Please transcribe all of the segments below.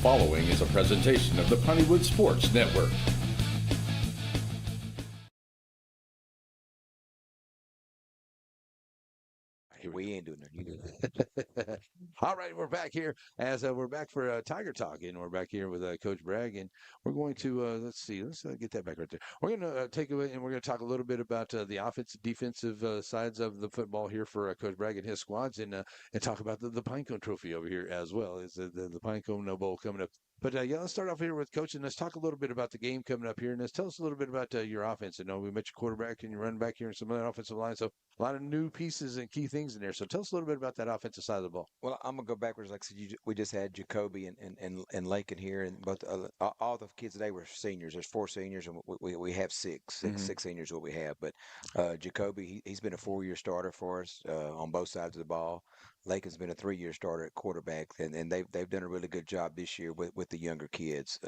following is a presentation of the Pontywood Sports Network. We ain't doing that. You do that. All right, we're back here as we're back for Tiger Talk, and we're back here with Coach Bragg, and we're going to let's get that back right there. We're going to take away, and we're going to talk a little bit about the offensive, defensive sides of the football here for Coach Bragg and his squads, and talk about the Pinecone Trophy over here as well. Is the Pinecone Bowl coming up? But yeah, let's start off here with Coach, and let's talk a little bit about the game coming up here, and let's tell us a little bit about your offense. I know we met your quarterback and your running back here, and some other offensive line, so a lot of new pieces and key things in there. So tell us a little bit about that offensive side of the ball. Well, I'm gonna go backwards. Like I said, we just had Jacoby and Lakin here, and both all the kids today were seniors. There's four seniors, and we have six seniors. What we have, but Jacoby he's been a 4-year starter for us on both sides of the ball. Lakin's been a 3-year starter at quarterback, and they've done a really good job this year with the younger kids.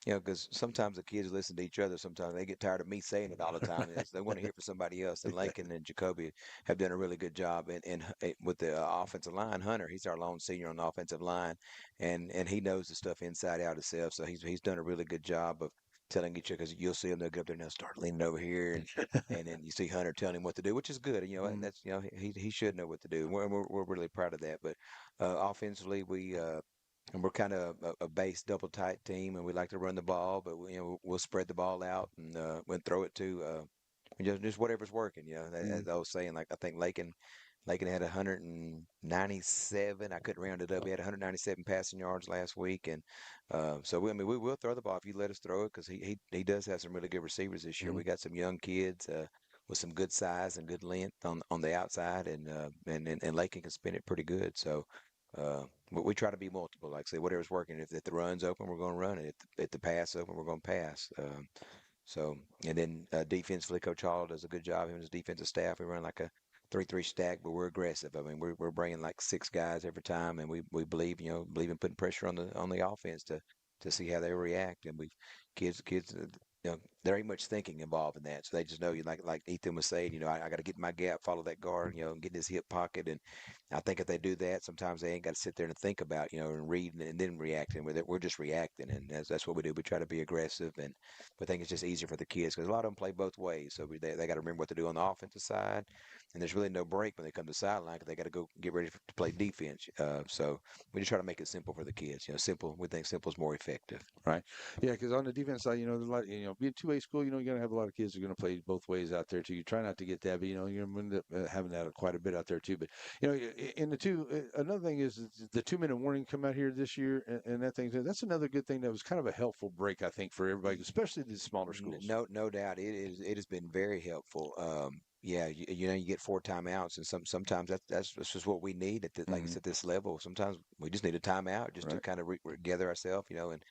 Because sometimes the kids listen to each other. Sometimes they get tired of me saying it all the time. They want to hear from somebody else. And Lakin and Jacoby have done a really good job. And with the offensive line, Hunter, he's our lone senior on the offensive line, and he knows the stuff inside out himself. So he's done a really good job of telling each other. Because you'll see them, they'll get up there and they'll start leaning over here, and then you see Hunter telling him what to do, which is good. And that's he should know what to do. And we're really proud of that. But offensively, we're kind of a base double tight team, and we like to run the ball, but we'll spread the ball out and we'll throw it to just whatever's working. As I was saying, like I think Lakin had 197. I couldn't round it up. He had 197 passing yards last week, and so we will throw the ball if you let us throw it, because he does have some really good receivers this year. We got some young kids with some good size and good length on the outside, and Lakin can spin it pretty good. So. We try to be multiple. Like I say, whatever's working. If the run's open, we're going to run it. If the pass open, we're going to pass. And then defensively, Coach Hall does a good job. Him and his defensive staff, we run like a 3-3 stack, but we're aggressive. I mean, we're bringing like 6 guys every time, and we believe in putting pressure on the offense to see how they react. And we kids. There ain't much thinking involved in that, so they just know you. Like Ethan was saying, I got to get my gap, follow that guard, and get in his hip pocket. And I think if they do that, sometimes they ain't got to sit there and think about, and read and then react. And we're just reacting, and that's what we do. We try to be aggressive, and we think it's just easier for the kids because a lot of them play both ways. So they got to remember what to do on the offensive side, and there's really no break when they come to the sideline because they got to go get ready to play defense. So we just try to make it simple for the kids. Simple. We think simple is more effective. Right. Yeah, because on the defense side, there's a lot, being two-way school, you're going to have a lot of kids who are going to play both ways out there too. You try not to get that, but you're going to end up having that quite a bit out there too. But in the another thing is the 2-minute warning come out here this year, and that thing. That's another good thing that was kind of a helpful break, I think, for everybody, especially the smaller schools. No doubt, it has been very helpful. Yeah, you get 4 timeouts, and sometimes that's just what we need like it's at this level. Sometimes we just need a timeout just to kind of gather ourselves, and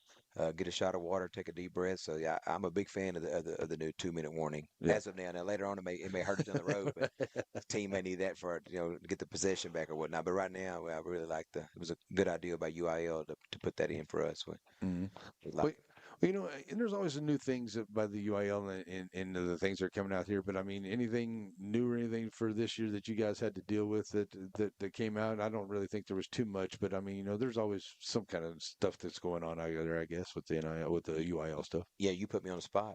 get a shot of water, take a deep breath. So yeah, I'm a big fan of the new 2-minute warning as of now. Now later on, it may hurt us down the road, but the team may need that for to get the possession back or whatnot. But right now, I really like it was a good idea by UIL to put that in for us. And there's always new things by the UIL and the things that are coming out here. But I mean, anything new or anything for this year that you guys had to deal with that came out? I don't really think there was too much, but I mean, there's always some kind of stuff that's going on out there, I guess, with the NIL, with the UIL stuff. Yeah, you put me on the spot.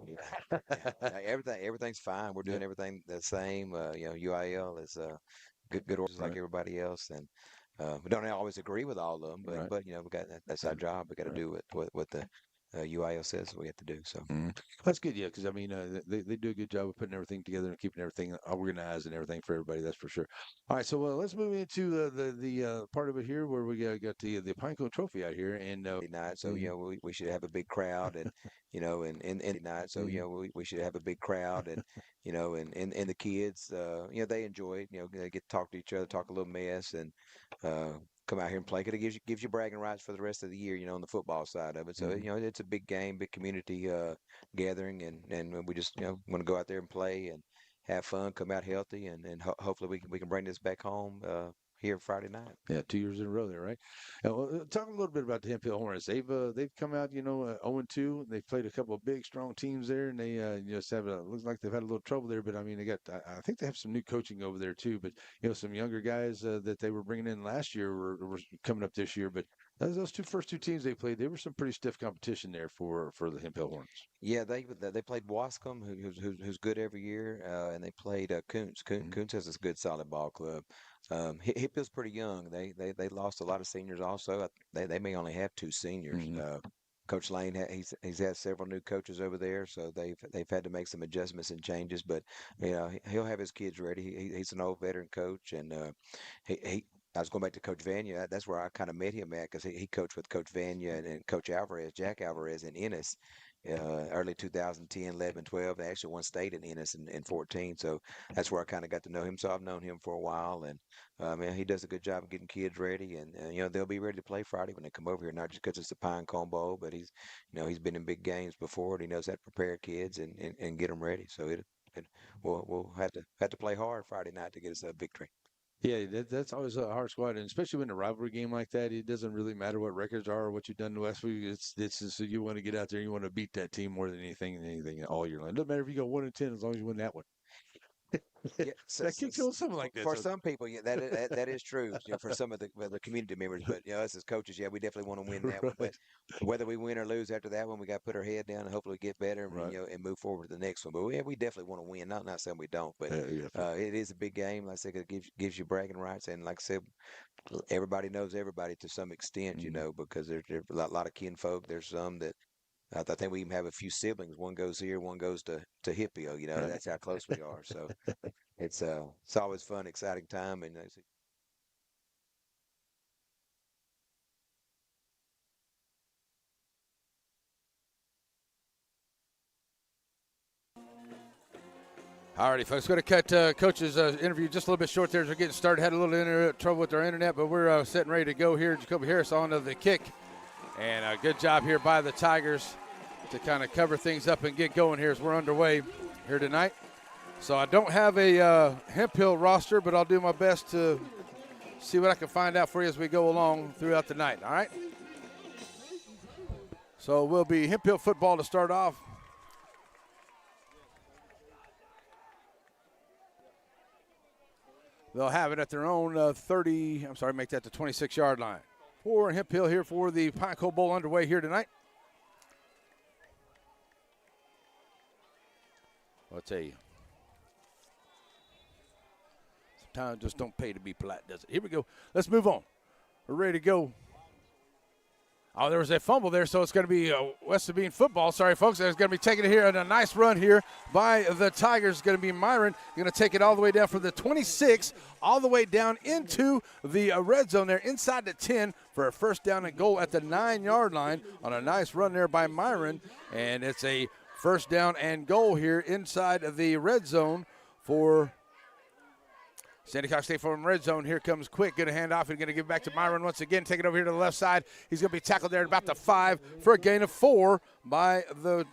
Everything's fine. We're doing everything the same. UIL is good orders like everybody else, and we don't always agree with all of them, but we got that's our job. We got to do what the UIL says we have to do. So that's good, yeah, because I mean, they do a good job of putting everything together and keeping everything organized and everything for everybody. That's for sure. All right, so let's move into the part of it here where we got the Pinecone Trophy out here, and night. So we should have a big crowd, and night. So we should have a big crowd, and and the kids, they enjoy it. They get to talk to each other, talk a little mess, and come out here and play. Cause it gives you bragging rights for the rest of the year, on the football side of it. So it's a big game, big community gathering, and we just want to go out there and play and have fun, come out healthy, and hopefully we can bring this back home here Friday night. Yeah, 2 years in a row there, right? Well, talk a little bit about the Hemphill Hornets. They've come out, 0-2. They've played a couple of big, strong teams there, and they just looks like they've had a little trouble there. But I mean, I think they have some new coaching over there too. But some younger guys that they were bringing in last year were coming up this year. But Those first two teams they played, they were some pretty stiff competition there for the Hemphill Hornets. Yeah, they played Wascom, who's good every year, and they played Kuntz. Kuntz has a good solid ball club. Hempill's pretty young. They lost a lot of seniors also. They may only have two seniors. Coach Lane, he's had several new coaches over there, so they've had to make some adjustments and changes. But he'll have his kids ready. He's an old veteran coach, and he I was going back to Coach Vanya. That's where I kind of met him at because he coached with Coach Vanya and Coach Alvarez, Jack Alvarez in Ennis, early 2010, 11, 12. They actually won state in Ennis in 14. So that's where I kind of got to know him. So I've known him for a while. And, man, he does a good job of getting kids ready. And they'll be ready to play Friday when they come over here, not just because it's the Pine Cone Bowl, but he's been in big games before and he knows how to prepare kids and get them ready. So we'll have to play hard Friday night to get us a victory. Yeah, that's always a hard squad, and especially when a rivalry game like that, it doesn't really matter what records are or what you've done last week. It's just so you want to get out there and you want to beat that team more than anything all year long. It doesn't matter if you go 1-10 as long as you win that one. Yeah, That can feel something like that. For some people, yeah, that is true. For some of the community members, but us as coaches, yeah, we definitely want to win that one. But whether we win or lose after that one, we got to put our head down and hopefully get better and and move forward to the next one. But we definitely want to win. Not saying we don't, but it is a big game. Like I said, it gives you bragging rights, and like I said, everybody knows everybody to some extent, because there's a lot of kinfolk. There's some that. I think we even have a few siblings. One goes here, one goes to Hemphill. That's how close we are. So it's always fun, exciting time. And all righty, folks. Going to cut Coach's interview just a little bit short there as we're getting started. Had a little trouble with our internet, but we're setting ready to go here. Jacoby Harris on to the kick. And a good job here by the Tigers to kind of cover things up and get going here as we're underway here tonight. So I don't have a Hemphill roster, but I'll do my best to see what I can find out for you as we go along throughout the night, all right? So we'll be Hemphill football to start off. They'll have it at their own make that the 26-yard line. For Hemphill here for the Pinecone Bowl underway here tonight. I'll tell you. Sometimes just don't pay to be polite, does it? Here we go. Let's move on. We're ready to go. Oh, there was a fumble there, so it's going to be West Sabine football. Sorry, folks. It's going to be taken here and a nice run here by the Tigers. It's going to be Myron. Going to take it all the way down from the 26, all the way down into the red zone there, inside the 10 for a first down and goal at the 9-yard line on a nice run there by Myron. And it's a first down and goal here inside of the red zone for Sandy Cox State Farm red zone. Here comes Quick. Going to hand off and going to give it back to Myron once again. Take it over here to the left side. He's going to be tackled there at about the 5 for a gain of 4 by the.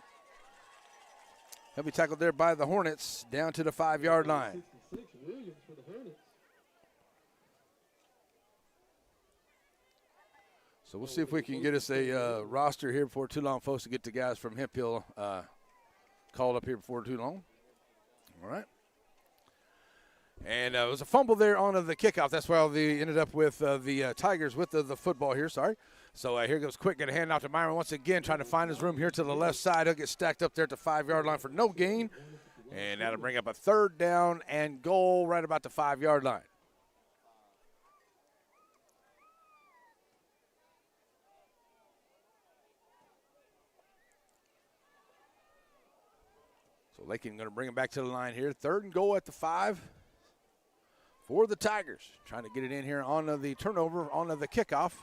He'll be tackled there by the Hornets down to the 5-yard line. So we'll see if we can get us a roster here before too long, folks, to get the guys from Hemphill called up here before too long. All right. And it was a fumble there on the kickoff. That's why they ended up with the Tigers with the football here. Sorry. So here goes Quick. Going to hand off to Myron once again, trying to find his room here to the left side. He'll get stacked up there at the 5-yard line for no gain. And that'll bring up a third down and goal right about the 5-yard line. So Lakin going to bring him back to the line here. Third and goal at the 5. For the Tigers, trying to get it in here on the turnover, on the kickoff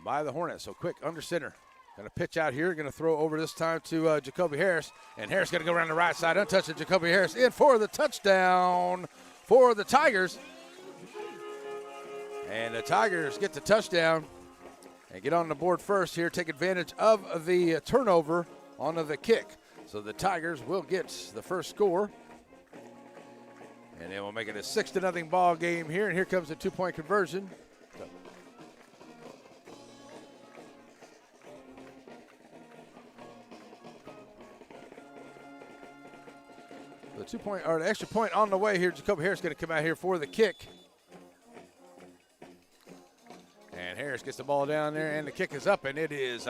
by the Hornets. So Quick under center. Going to pitch out here, going to throw over this time to Jacoby Harris. And Harris going to go around the right side, untouched. Jacoby Harris in for the touchdown for the Tigers. And the Tigers get the touchdown and get on the board first here, take advantage of the turnover on the kick. So the Tigers will get the first score. And then we'll make it a 6-0 ball game here. And here comes the 2-point conversion. The 2-point or the extra point on the way here. Jacoby Harris going to come out here for the kick. And And Harris gets the ball down there, and the kick is up, and it is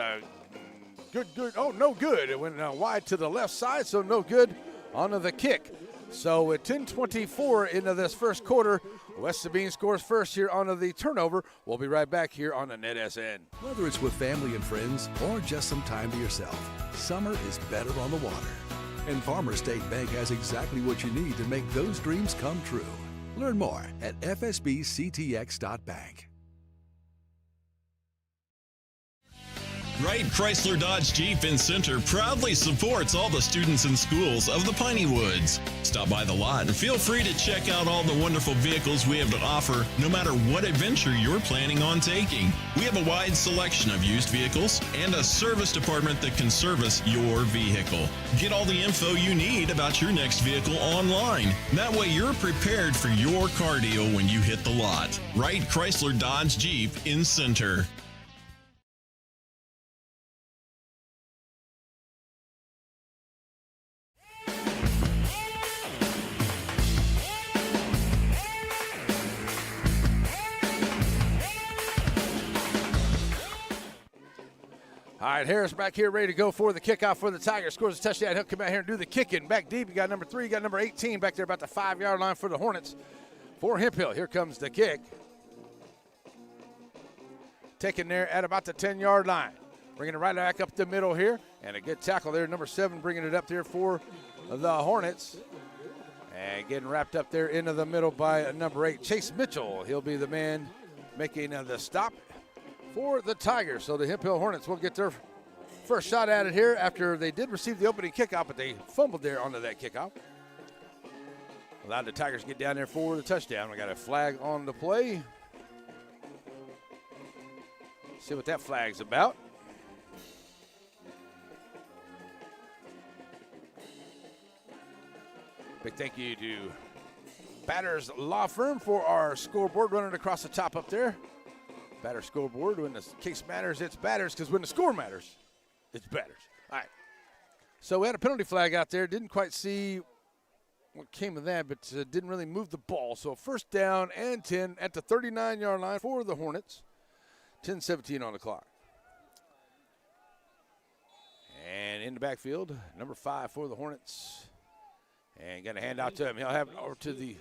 good. Oh, no good. It went wide to the left side, so no good onto the kick. So at 10:24 into this first quarter, West Sabine scores first here onto the turnover. We'll be right back here on the NETSN. Whether it's with family and friends or just some time to yourself, summer is better on the water. And Farmers State Bank has exactly what you need to make those dreams come true. Learn more at fsbctx.bank. Wright Chrysler Dodge Jeep in Center proudly supports all the students and schools of the Piney Woods. Stop by the lot and feel free to check out all the wonderful vehicles we have to offer, no matter what adventure you're planning on taking. We have a wide selection of used vehicles and a service department that can service your vehicle. Get all the info you need about your next vehicle online. That way you're prepared for your cardio when you hit the lot. Wright Chrysler Dodge Jeep in Center. All right, Harris back here ready to go for the kickoff for the Tigers. Scores a touchdown. He'll come out here and do the kicking. Back deep, you got number 3, you got number 18 back there about the 5-yard line for the Hornets. For Hemphill, here comes the kick. Taken there at about the 10-yard line. Bringing it right back up the middle here. And a good tackle there. Number 7 bringing it up there for the Hornets. And getting wrapped up there into the middle by number 8, Chase Mitchell. He'll be the man making the stop for the Tigers. So the Hemphill Hornets will get their first shot at it here after they did receive the opening kickoff, but they fumbled there onto that kickoff. Allowed the Tigers to get down there for the touchdown. We got a flag on the play. See what that flag's about. Big thank you to Batters Law Firm for our scoreboard running across the top up there. Batter scoreboard. When the case matters, it's Batters, because when the score matters, it's Batters. All right. So we had a penalty flag out there. Didn't quite see what came of that, but didn't really move the ball. So first down and 10 at the 39-yard line for the Hornets. 10:17 on the clock. And in the backfield, number 5 for the Hornets. And going to hand out to him. He'll have it over to the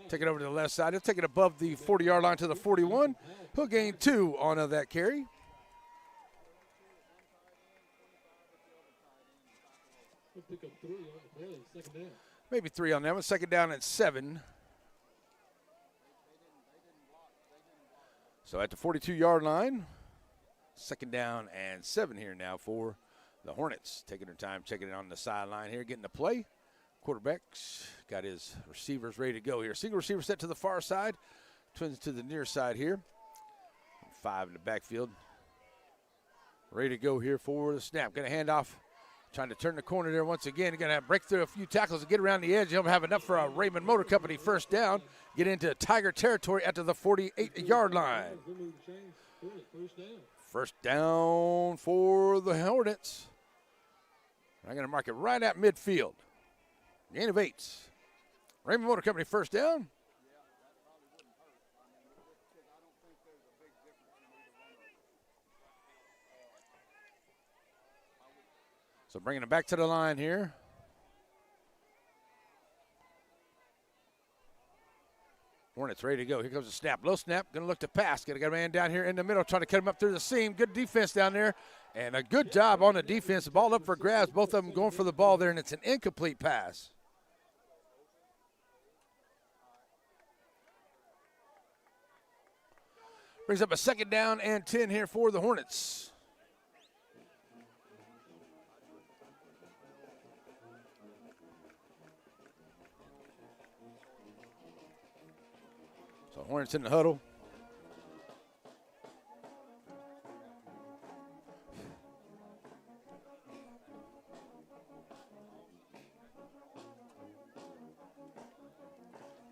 take it over to the left side. He'll take it above the 40-yard line to the 41. He'll gain 2 on that carry. Maybe 3 on that one. Second down at 7. So at the 42-yard line, second down and 7 here now for the Hornets. Taking their time, checking it on the sideline here, getting the play. Quarterback's got his receivers ready to go here. Single receiver set to the far side. Twins to the near side here. 5 in the backfield. Ready to go here for the snap. Going to hand off. Trying to turn the corner there once again. Going to break through a few tackles and get around the edge. He'll have enough for a Raymond Motor Company first down. Get into Tiger territory at the 48-yard line. First down for the Hornets. I'm going to mark it right at midfield. Gain of 8. Raymond Motor Company first down. So bringing it back to the line here. Hornets ready to go. Here comes the snap. Low snap. Going to look to pass. Going to get a man down here in the middle trying to cut him up through the seam. Good defense down there. And a good job on the defense. The ball up for grabs. Both of them going for the ball there, and it's an incomplete pass. Brings up a second down and 10 here for the Hornets. So Hornets in the huddle.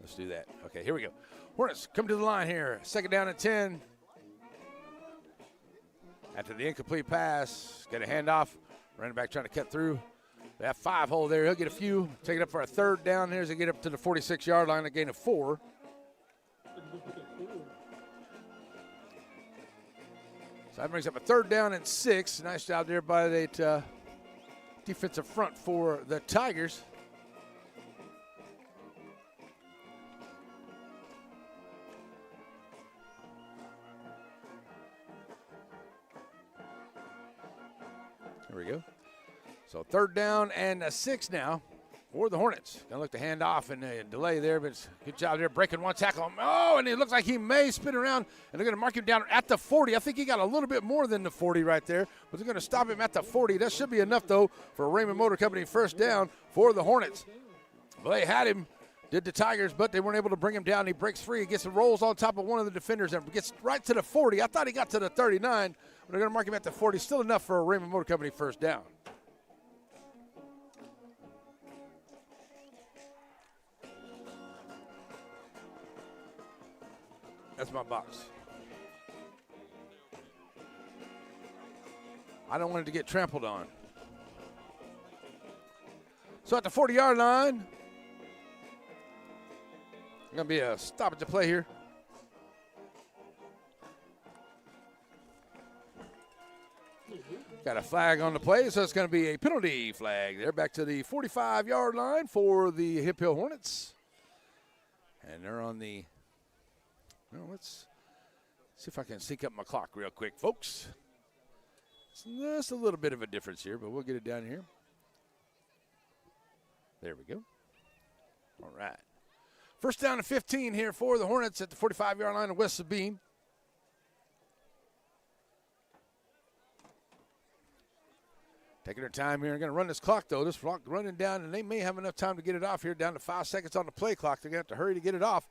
Let's do that. Okay, here we go. Hornets come to the line here. Second down and 10. After the incomplete pass, get a handoff. Running back trying to cut through. They have 5 hole there. He'll get a few. Take it up for a third down here as they get up to the 46-yard line, a gain of 4. So that brings up a 3rd down and 6. Nice job there by the defensive front for the Tigers. There we go. So 3rd down and 6 now for the Hornets. Gonna look to hand off and delay there, but good job there breaking one tackle. Oh, and it looks like he may spin around, and they're gonna mark him down at the 40. I think he got a little bit more than the 40 right there, but they're gonna stop him at the 40. That should be enough though for Raymond Motor Company 1st down for the Hornets. Well, they had him, did the Tigers, but they weren't able to bring him down. He breaks free, he gets and rolls on top of one of the defenders and gets right to the 40. I thought he got to the 39, but they're gonna mark him at the 40. Still enough for a Raymond Motor Company 1st down. That's my box. I don't want it to get trampled on. So at the 40-yard line, going to be a stop at the play here. Got a flag on the play, so it's going to be a penalty flag. They're back to the 45-yard line for the Hemphill Hornets. And they're on the... Well, let's see if I can sync up my clock real quick, folks. It's just a little bit of a difference here, but we'll get it down here. There we go. All right. 1st down and 15 here for the Hornets at the 45-yard line of West Sabine. Taking their time here. They're going to run this clock, though. This clock running down, and they may have enough time to get it off here. Down to 5 seconds on the play clock. They're going to have to hurry to get it off.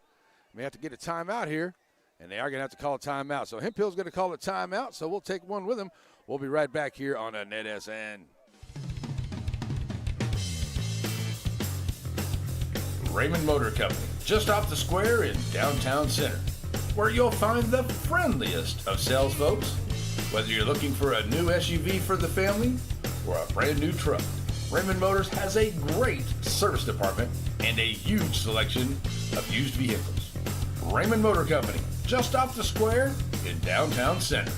May have to get a timeout here, and they are going to have to call a timeout. So Hemphill's going to call a timeout, so we'll take one with them. We'll be right back here on a NETSN. Raymond Motor Company, just off the square in downtown Center, where you'll find the friendliest of sales folks. Whether you're looking for a new SUV for the family or a brand new truck, Raymond Motors has a great service department and a huge selection of used vehicles. Raymond Motor Company, just off the square in downtown Center.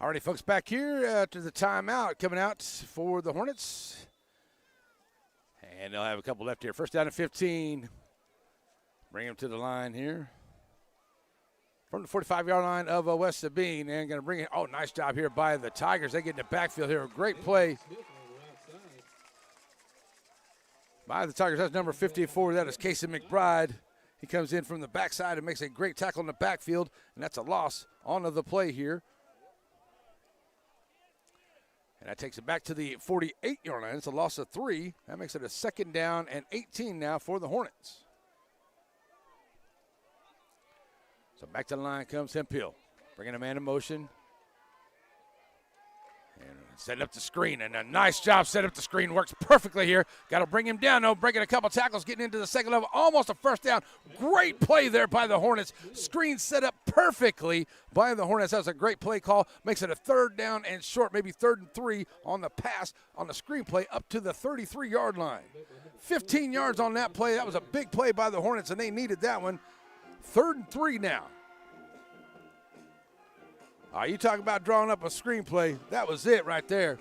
Alrighty, folks, back here after the timeout coming out for the Hornets. And they'll have a couple left here. 1st down and 15. Bring them to the line here. From the 45-yard line of West Sabine. And going to bring it. Oh, nice job here by the Tigers. They get in the backfield here. A great play by the Tigers. That's number 54. That is Casey McBride. He comes in from the backside and makes a great tackle in the backfield. And that's a loss on the play here. And that takes it back to the 48-yard line. It's a loss of 3. That makes it a 2nd down and 18 now for the Hornets. So back to the line comes Hemphill. Bringing a man in motion. And setting up the screen. And a nice job setting up the screen. Works perfectly here. Got to bring him down, though. Breaking a couple tackles, getting into the 2nd level. Almost a 1st down. Great play there by the Hornets. Screen set up perfectly by the Hornets. That was a great play call. Makes it a 3rd down and short, maybe 3rd and 3 on the pass on the screen play up to the 33-yard line. 15 yards on that play. That was a big play by the Hornets, and they needed that one. 3rd and 3 now. You talk about drawing up a screenplay. That was it right there.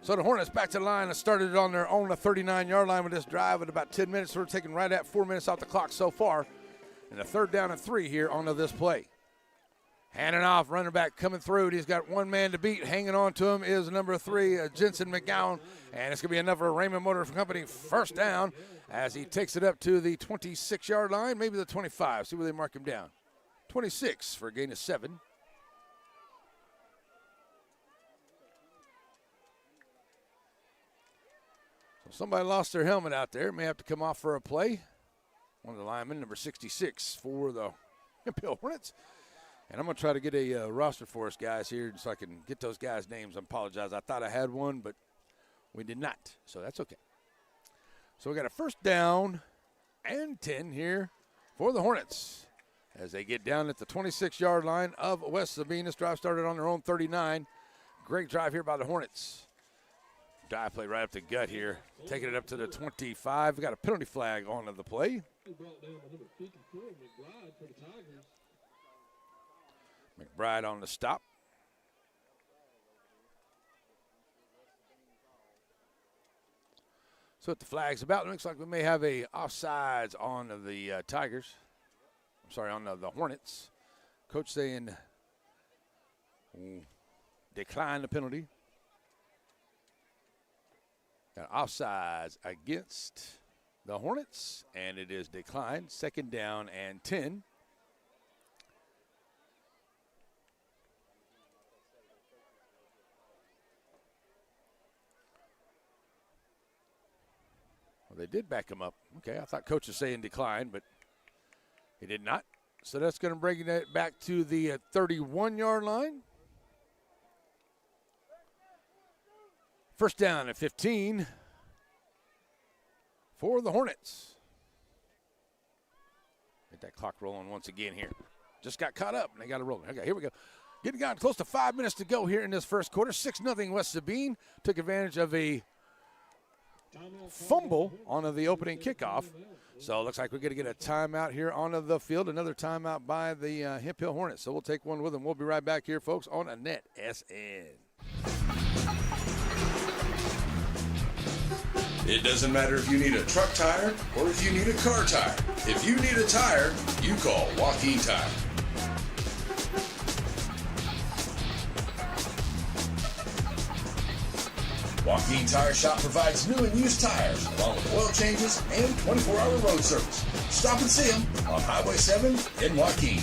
So the Hornets back to the line and started it on their own 39-yard line with this drive at about 10 minutes. We're taking right at 4 minutes off the clock so far. And a 3rd down and 3 here on this play. Handing off, running back coming through. He's got one man to beat. Hanging on to him is number 3, Jensen McGowan. And it's going to be another Raymond Motor Company 1st down as he takes it up to the 26-yard line, maybe the 25. See where they mark him down. 26 for a gain of 7. So Somebody lost their helmet out there. May have to come off for a play. One of the linemen, number 66 for the Hemphill Hornets. And I'm going to try to get a roster for us, guys, here so I can get those guys' names. I apologize. I thought I had one, but we did not. So that's okay. So we got a first down and 10 here for the Hornets as they get down at the 26-yard line of West Sabine. This drive started on their own 39. Great drive here by the Hornets. Dive play right up the gut here, taking it up to the 25. We got a penalty flag on the play. McBride on the stop. So what the flag's about, it looks like we may have a offsides on the Tigers. I'm sorry, on the Hornets. Coach saying decline the penalty. Got offsides against the Hornets, and it is declined. Second down and 10. Well, they did back him up. Okay, I thought Coach was saying decline, but he did not. So that's going to bring it back to the 31-yard line. First down at 15 for the Hornets. Get that clock rolling once again here. Just got caught up, and they got it rolling. Okay, here we go. Getting down close to 5 minutes to go here in this first quarter. 6-0 West Sabine. Took advantage of a fumble on the opening kickoff. So it looks like we're going to get a timeout here on the field. Another timeout by the Hemphill Hornets. So we'll take one with them. We'll be right back here, folks, on a NETSN. It doesn't matter if you need a truck tire or if you need a car tire. If you need a tire, you call Joaquin Tire. Joaquin Tire Shop provides new and used tires, along with oil changes and 24-hour road service. Stop and see them on Highway 7 in Joaquin.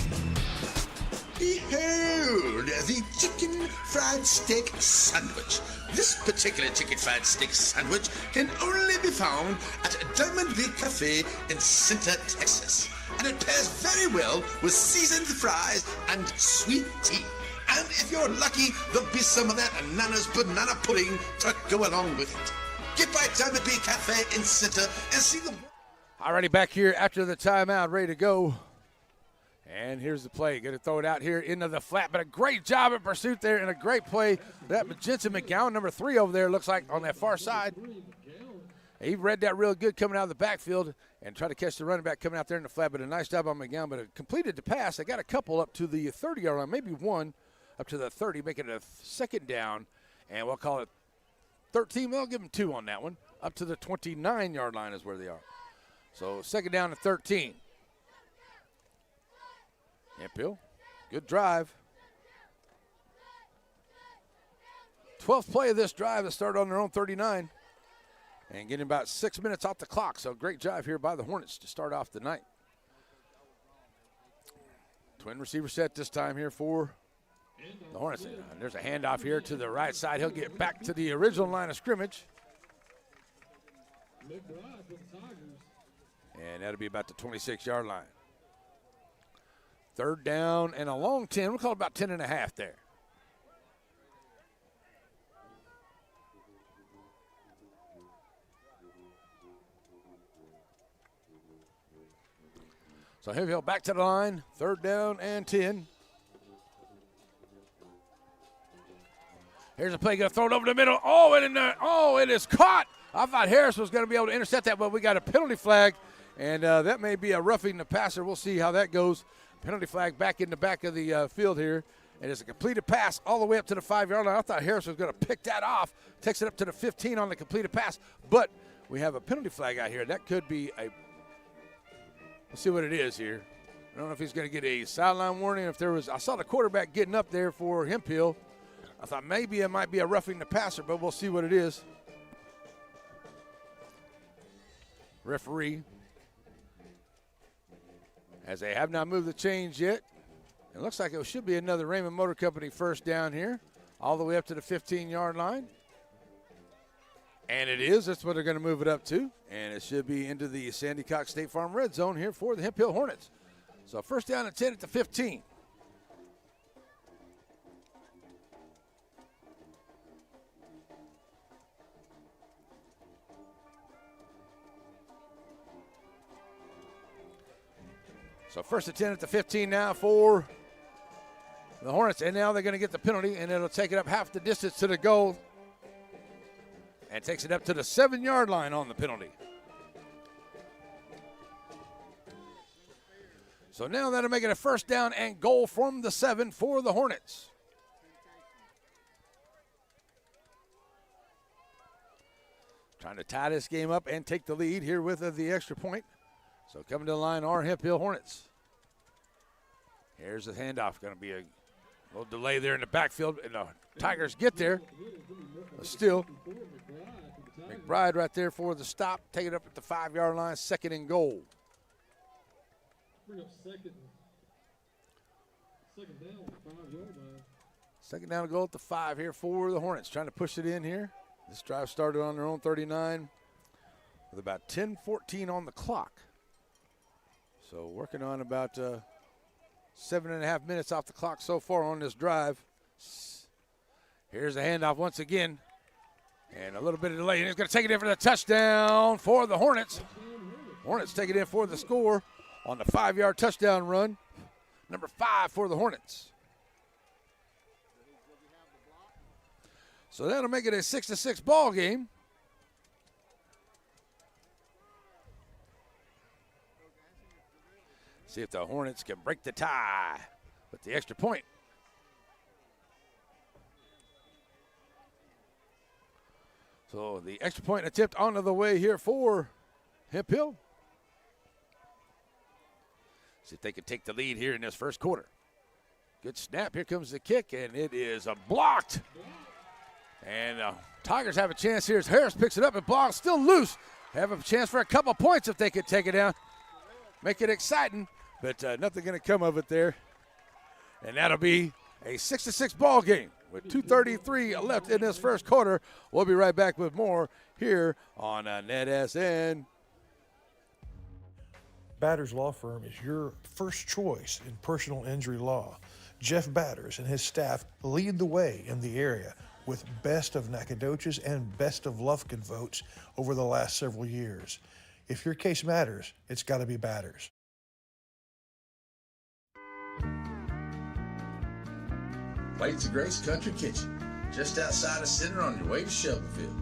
Behold, the chicken fried steak sandwich. This particular chicken fried steak sandwich can only be found at Diamond League Cafe in Center, Texas. And it pairs very well with seasoned fries and sweet tea. And if you're lucky, there'll be some of that Nana's banana pudding to go along with it. Get by Diamond League Cafe in Center and see the... Alrighty, back here after the timeout, ready to go. And here's the play. Going to throw it out here into the flat, but a great job in pursuit there and a great play. That Jensen McGowan, number 3 over there, looks like on that far side. He read that real good coming out of the backfield and tried to catch the running back coming out there in the flat, but a nice job on McGowan, but completed the pass. They got a couple up to the 30-yard line, maybe one up to the 30, making it a second down, and we'll call it 13. We'll give them 2 on that one. Up to the 29-yard line is where they are. So second down and 13. Hemphill, good drive. 12th play of this drive that started on their own 39. And getting about 6 minutes off the clock. So great drive here by the Hornets to start off the night. Twin receiver set this time here for the Hornets. And there's a handoff here to the right side. He'll get back to the original line of scrimmage. And that'll be about the 26-yard line. Third down and a long 10. We'll call it about 10 and a half there. So Hemphill back to the line. Third down and 10. Here's a play. Going to throw it over the middle. Oh, it is caught. I thought Harris was going to be able to intercept that, but we got a penalty flag. And that may be a roughing the passer. We'll see how that goes. Penalty flag back in the back of the field here. And it's a completed pass all the way up to the 5-yard line. I thought Harris was going to pick that off. Takes it up to the 15 on the completed pass. But we have a penalty flag out here. That could be a – let's see what it is here. I don't know if he's going to get a sideline warning. If there was – I saw the quarterback getting up there for Hemphill. I thought maybe it might be a roughing the passer, but we'll see what it is. Referee. As they have not moved the chains yet. It looks like it should be another Raymond Motor Company first down here, all the way up to the 15-yard line. And it is. That's what they're going to move it up to. And it should be into the Sandy Cox State Farm red zone here for the Hemphill Hornets. So first down and 10 at the 15. So first and 10 at the 15 now for the Hornets. And now they're going to get the penalty, and it'll take it up half the distance to the goal. And takes it up to the 7-yard line on the penalty. So now that'll make it a first down and goal from the 7 for the Hornets. Trying to tie this game up and take the lead here with the extra point. So coming to the line are Hemphill Hornets. Here's the handoff. Going to be a little delay there in the backfield, and the Tigers get there. But still, McBride right there for the stop. Take it up at the 5-yard line, second and goal. Bring up second down at the 5-yard line. Second down and goal at the 5 here for the Hornets. Trying to push it in here. This drive started on their own 39 with about 10:14 on the clock. So working on about 7.5 minutes off the clock so far on this drive. Here's the handoff once again. And a little bit of delay. And he's going to take it in for the touchdown for the Hornets. Hornets take it in for the score on the 5-yard touchdown run. Number 5 for the Hornets. So that'll make it a 6-6 ball game. See if the Hornets can break the tie with the extra point. So the extra point attempt onto the way here for Hemphill. See if they can take the lead here in this first quarter. Good snap. Here comes the kick, and it is blocked. And Tigers have a chance here as Harris picks it up and blocks. Still loose. Have a chance for a couple points if they can take it down. Make it exciting, but nothing going to come of it there. And that'll be a 6-6 ball game with 2:33 left in this first quarter. We'll be right back with more here on NETSN. Batters Law Firm is your first choice in personal injury law. Jeff Batters and his staff lead the way in the area with Best of Nacogdoches and Best of Lufkin votes over the last several years. If your case matters, it's got to be Batters. Plates of Grace Country Kitchen, just outside of Center on your way to Shelbyville.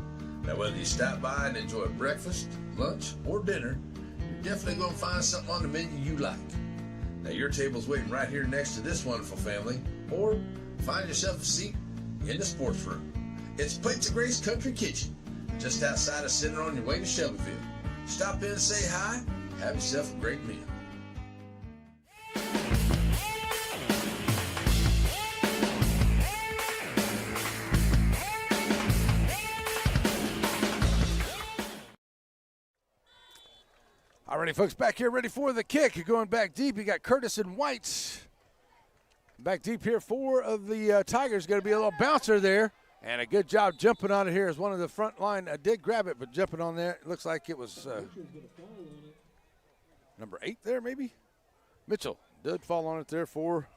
Now, whether you stop by and enjoy breakfast, lunch, or dinner, you're definitely going to find something on the menu you like. Now, your table's waiting right here next to this wonderful family, or find yourself a seat in the sports room. It's Plates of Grace Country Kitchen, just outside of Center on your way to Shelbyville. Stop in and say hi, have yourself a great meal. All righty, folks, back here ready for the kick. You're going back deep. You got Curtis and White. Back deep here for the Tigers. Going to be a little bouncer there. And a good job jumping on it here as one of the front line did grab it, but jumping on there. It looks like it was number 8 there, maybe? Mitchell did fall on it there for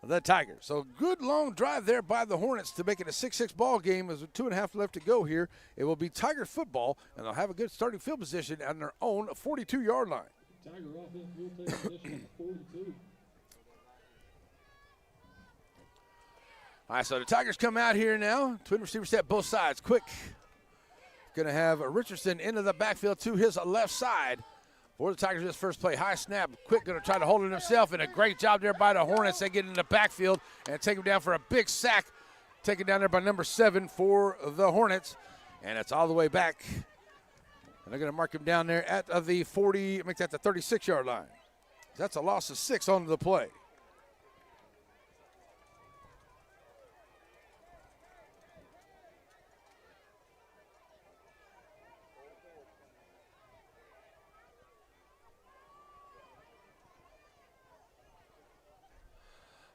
the Tigers. So good long drive there by the Hornets to make it a 6-6 ball game. There's 2.5 left to go here. It will be Tiger football, and they'll have a good starting field position on their own 42-yard line. Tiger offense will take position at 42. All right, so the Tigers come out here now. Twin receiver set both sides. Quick. Going to have Richardson into the backfield to his left side. For the Tigers, this first play. High snap. Quick going to try to hold it himself, and a great job there by the Hornets. They get in the backfield and take him down for a big sack. Taken down there by number 7 for the Hornets. And it's all the way back. And they're going to mark him down there at the 40, make that the 36-yard line. That's a loss of 6 on the play.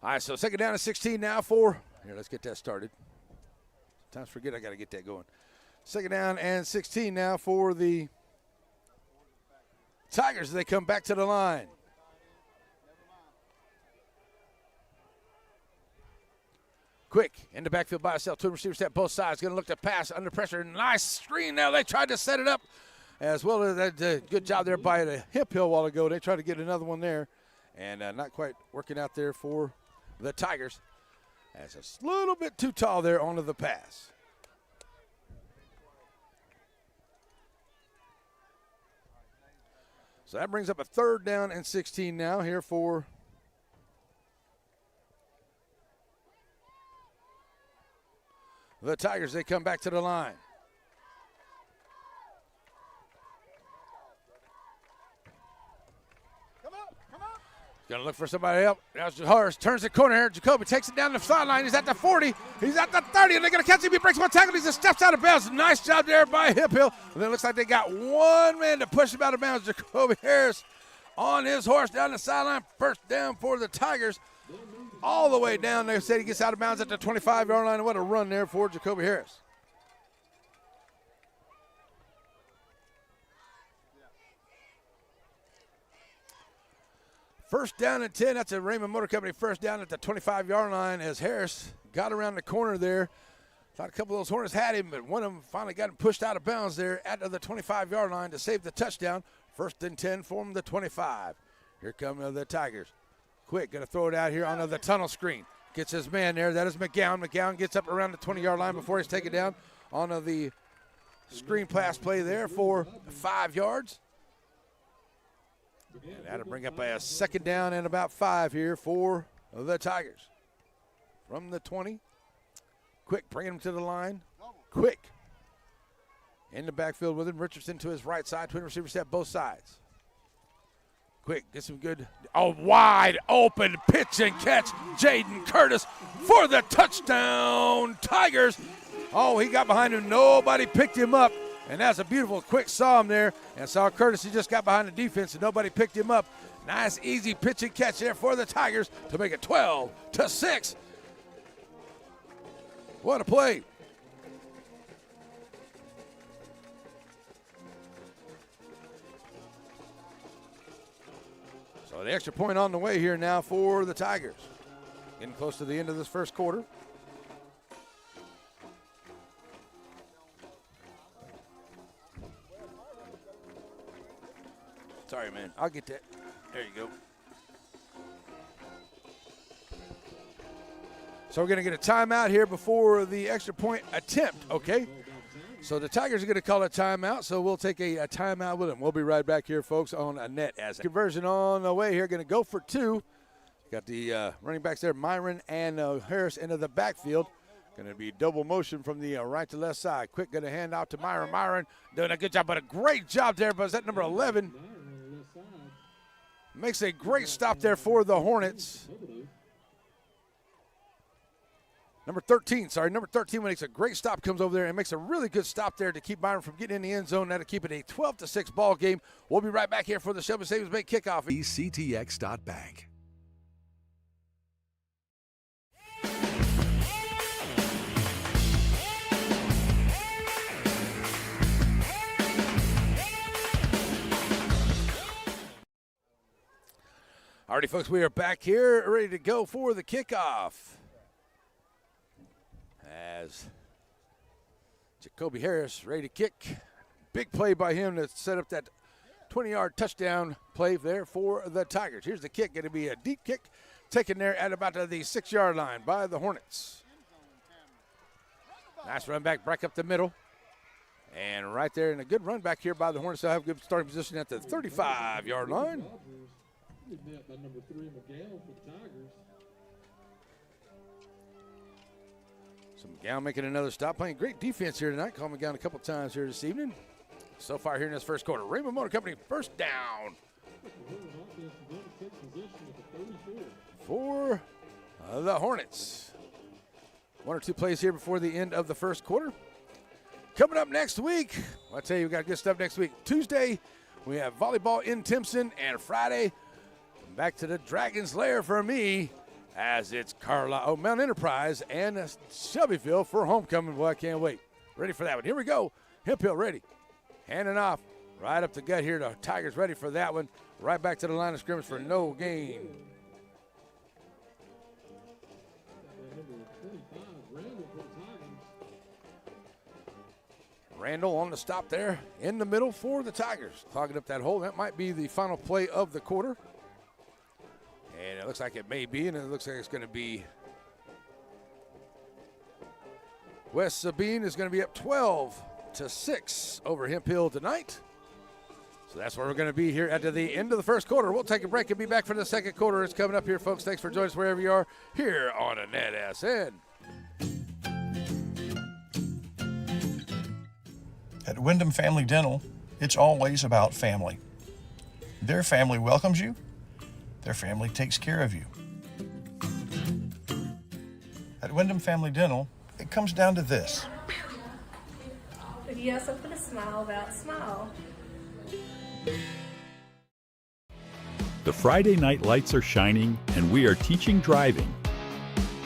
All right, so second down and 16 now for, here, let's get that started. Sometimes forget I got to get that going. Second down and 16 now for the Tigers as they come back to the line. Quick in the backfield by itself. Two receivers set both sides. Going to look to pass under pressure. Nice screen now. They tried to set it up as well as that. Good job there by the Hemphill a while ago. They tried to get another one there and not quite working out there for the Tigers. That's a little bit too tall there onto the pass. So that brings up a third down and 16 now here for the Tigers. They come back to the line. Gonna look for somebody else. Now's Horace, turns the corner here. Jacoby takes it down the sideline. He's at the 40. He's at the 30, and they're gonna catch him. He breaks one tackle. He just steps out of bounds. Nice job there by Hemphill. And then it looks like they got one man to push him out of bounds. Jacoby Harris on his horse down the sideline. First down for the Tigers. All the way down. They said he gets out of bounds at the 25-yard line. What a run there for Jacoby Harris. First down and 10. That's a Raymond Motor Company first down at the 25-yard line as Harris got around the corner there. Thought a couple of those Hornets had him, but one of them finally got him pushed out of bounds there at the 25-yard line to save the touchdown. First and 10 from the 25. Here come the Tigers. Quick, going to throw it out here onto the tunnel screen. Gets his man there. That is McGowan. McGowan gets up around the 20-yard line before he's taken down onto the screen pass play there for 5 yards. And that'll bring up a second down and about 5 here for the Tigers. From the 20. Quick, bringing him to the line. Quick. In the backfield with him. Richardson to his right side. Twin receivers set both sides. Quick, get some good. Oh, wide open pitch and catch. Jaden Curtis for the touchdown. Tigers. Oh, he got behind him. Nobody picked him up. And that's a beautiful quick saw him there. And saw Curtis, he just got behind the defense and nobody picked him up. Nice, easy pitch and catch there for the Tigers to make it 12-6. What a play. So the extra point on the way here now for the Tigers. Getting close to the end of this first quarter. Sorry, man. I'll get that. There you go. So we're going to get a timeout here before the extra point attempt, okay? So the Tigers are going to call a timeout, so we'll take a timeout with them. We'll be right back here, folks, on a NETSN. Conversion on the way here. Going to go for 2. Got the running backs there, Myron and Harris into the backfield. Going to be double motion from the right to left side. Quick, going to hand out to Myron. Myron doing a good job, but a great job there. But is that number 11? Makes a great stop there for the Hornets. Number 13 makes a great stop, comes over there and makes a really good stop there to keep Byron from getting in the end zone. Now to keep it a 12-6 ball game. We'll be right back here for the Shelby Savings Bank kickoff. CTX.bank. Alrighty, folks, we are back here ready to go for the kickoff. As Jacoby Harris ready to kick. Big play by him to set up that 20-yard touchdown play there for the Tigers. Here's the kick, going to be a deep kick taken there at about the 6-yard line by the Hornets. Nice run back up the middle. And right there, and a good run back here by the Hornets. They'll have a good starting position at the 35-yard line. By number 3, McGowan for the Tigers. So McGowan making another stop, playing great defense here tonight. Called McGowan a couple times here this evening. So far here in this first quarter. Raymond Motor Company first down. For the Hornets. 1 or 2 plays here before the end of the first quarter. Coming up next week, I tell you, we got good stuff next week. Tuesday, we have volleyball in Timpson, and Friday, back to the Dragon's Lair for me, as it's Mount Enterprise and Shelbyville for homecoming. Boy, I can't wait. ready for that one. Here we go. Hemphill ready. Handing off. Right up the gut here. The Tigers ready for that one. Right back to the line of scrimmage for no gain. Randall on the stop there in the middle for the Tigers. Clogging up that hole. That might be the final play of the quarter. And it looks like it may be, and it looks like it's going to be West Sabine is going to be up 12-6 over Hemphill tonight. So that's where we're going to be here at the end of the first quarter. We'll take a break and be back for the second quarter. It's coming up here, folks. Thanks for joining us wherever you are here on a NETSN. At Wyndham Family Dental, it's always about family. Their family welcomes you. Their family takes care of you. At Wyndham Family Dental, it comes down to this. If you have something to smile about, smile. The Friday night lights are shining and we are teaching driving.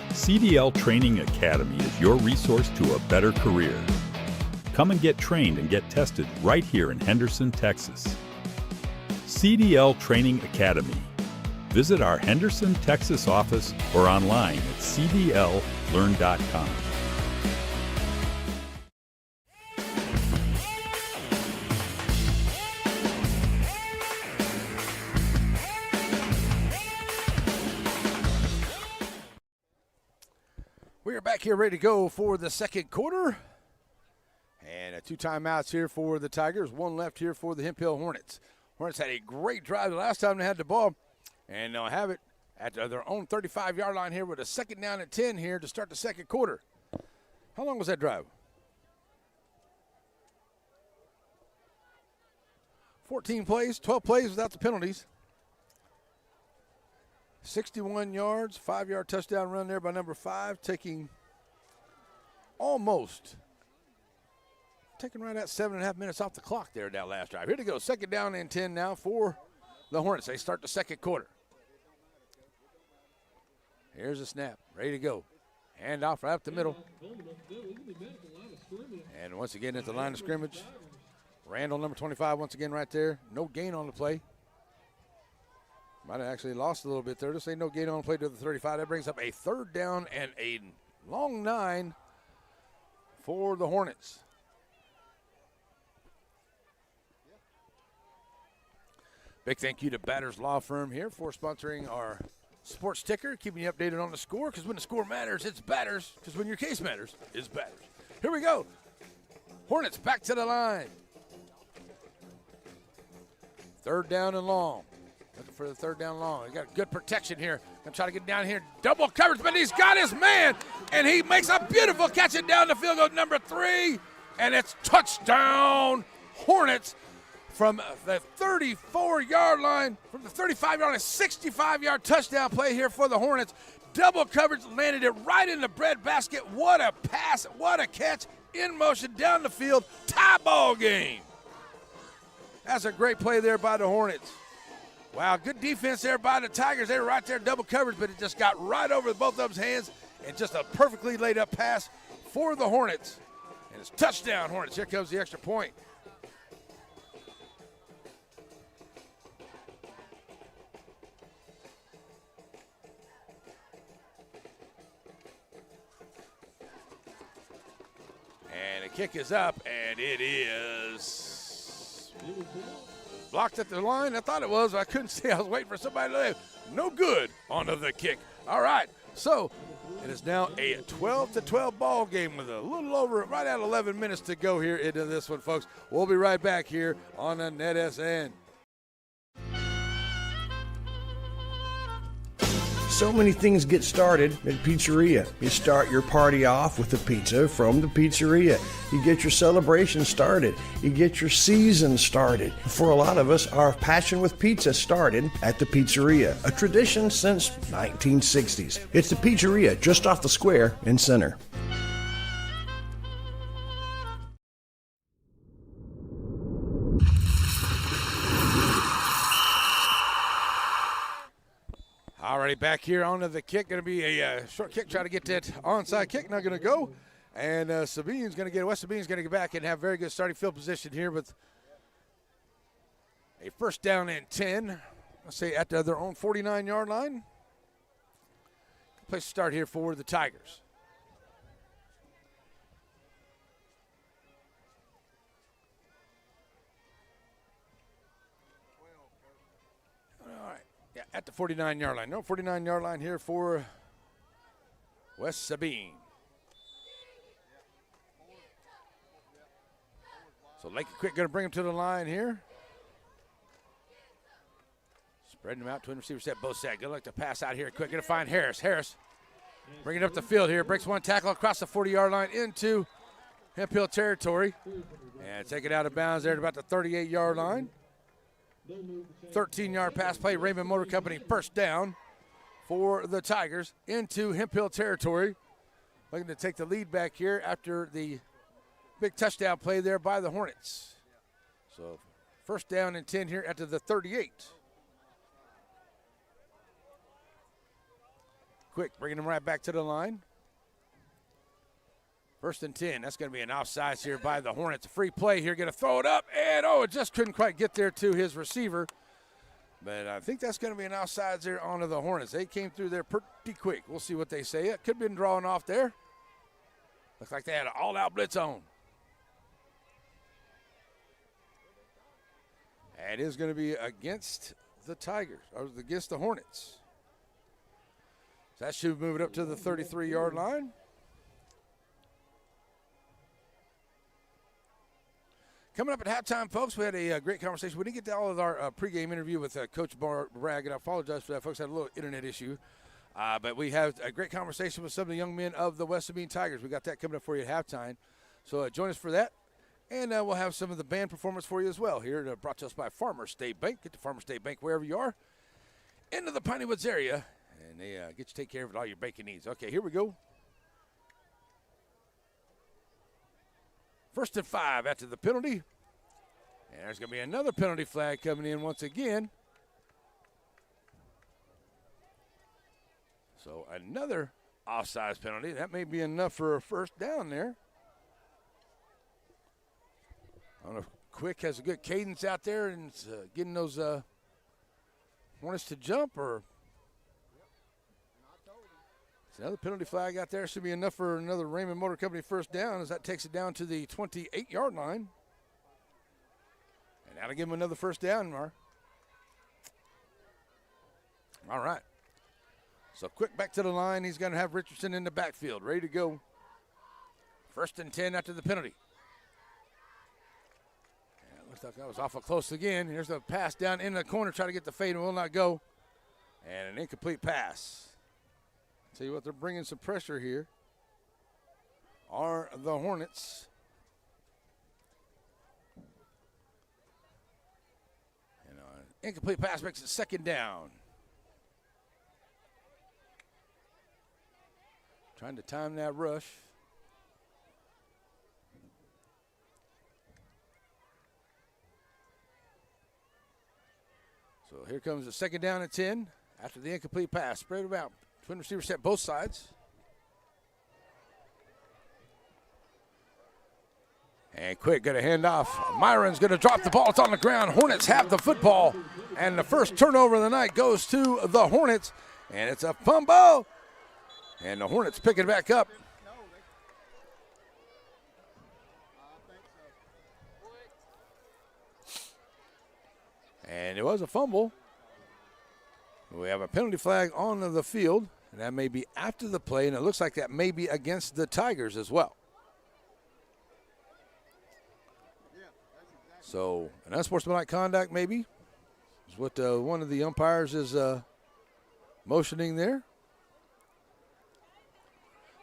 CDL Training Academy is your resource to a better career. Come and get trained and get tested right here in Henderson, Texas. CDL Training Academy. Visit our Henderson, Texas office or online at cdllearn.com. We are back here ready to go for the second quarter. And 2 timeouts here for the Tigers. 1 left here for the Hemphill Hornets. Hornets had a great drive the last time they had the ball. And they'll have it at their own 35-yard line here with a second down and 10 here to start the second quarter. How long was that drive? 14 plays, 12 plays without the penalties. 61 yards, 5-yard touchdown run there by number 5, taking right at 7.5 minutes off the clock there that last drive. Here to go, second down and 10 now for the Hornets. They start the second quarter. Here's a snap, ready to go. Hand off right up the middle. And once again at the line of scrimmage, Randall, number 25, once again right there. No gain on the play. Might have actually lost a little bit there. Just say no gain on the play to the 35. That brings up a third down and a long 9 for the Hornets. Big thank you to Batters Law Firm here for sponsoring our sports ticker, keeping you updated on the score, because when the score matters, it's Batters, because when your case matters, it's Batters. Here we go. Hornets back to the line. Third down and long. Looking for the third down long. He got good protection here. Gonna try to get down here. Double coverage, but he's got his man, and he makes a beautiful catch it down the field goal number 3, and it's touchdown Hornets. From the 34-yard line, from the 35-yard line, a 65-yard touchdown play here for the Hornets. Double coverage, landed it right in the bread basket. What a pass, what a catch, in motion down the field, tie ball game. That's a great play there by the Hornets. Wow, good defense there by the Tigers. They were right there, double coverage, but it just got right over both of them's hands, and just a perfectly laid up pass for the Hornets. And it's touchdown Hornets. Here comes the extra point. And the kick is up, and it is blocked at the line. I thought it was. I couldn't see. I was waiting for somebody to leave. No good on the kick. All right, so it is now a 12-12 ball game with a little over, right at 11 minutes to go here into this one, folks. We'll be right back here on the NETSN. So many things get started at Pizzeria. You start your party off with a pizza from the pizzeria. You get your celebration started. You get your season started. For a lot of us, our passion with pizza started at the pizzeria, a tradition since 1960s. It's the Pizzeria just off the square in Center. Alrighty, back here onto the kick. Going to be a short kick. Try to get that onside kick. Not going to go. And Sabine's going to get, West Sabine's going to get back and have very good starting field position here with a first down and 10. Let's say at their own 49-yard line. Good place to start here for the Tigers. All right, yeah, at the 49-yard line. No 49-yard line here for West Sabine. So Lake Quick going to bring him to the line here. Spreading him out, twin receiver set, both set. Good luck to pass out here. Quick, going to find Harris. Harris bringing up the field here. Breaks one tackle across the 40-yard line into Hemphill territory. And take it out of bounds there at about the 38-yard line. 13-yard pass play. Raymond Motor Company first down for the Tigers into Hemphill territory. Looking to take the lead back here after the big touchdown play there by the Hornets. So first down and 10 here after the 38. Quick, bringing them right back to the line. First and 10. That's going to be an offsides here by the Hornets. A free play here. Going to throw it up. And, it just couldn't quite get there to his receiver. But I think that's going to be an offsides there onto the Hornets. They came through there pretty quick. We'll see what they say. It could have been drawing off there. Looks like they had an all-out blitz on. And it is going to be against the Tigers, or against the Hornets. So that should move it up to the 33-yard line. Coming up at halftime, folks, we had a great conversation. We didn't get to all of our pregame interview with Coach Bragg, and I apologize for that, folks. Had a little internet issue. But we had a great conversation with some of the young men of the West Sabine Tigers. We got that coming up for you at halftime. So join us for that. And we'll have some of the band performance for you as well here, brought to us by Farmer State Bank. Get to Farmer State Bank wherever you are, into the Piney Woods area, and they get you to take care of all your banking needs. Okay, here we go. First and 5 after the penalty. And there's going to be another penalty flag coming in once again. So another offsides penalty. That may be enough for a first down there. I don't know if Quick has a good cadence out there and getting those Hornets to jump, or it's another penalty flag out there. Should be enough for another Raymond Motor Company first down, as that takes it down to the 28-yard line. And that'll give him another first down, Mar. All right. So Quick back to the line. He's going to have Richardson in the backfield, ready to go. First and 10 after the penalty. Looks like that was awful close again. Here's the pass down in the corner, try to get the fade, and will not go. And an incomplete pass. Tell you what, they're bringing some pressure here. Are the Hornets. And an incomplete pass makes it second down. Trying to time that rush. So here comes the second down and 10 after the incomplete pass. Spread about. Twin receiver set both sides. And Quick got a handoff. Myron's going to drop the ball. It's on the ground. Hornets have the football. And the first turnover of the night goes to the Hornets. And it's a fumble. And the Hornets pick it back up. And it was a fumble. We have a penalty flag on the field, and that may be after the play, and it looks like that may be against the Tigers as well. So, an unsportsmanlike conduct maybe is what one of the umpires is motioning there.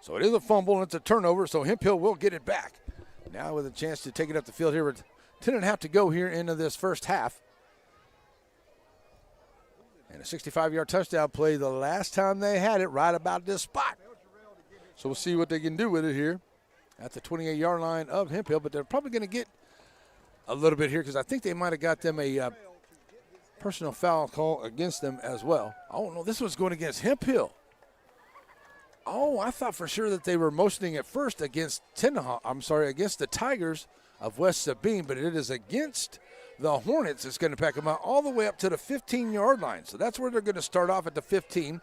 So it is a fumble, and it's a turnover, so Hemphill will get it back. Now with a chance to take it up the field here with 10.5 to go here into this first half. And a 65-yard touchdown play the last time they had it right about this spot. So we'll see what they can do with it here at the 28-yard line of Hemphill. But they're probably going to get a little bit here because I think they might have got them a personal foul call against them as well. Oh, no, this was going against Hemphill. Oh, I thought for sure that they were motioning at first against against the Tigers of West Sabine, but it is against the Hornets. It's going to pack them out all the way up to the 15-yard line. So that's where they're going to start off at the 15.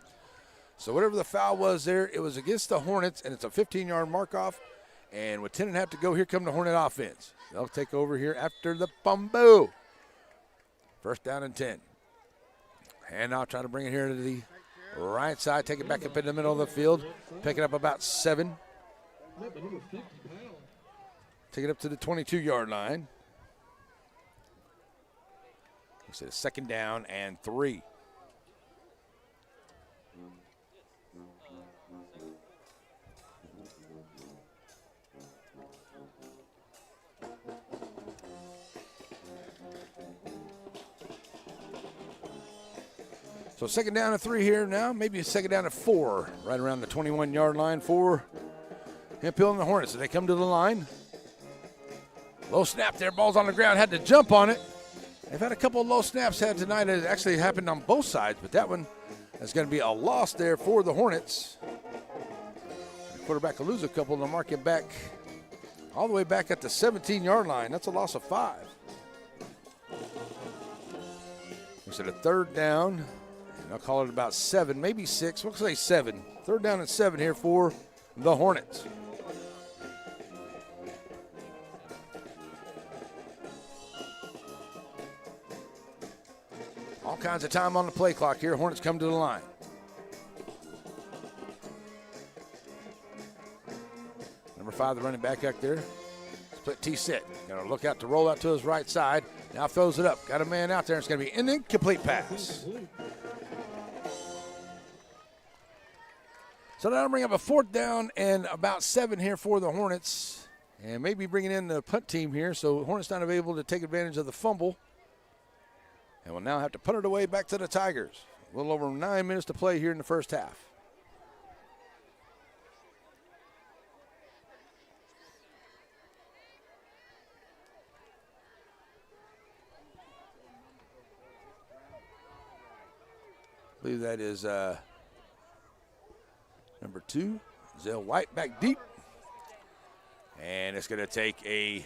So whatever the foul was there, it was against the Hornets, and it's a 15-yard mark-off. And with 10.5 to go, here come the Hornet offense. They'll take over here after the fumble. First down and 10. And now try to bring it here to the right side, take it back up in the middle of the field, pick it up about 7. Take it up to the 22-yard line. It's a second down and 3. So second down and 3 here now, maybe a second down and 4, right around the 21-yard line for Hemphill and the Hornets. So they come to the line. Low snap there, ball's on the ground, had to jump on it. They've had a couple of low snaps had tonight. It actually happened on both sides, but that one is going to be a loss there for the Hornets. The quarterback will lose a couple, and they'll mark it back all the way back at the 17-yard line. That's a loss of 5. It's at a third down, and I'll call it about 7, maybe 6. We'll say 7. Third down and 7 here for the Hornets. All kinds of time on the play clock here. Hornets come to the line. Number 5, the running back up there. Split T set. Going to look out to roll out to his right side. Now throws it up. Got a man out there. It's going to be an incomplete pass. So that'll bring up a fourth down and about 7 here for the Hornets. And maybe bringing in the punt team here. So Hornets not able to take advantage of the fumble. And we'll now have to punt it away back to the Tigers. A little over 9 minutes to play here in the first half. I believe that is number 2, Zell White back deep. And it's going to take a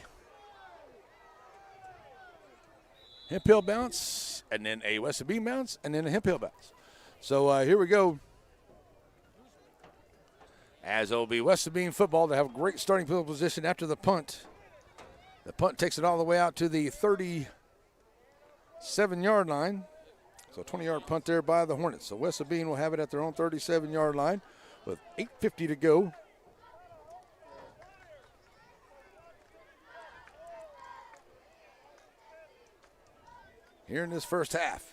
Hemphill bounce, and then a West Sabine bounce, and then a Hemphill bounce. So here we go. As it'll be West Sabine football to have a great starting field position after the punt. The punt takes it all the way out to the 37-yard line. So 20-yard punt there by the Hornets. So West Sabine will have it at their own 37-yard line with 8:50 to go. Here in this first half.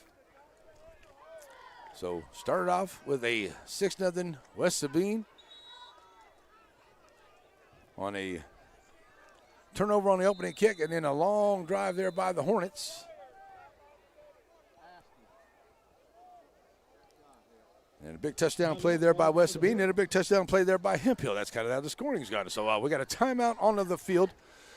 So started off with a 6-0 West Sabine on a turnover on the opening kick, and then a long drive there by the Hornets. And a big touchdown play there by West Sabine, and a big touchdown play there by Hemphill. That's kind of how the scoring's gone. So we got a timeout onto the field.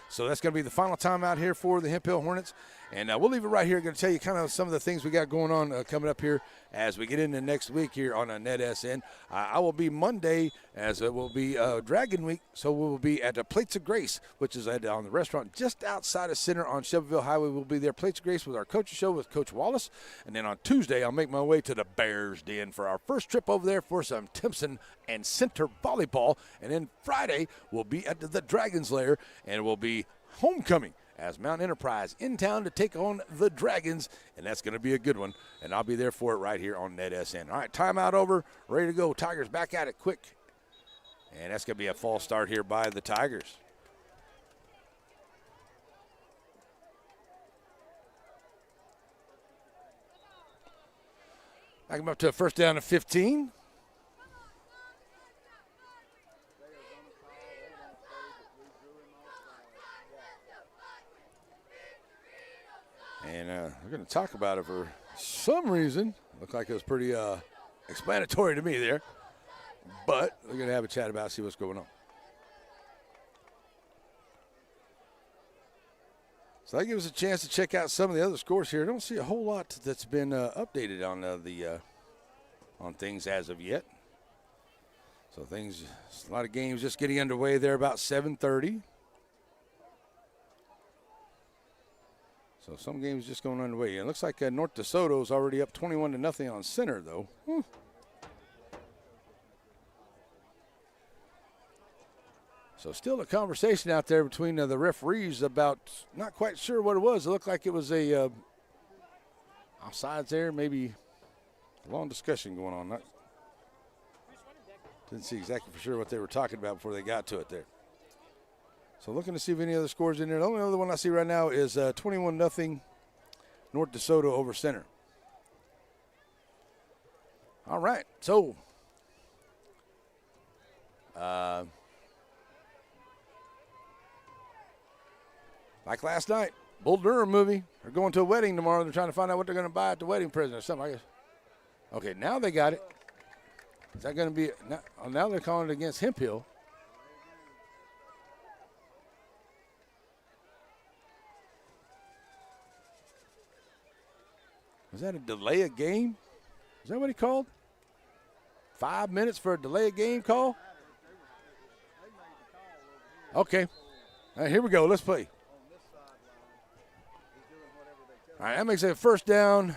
So that's going to be the final timeout here for the Hemphill Hornets. And we'll leave it right here. Going to tell you kind of some of the things we got going on coming up here as we get into next week here on NETSN. I will be Monday, as it will be Dragon Week. So we will be at the Plates of Grace, which is on the restaurant just outside of Center on Shelbyville Highway. We'll be there, Plates of Grace, with our coaching show with Coach Wallace. And then on Tuesday, I'll make my way to the Bears Den for our first trip over there for some Timpson and Center volleyball. And then Friday, we'll be at the Dragon's Lair, and it will be homecoming as Mount Enterprise in town to take on the Dragons, and that's going to be a good one, and I'll be there for it right here on NETSN. All right, timeout over, ready to go. Tigers back at it quick, and that's going to be a false start here by the Tigers. Back them up to a first down of 15. And we're going to talk about it for some reason. Looked like it was pretty explanatory to me there. But we're going to have a chat about it, see what's going on. So that gives us a chance to check out some of the other scores here. I don't see a whole lot that's been updated on on things as of yet. So things, a lot of games just getting underway there about 7:30. So some games just going underway. It looks like North DeSoto is already up 21-0 on Center, though. So still a conversation out there between the referees about not quite sure what it was. It looked like it was a offsides there, maybe a long discussion going on. Didn't see exactly for sure what they were talking about before they got to it there. So looking to see if any other scores in there. The only other one I see right now is 21-0 North DeSoto over Center. All right, so like last night, Bull Durham movie. They're going to a wedding tomorrow. They're trying to find out what they're going to buy at the wedding present or something, I guess. Okay, now they got it. Is that going to be – now they're calling it against Hemphill. Was that a delay of game? Is that what he called? 5 minutes for a delay of game call? Okay. All right, here we go. Let's play. All right, that makes it a first down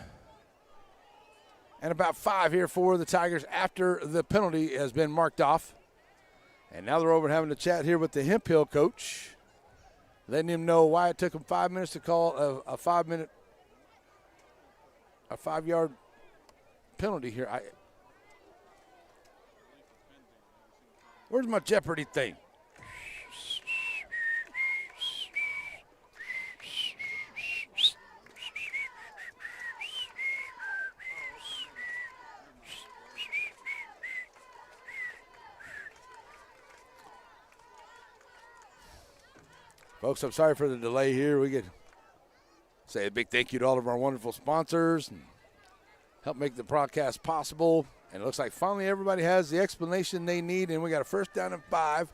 and about 5 here for the Tigers after the penalty has been marked off. And now they're over having a chat here with the Hemphill coach, letting him know why it took him 5 minutes to call a 5-yard penalty here. Where's my Jeopardy thing? Folks, I'm sorry for the delay here. We could say a big thank you to all of our wonderful sponsors and help make the broadcast possible. And it looks like finally everybody has the explanation they need, and we got a first down and 5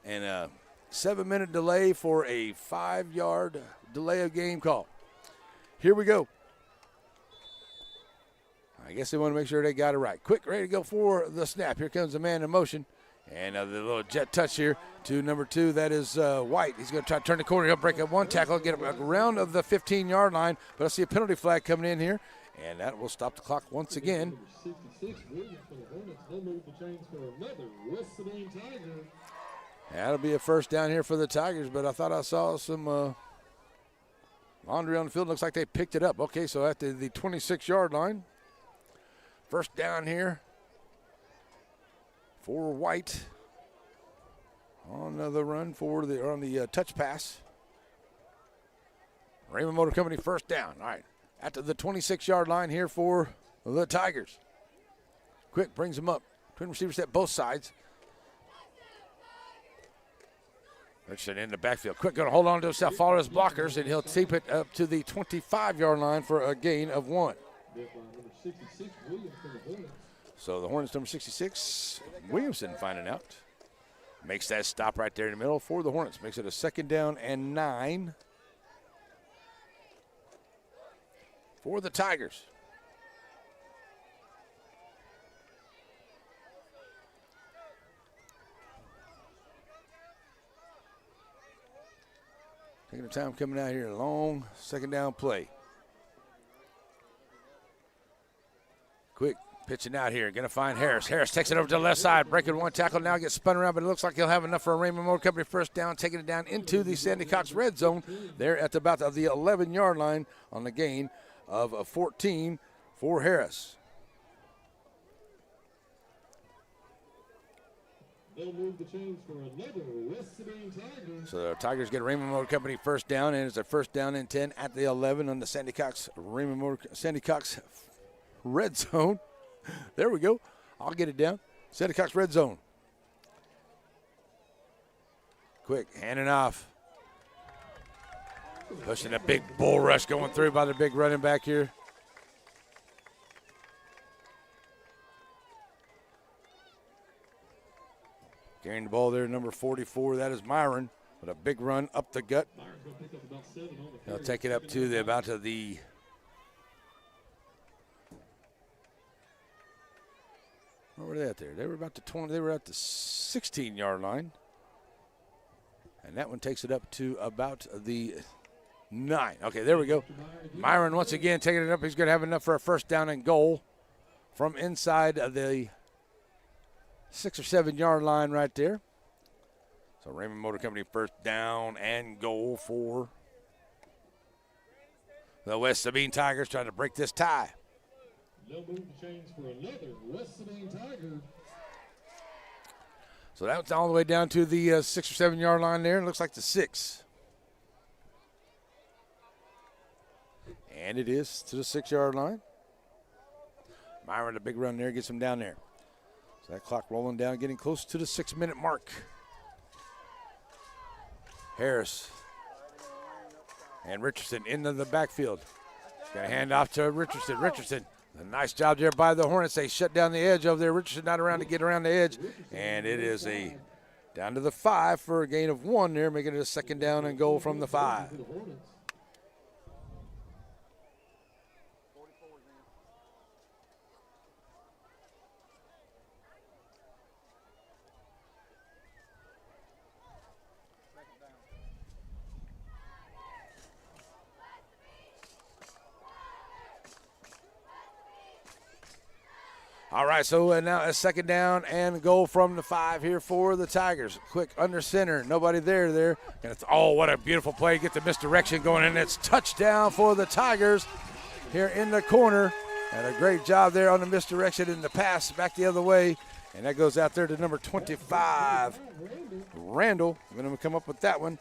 and a 7-minute delay for a 5-yard delay of game call. Here we go. I guess they want to make sure they got it right. Quick, ready to go for the snap. Here comes the man in motion. And the little jet touch here to number 2. That is White. He's going to try to turn the corner. He'll break up one tackle, get him around of the 15-yard line. But I see a penalty flag coming in here, and that will stop the clock once again. 66, Williams for the Hornets. They'll move the chains for another West Sabine Tiger. That'll be a first down here for the Tigers, but I thought I saw some laundry on the field. Looks like they picked it up. Okay, so at the 26-yard line. First down here for White on the run for the touch pass. Raymond Motor Company first down. All right, at the 26-yard line here for the Tigers. Quick brings them up. Twin receivers set both sides. Richardson in the backfield. Quick going to hold on to himself, follow his blockers, and he'll keep it up to the 25-yard line for a gain of 1. So the Hornets, number 66, Williamson finding out. Makes that stop right there in the middle for the Hornets. Makes it a second down and 9 for the Tigers. Taking the time coming out here. Long second down play. Quick. Pitching out here, going to find Harris. Harris takes it over to the left side, breaking one tackle, now gets spun around, but it looks like he'll have enough for a Raymond Motor Company first down, taking it down into the Sandy Cox red zone. There at about the 11-yard line on the gain of 14 for Harris. They'll move the chains for another West Sabine Tigers. So the Tigers get Raymond Motor Company first down, and it's a first down and 10 at the 11 on the Sandy Cox red zone. There we go. I'll get it down. Sandy Cox red zone. Quick, handing off. Pushing a big bull rush going through by the big running back here. Carrying the ball there, number 44. That is Myron with a big run up the gut. He'll take it up to the Where were they at there? They were about the 20. They were at the 16-yard line. And that one takes it up to about the 9. Okay, there we go. Myron once again taking it up. He's going to have enough for a first down and goal from inside of the 6 or 7-yard line right there. So Raymond Motor Company first down and goal for the West Sabine Tigers, trying to break this tie. No move to change for another West Sabine Tiger. So that's all the way down to the 6 or 7-yard line there. It looks like the 6. And it is to the 6-yard line. Myron, a big run there, gets him down there. So that clock rolling down, getting close to the 6-minute mark. Harris and Richardson into the backfield. Got a hand off to Richardson. Richardson, a nice job there by the Hornets. They shut down the edge over there. Richardson not around to get around the edge. And it is a down to the 5 for a gain of 1 there, making it a second down and goal from the 5. All right, so now a second down and goal from the 5 here for the Tigers. Quick under center, nobody there. And it's, oh, what a beautiful play. Get the misdirection going, and it's touchdown for the Tigers here in the corner. And a great job there on the misdirection and the pass back the other way. And that goes out there to number 25, Randall. I'm going to come up with that one.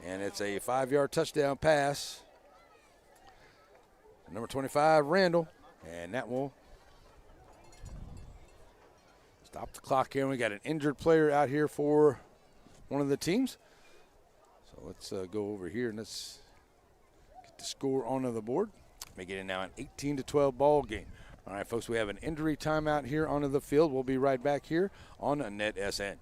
And it's a 5-yard touchdown pass. Number 25, Randall. And that will stop the clock here. We got an injured player out here for one of the teams. So let's go over here and let's get the score onto the board. Making it now an 18-12 ball game. All right, folks, we have an injury timeout here onto the field. We'll be right back here on NETSN.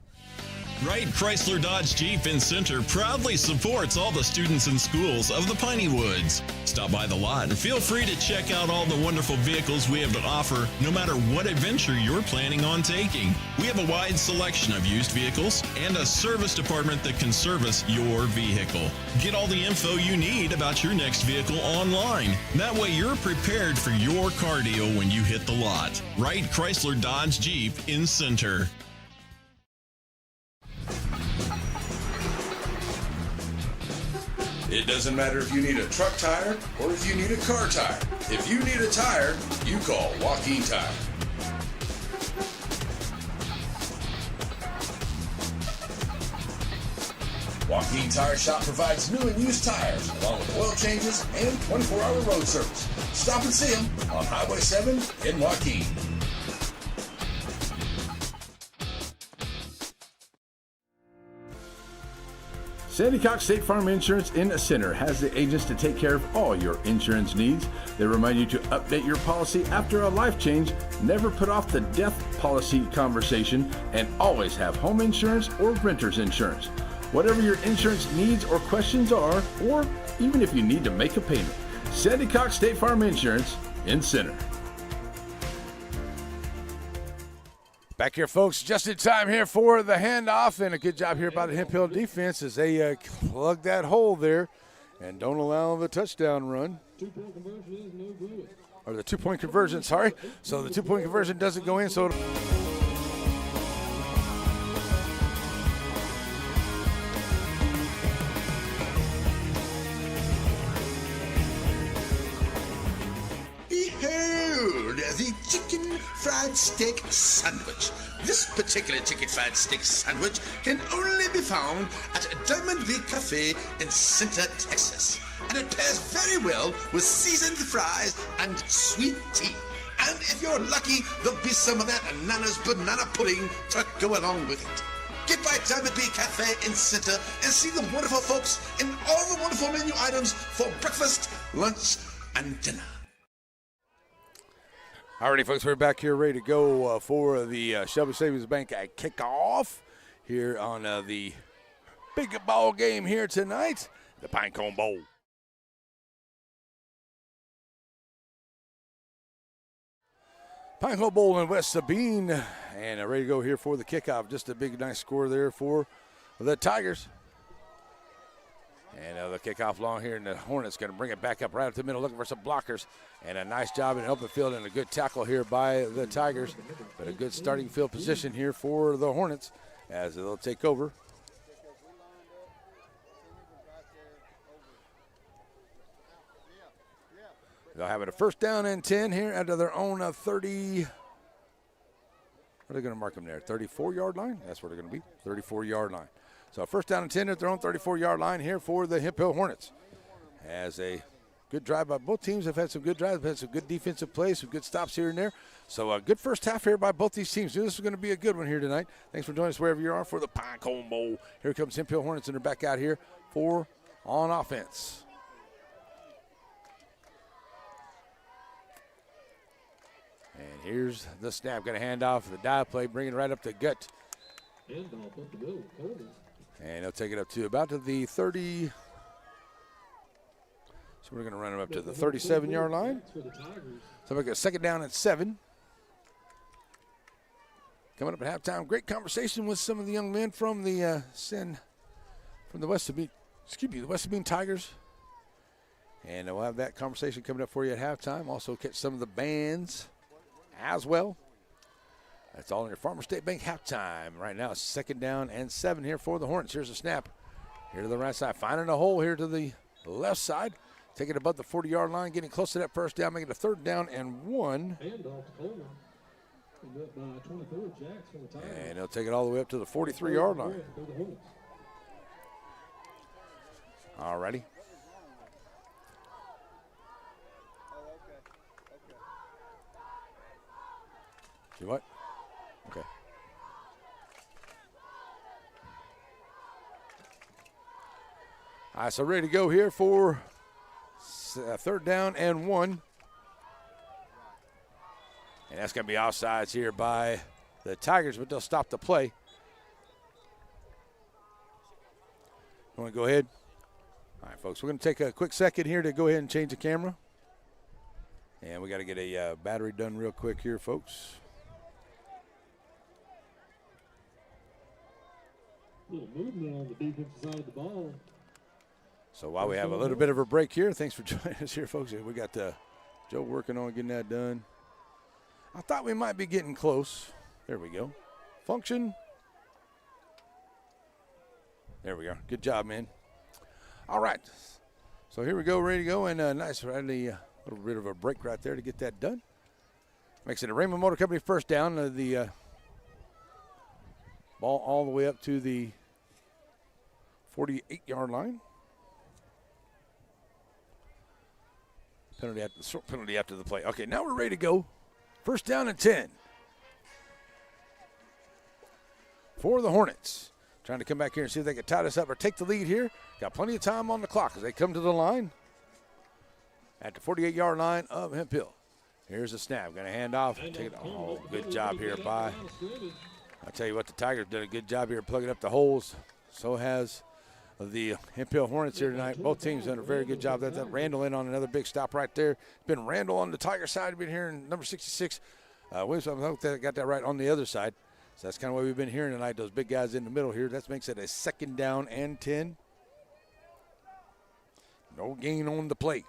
Wright Chrysler Dodge Jeep in Center proudly supports all the students and schools of the Piney Woods. Stop by the lot and feel free to check out all the wonderful vehicles we have to offer, no matter what adventure you're planning on taking. We have a wide selection of used vehicles and a service department that can service your vehicle. Get all the info you need about your next vehicle online. That way you're prepared for your car deal when you hit the lot. Wright Chrysler Dodge Jeep in Center. It doesn't matter if you need a truck tire or if you need a car tire. If you need a tire, you call Joaquin Tire. Joaquin Tire Shop provides new and used tires, along with oil changes and 24-hour road service. Stop and see them on Highway 7 in Joaquin. Sandy Cox State Farm Insurance in Center has the agents to take care of all your insurance needs. They remind you to update your policy after a life change, never put off the death policy conversation, and always have home insurance or renter's insurance. Whatever your insurance needs or questions are, or even if you need to make a payment, Sandy Cox State Farm Insurance in Center. Back here, folks, just in time here for the handoff, and a good job here by the Hemphill defense as they plug that hole there and don't allow the touchdown run. Two-point conversion is no good. Or the two-point conversion, sorry. So the two-point conversion doesn't go in, so Behold the chicken fried steak sandwich. This particular chicken fried steak sandwich can only be found at Diamond League Cafe in Center, Texas. And it pairs very well with seasoned fries and sweet tea. And if you're lucky, there'll be some of that Nana's banana pudding to go along with it. Get by Diamond League Cafe in Center and see the wonderful folks and all the wonderful menu items for breakfast, lunch, and dinner. Alrighty, folks, we're back here ready to go for the Shelby Savings Bank kickoff here on the big ball game here tonight, the Pinecone Bowl. Pinecone Bowl in West Sabine and ready to go here for the kickoff. Just a big, nice score there for the Tigers. And the kickoff long here, and the Hornets going to bring it back up right up the middle, looking for some blockers. And a nice job in open field and a good tackle here by the Tigers. But a good starting field position here for the Hornets as they'll take over. They'll have it a first down and 10 here out of their own 30. What are they going to mark them there? 34-yard line? That's where they're going to be, 34-yard line. So first down and 10 at their own 34-yard line here for the Hemphill Hornets. As a good drive by both teams, have had some good drives, have had some good defensive plays, some good stops here and there. So a good first half here by both these teams. This is going to be a good one here tonight. Thanks for joining us wherever you are for the Pinecone Bowl. Here comes Hemphill Hornets, and they're back out here for on offense. And here's the snap. Going to hand off the dive play, bring it right up the gut. And they'll take it up to about to the 30. So we're going to run them up to the 37-yard line. So we got second down at 7. Coming up at halftime, great conversation with some of the young men from the the West Sabine Tigers. And we'll have that conversation coming up for you at halftime. Also catch some of the bands as well. That's all in your Farmer State Bank halftime. Right now, it's second down and 7 here for the Hornets. Here's a snap. Here to the right side. Finding a hole here to the left side. Taking it above the 40-yard line. Getting close to that first down. Making it a third down and 1. And they'll take it all the way up to the 43-yard line. All righty. See what? Okay. All right, so ready to go here for third down and 1. And that's going to be offsides here by the Tigers, but they'll stop the play. You want to go ahead? All right, folks, we're going to take a quick second here to go ahead and change the camera. And we got to get a battery done real quick here, folks. Little movement on the defensive side of the ball. So while we have a little bit of a break here, thanks for joining us here, folks. We got Joe working on getting that done. I thought we might be getting close. There we go. Function. There we are. Good job, man. All right. So here we go, ready to go. And nice, really, little bit of a break right there to get that done. Makes it a Raymond Motor Company first down. The ball all the way up to the 48-yard line. Penalty after the play. Okay, now we're ready to go. First down and 10 for the Hornets. Trying to come back here and see if they can tie this up or take the lead here. Got plenty of time on the clock as they come to the line at the 48-yard line of Hemphill. Here's the snap. Going to hand off. Take it. Oh, good job here by. I tell you what, the Tigers did a good job here plugging up the holes. So has the Hemphill Hornets here tonight. Both teams done a very good job. That Randall in on another big stop right there. Been Randall on the Tiger side. Been here in number 66. Williams, I hope that got that right on the other side. So that's kind of what we've been hearing tonight. Those big guys in the middle here. That makes it a second down and 10. No gain on the play.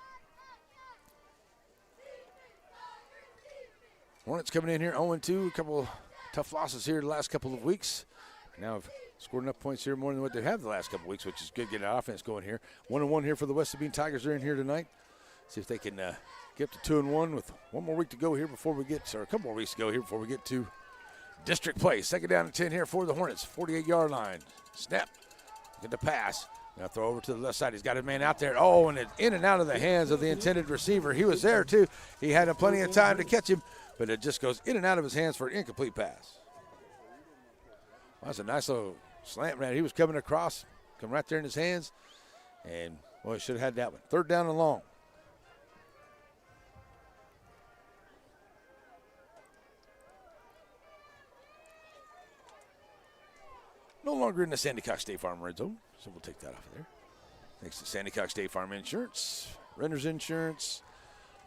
Hornets coming in here 0-2. A couple of tough losses here the last couple of weeks. Now have scored enough points here more than what they have the last couple of weeks, which is good getting the offense going here. 1-1 here for the West Sabine Tigers. They're in here tonight. See if they can get to 2-1 with one more week to go here before we get, or a couple more weeks to go here before we get to district play. Second down and 10 here for the Hornets. 48-yard line. Snap. Get the pass. Now throw over to the left side. He's got his man out there. Oh, and it's in and out of the hands of the intended receiver. He was there, too. He had plenty of time to catch him, but it just goes in and out of his hands for an incomplete pass. Well, that's a nice little slant, man. He was coming across, come right there in his hands, and, boy, he should have had that one. Third down and long. No longer in the Sandy Cox State Farm red zone, so we'll take that off of there. Thanks to Sandy Cox State Farm Insurance, renter's insurance,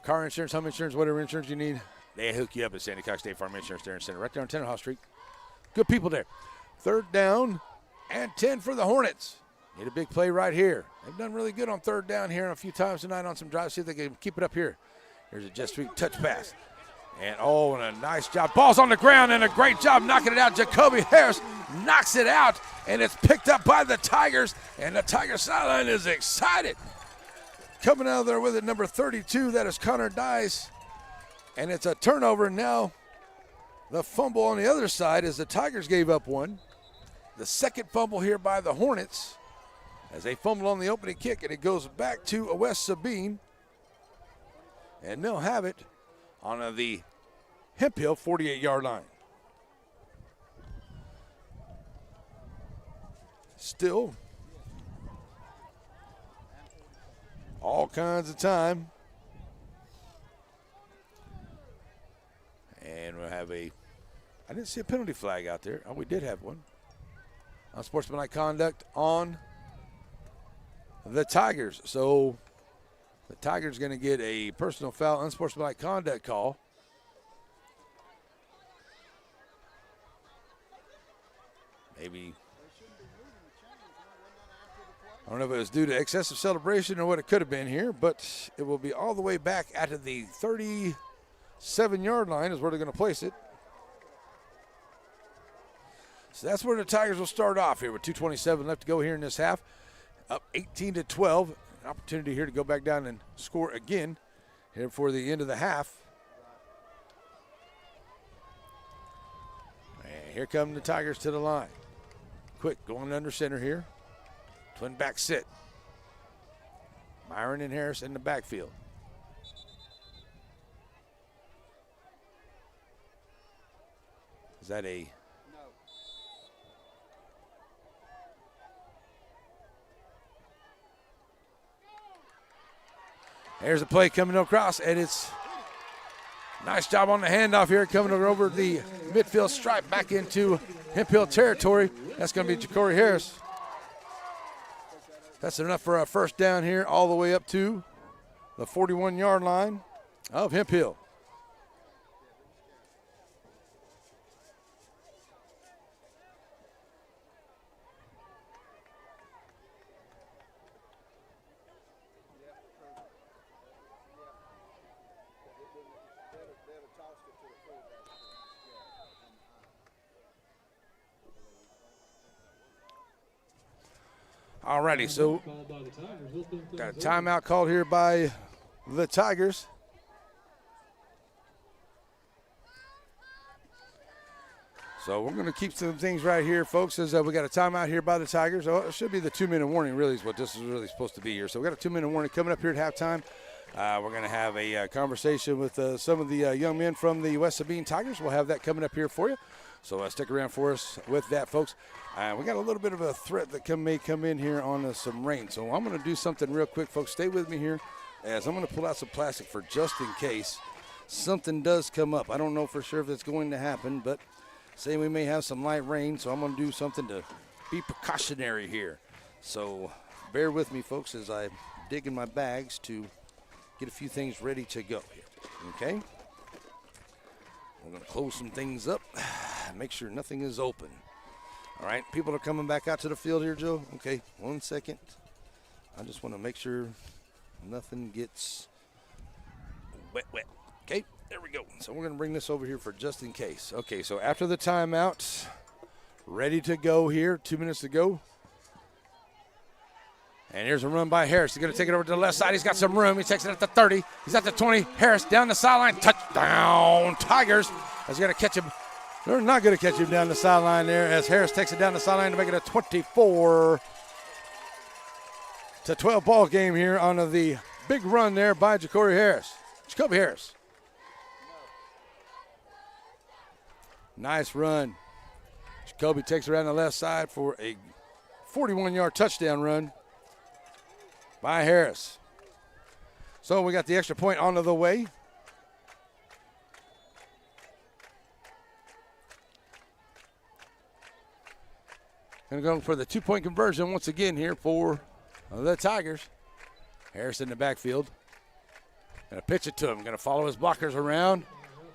car insurance, home insurance, whatever insurance you need. They hook you up at Sandy Cox State Farm Insurance there in Center, right there on Tenderhoff Street. Good people there. 3rd down and 10 for the Hornets. Need a big play right here. They've done really good on 3rd down here a few times tonight on some drives. See if they can keep it up here. Here's a jet sweep touch pass. And a nice job. Ball's on the ground and a great job knocking it out. Jacoby Harris knocks it out, and it's picked up by the Tigers. And the Tiger sideline is excited. Coming out of there with it, number 32, that is Connor Dice. And it's a turnover now. The fumble on the other side as the Tigers gave up one. The second fumble here by the Hornets as they fumble on the opening kick, and it goes back to West Sabine. And they'll have it on the Hemphill 48-yard line. Still all kinds of time. And we'll have I didn't see a penalty flag out there. Oh, we did have one. Unsportsmanlike conduct on the Tigers. So the Tigers going to get a personal foul, unsportsmanlike conduct call. Maybe, I don't know if it was due to excessive celebration or what it could have been here, but it will be all the way back at the 37-yard line is where they're going to place it. So that's where the Tigers will start off here with 2:27 left to go here in this half. Up 18-12. An opportunity here to go back down and score again here for the end of the half. And here come the Tigers to the line. Quick, going under center here. Twin back sit. Myron and Harris in the backfield. Is that a... There's a play coming across, and it's nice job on the handoff here, coming over the midfield stripe back into Hemphill territory. That's going to be Ja'Cory Harris. That's enough for a first down here, all the way up to the 41-yard line of Hemphill. Alrighty, so got a timeout called here by the Tigers. So we're going to keep some things right here, folks, as we got a timeout here by the Tigers. Oh, it should be the 2-minute warning, really, is what this is really supposed to be here. So we got a 2-minute warning coming up here at halftime. We're going to have a conversation with some of the young men from the West Sabine Tigers. We'll have that coming up here for you. So stick around for us with that, folks. We got a little bit of a threat that may come in here on some rain. So I'm going to do something real quick, folks. Stay with me here as I'm going to pull out some plastic for just in case something does come up. I don't know for sure if it's going to happen, but say we may have some light rain, so I'm going to do something to be precautionary here. So bear with me, folks, as I dig in my bags to get a few things ready to go here, okay? We're going to close some things up, make sure nothing is open. All right, people are coming back out to the field here, Joe. Okay, 1 second. I just want to make sure nothing gets wet. Okay, there we go. So we're going to bring this over here for just in case. Okay, so after the timeout, ready to go here, 2 minutes to go. And here's a run by Harris. He's going to take it over to the left side. He's got some room. He takes it at the 30. He's at the 20. Harris down the sideline. Touchdown, Tigers. He's going to catch him. They're not going to catch him down the sideline there as Harris takes it down the sideline to make it a 24-12 ball game here on the big run there by Jacoby Harris. Nice run. Jacoby takes it around the left side for a 41-yard touchdown run by Harris. So we got the extra point on the way. Going to go for the 2-point conversion once again here for the Tigers. Harris in the backfield. Going to pitch it to him. Going to follow his blockers around.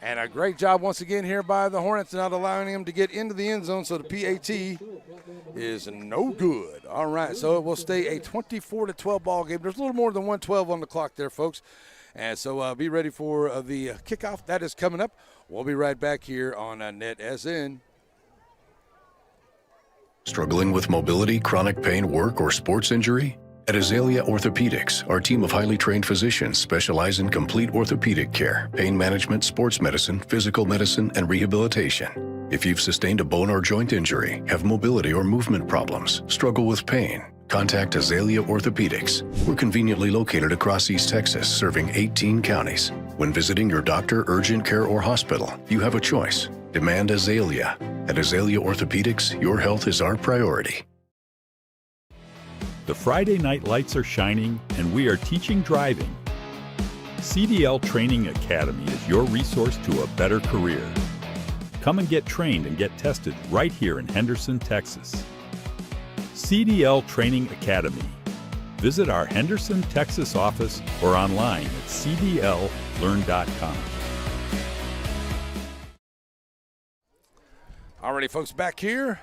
And a great job once again here by the Hornets, not allowing him to get into the end zone, so the PAT is no good. All right, so it will stay a 24-12 ball game. There's a little more than 112 on the clock there, folks. And so be ready for the kickoff. That is coming up. We'll be right back here on NETSN. Struggling with mobility, chronic pain, work, or sports injury? At Azalea Orthopedics, our team of highly trained physicians specialize in complete orthopedic care, pain management, sports medicine, physical medicine, and rehabilitation. If you've sustained a bone or joint injury, have mobility or movement problems, struggle with pain, contact Azalea Orthopedics. We're conveniently located across East Texas, serving 18 counties. When visiting your doctor, urgent care, or hospital, you have a choice. Demand Azalea. At Azalea Orthopedics, your health is our priority. The Friday night lights are shining, and we are teaching driving. CDL Training Academy is your resource to a better career. Come and get trained and get tested right here in Henderson, Texas. CDL Training Academy. Visit our Henderson, Texas office or online at cdllearn.com. Alrighty, folks, back here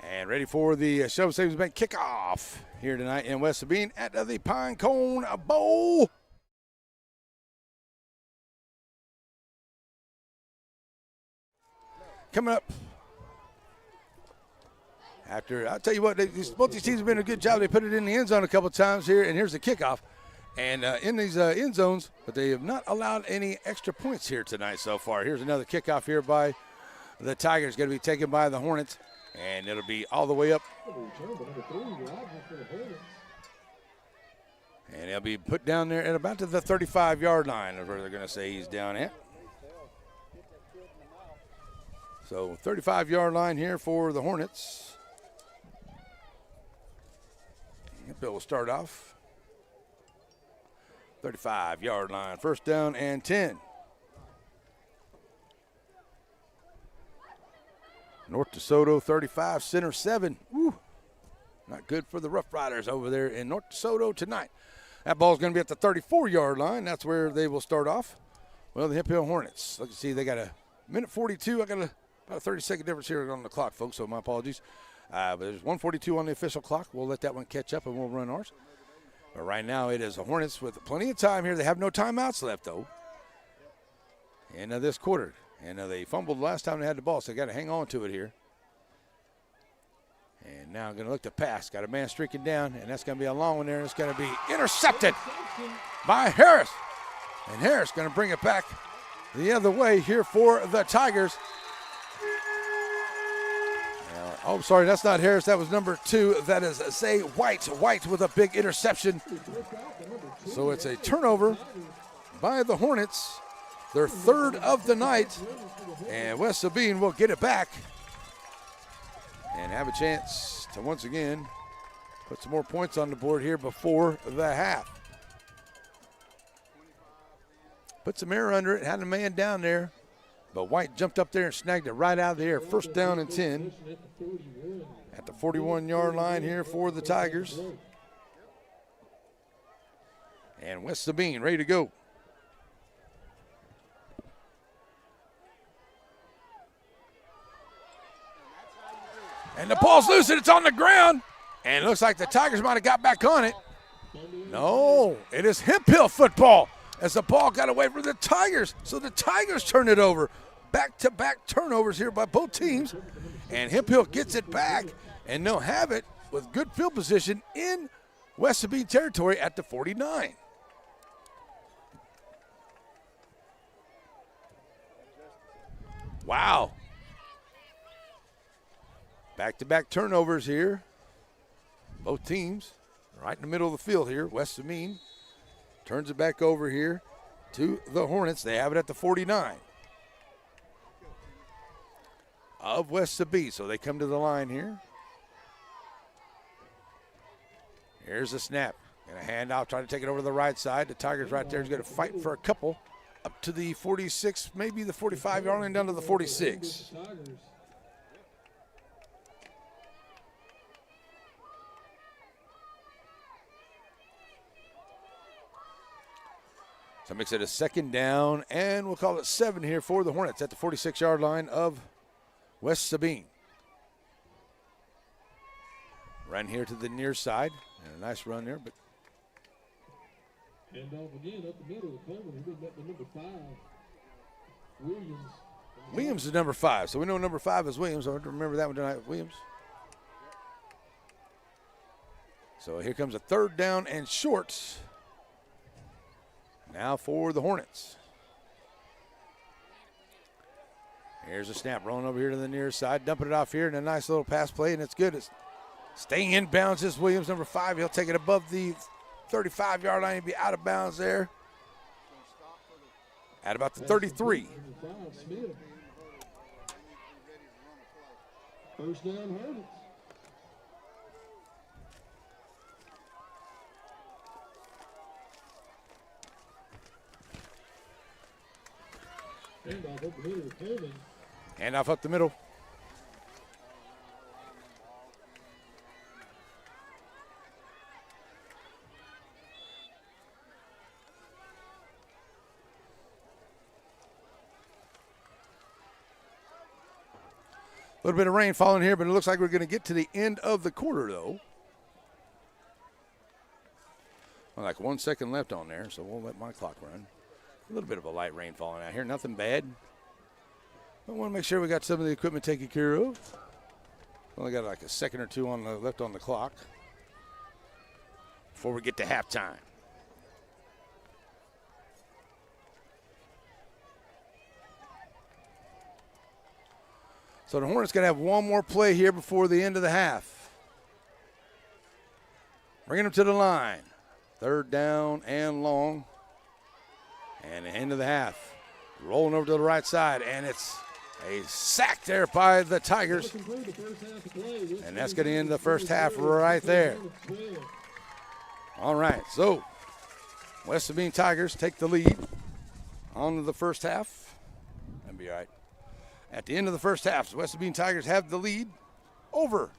and ready for the Shelby Savings Bank kickoff here tonight in West Sabine at the Pine Cone Bowl. Coming up after, I'll tell you what, both these teams have been a good job. They put it in the end zone a couple times here, and here's the kickoff. And in these end zones, but they have not allowed any extra points here tonight so far. Here's another kickoff here by the Tigers, going to be taken by the Hornets, and it'll be all the way up. And he'll be put down there at about to the 35-yard line is where they're going to say he's down at. So 35-yard line here for the Hornets. Hemphill will start off. 35-yard line, first down and 10. North DeSoto 35, center 7. Woo. Not good for the Rough Riders over there in North DeSoto tonight. That ball's going to be at the 34-yard line. That's where they will start off. Well, the Hemphill Hornets. Let's see, they got a minute 42. I got about a 30-second difference here on the clock, folks, so my apologies. But there's 1:42 on the official clock. We'll let that one catch up, and we'll run ours. But right now it is the Hornets with plenty of time here. They have no timeouts left, though, in this quarter. And they fumbled last time they had the ball, so they got to hang on to it here. And now going to look to pass. Got a man streaking down, and that's going to be a long one there. It's going to be intercepted by Harris. And Harris going to bring it back the other way here for the Tigers. Oh, sorry, that's not Harris. That was number 2. That is Zay White. White with a big interception. So it's a turnover by the Hornets. Their third of the night. And West Sabine will get it back and have a chance to once again put some more points on the board here before the half. Put some air under it, had a man down there, but White jumped up there and snagged it right out of the air. First down and 10 at the 41-yard line here for the Tigers. And West Sabine ready to go. And the ball's loose and it's on the ground. And it looks like the Tigers might have got back on it. No, it is Hemphill football as the ball got away from the Tigers. So the Tigers turn it over. Back-to-back turnovers here by both teams. And Hemphill gets it back, and they'll have it with good field position in West Sabine territory at the 49. Wow. Back-to-back turnovers here. Both teams right in the middle of the field here. West Sabine turns it back over here to the Hornets. They have it at the 49 of West Sabine. So they come to the line here. Here's the snap. And a handoff, trying to take it over to the right side. The Tigers right there is going to fight for a couple up to the 46, maybe the 45-yard line down to the 46. So that makes it a second down, and we'll call it 7 here for the Hornets at the 46-yard line of West Sabine. Run here to the near side, and a nice run there, but Hand off again up the middle. Coleman, he did that to number 5. Williams. Williams is number 5, so we know number 5 is Williams. I have to remember that one tonight, Williams. So here comes a third down and short. Now for the Hornets. Here's a snap rolling over here to the near side, dumping it off here, and a nice little pass play, and it's good. It's staying in bounds is Williams, number 5. He'll take it above the 35-yard line. He'll be out of bounds there at about the 33. First down, Hornets. Handoff up the middle to Coleman. Handoff up the middle. A little bit of rain falling here, but it looks like we're going to get to the end of the quarter, though. Well, like 1 second left on there, so we'll let my clock run. A little bit of a light rain falling out here, nothing bad. I want to make sure we got some of the equipment taken care of. Only got like a second or two left on the clock before we get to halftime. So the Hornets going to have one more play here before the end of the half. Bringing them to the line. Third down and long. And the end of the half. Rolling over to the right side, and it's a sack there by the Tigers. And that's going to end the first half right there. All right, so West Sabine Tigers take the lead on the first half. That'll be all right. At the end of the first half, the West Sabine Tigers have the lead over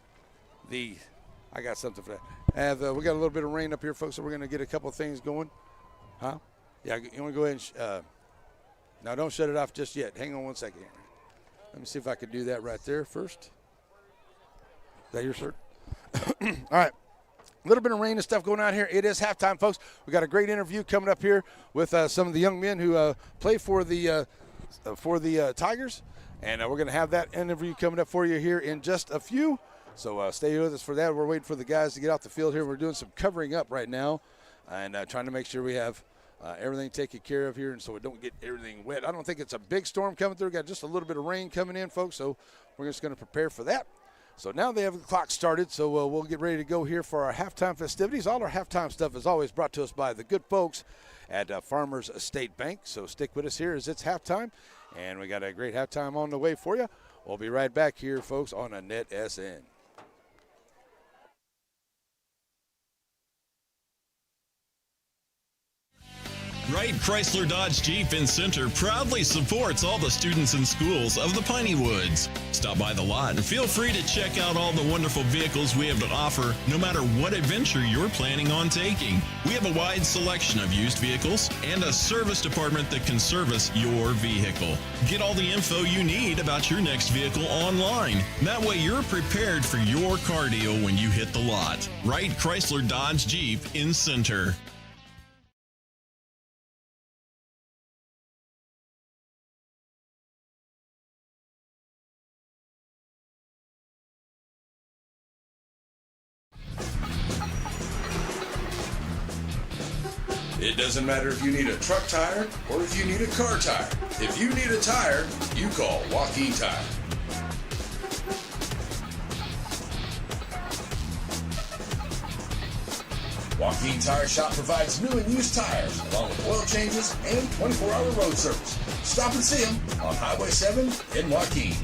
the – I got something for that. We got a little bit of rain up here, folks, so we're going to get a couple of things going. Huh? Yeah, you want to go ahead and no, don't shut it off just yet. Hang on 1 second here. Let me see if I can do that right there first. Is that your shirt? All right. A little bit of rain and stuff going on here. It is halftime, folks. We got a great interview coming up here with some of the young men who play for the Tigers. And we're going to have that interview coming up for you here in just a few. So stay with us for that. We're waiting for the guys to get off the field here. We're doing some covering up right now and trying to make sure we have everything taken care of here and so we don't get everything wet. I don't think it's a big storm coming through. We've got just a little bit of rain coming in, folks, so we're just going to prepare for that. So now they have the clock started, so we'll get ready to go here for our halftime festivities. All our halftime stuff is always brought to us by the good folks at Farmers State Bank. So stick with us here as it's halftime, and we got a great halftime on the way for you. We'll be right back here, folks, on a NETSN. Wright Chrysler Dodge Jeep in Center proudly supports all the students and schools of the Piney Woods. Stop by the lot and feel free to check out all the wonderful vehicles we have to offer, no matter what adventure you're planning on taking. We have a wide selection of used vehicles and a service department that can service your vehicle. Get all the info you need about your next vehicle online. That way you're prepared for your cardio when you hit the lot. Wright Chrysler Dodge Jeep in Center. It doesn't matter if you need a truck tire or if you need a car tire. If you need a tire, you call Joaquin Tire. Joaquin Tire Shop provides new and used tires, along with oil changes and 24-hour road service. Stop and see them on Highway 7 in Joaquin.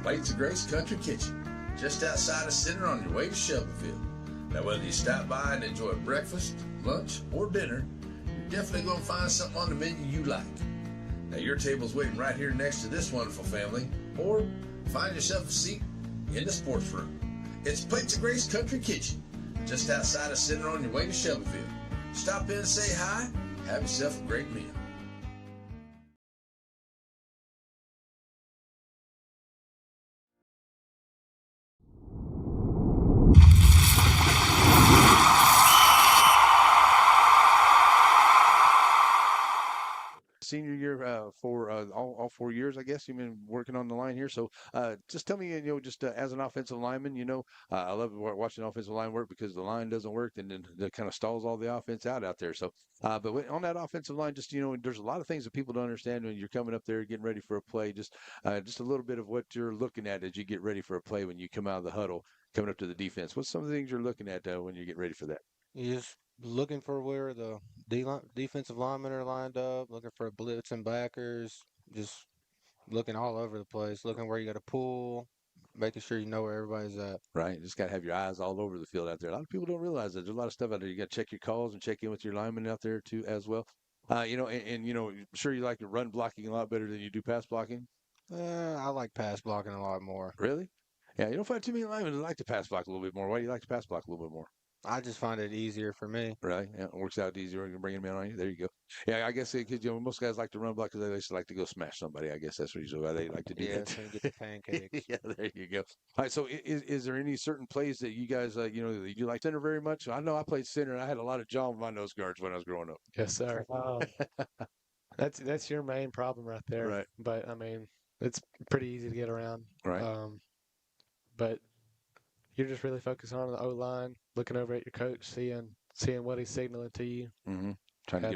Plates of Grace Country Kitchen, just outside of Center on your way to Shelbyville. Now, whether you stop by and enjoy breakfast, lunch, or dinner, you're definitely going to find something on the menu you like. Now, your table's waiting right here next to this wonderful family, or find yourself a seat in the sports room. It's Plates of Grace Country Kitchen, just outside of Center on your way to Shelbyville. Stop in and say hi. Have yourself a great meal. Senior year for all 4 years, I guess you've been working on the line here. So just tell me, just as an offensive lineman, I love watching offensive line work because the line doesn't work and then that kind of stalls all the offense out there. So, on that offensive line, just, there's a lot of things that people don't understand when you're coming up there getting ready for a play. Just a little bit of what you're looking at as you get ready for a play when you come out of the huddle, coming up to the defense. What's some of the things you're looking at when you get ready for that? You just looking for where the defensive linemen are lined up, looking for blitz and backers, just looking all over the place, looking where you got to pull, making sure you know where everybody's at. Right. Just got to have your eyes all over the field out there. A lot of people don't realize that there's a lot of stuff out there. You got to check your calls and check in with your linemen out there too, as well. I'm sure you like to run blocking a lot better than you do pass blocking. I like pass blocking a lot more. Really? Yeah, you don't find too many linemen that like to pass block a little bit more. Why do you like to pass block a little bit more? I just find it easier for me. Right. Yeah, it works out easier. You can bring him in on you. There you go. Yeah, I guess because most guys like to run block because they just like to go smash somebody. I guess that's usually why they like to do Yeah, that. so you get the pancakes. Yeah, there you go. All right. So, is there any certain plays that you guys, that you like center very much? I know I played center, and I had a lot of jaw on my nose guards when I was growing up. Yes, sir. That's your main problem right there. Right. But I mean, it's pretty easy to get around. Right. But you're just really focused on the O line, looking over at your coach, seeing what he's signaling to you. Mm-hmm. Trying to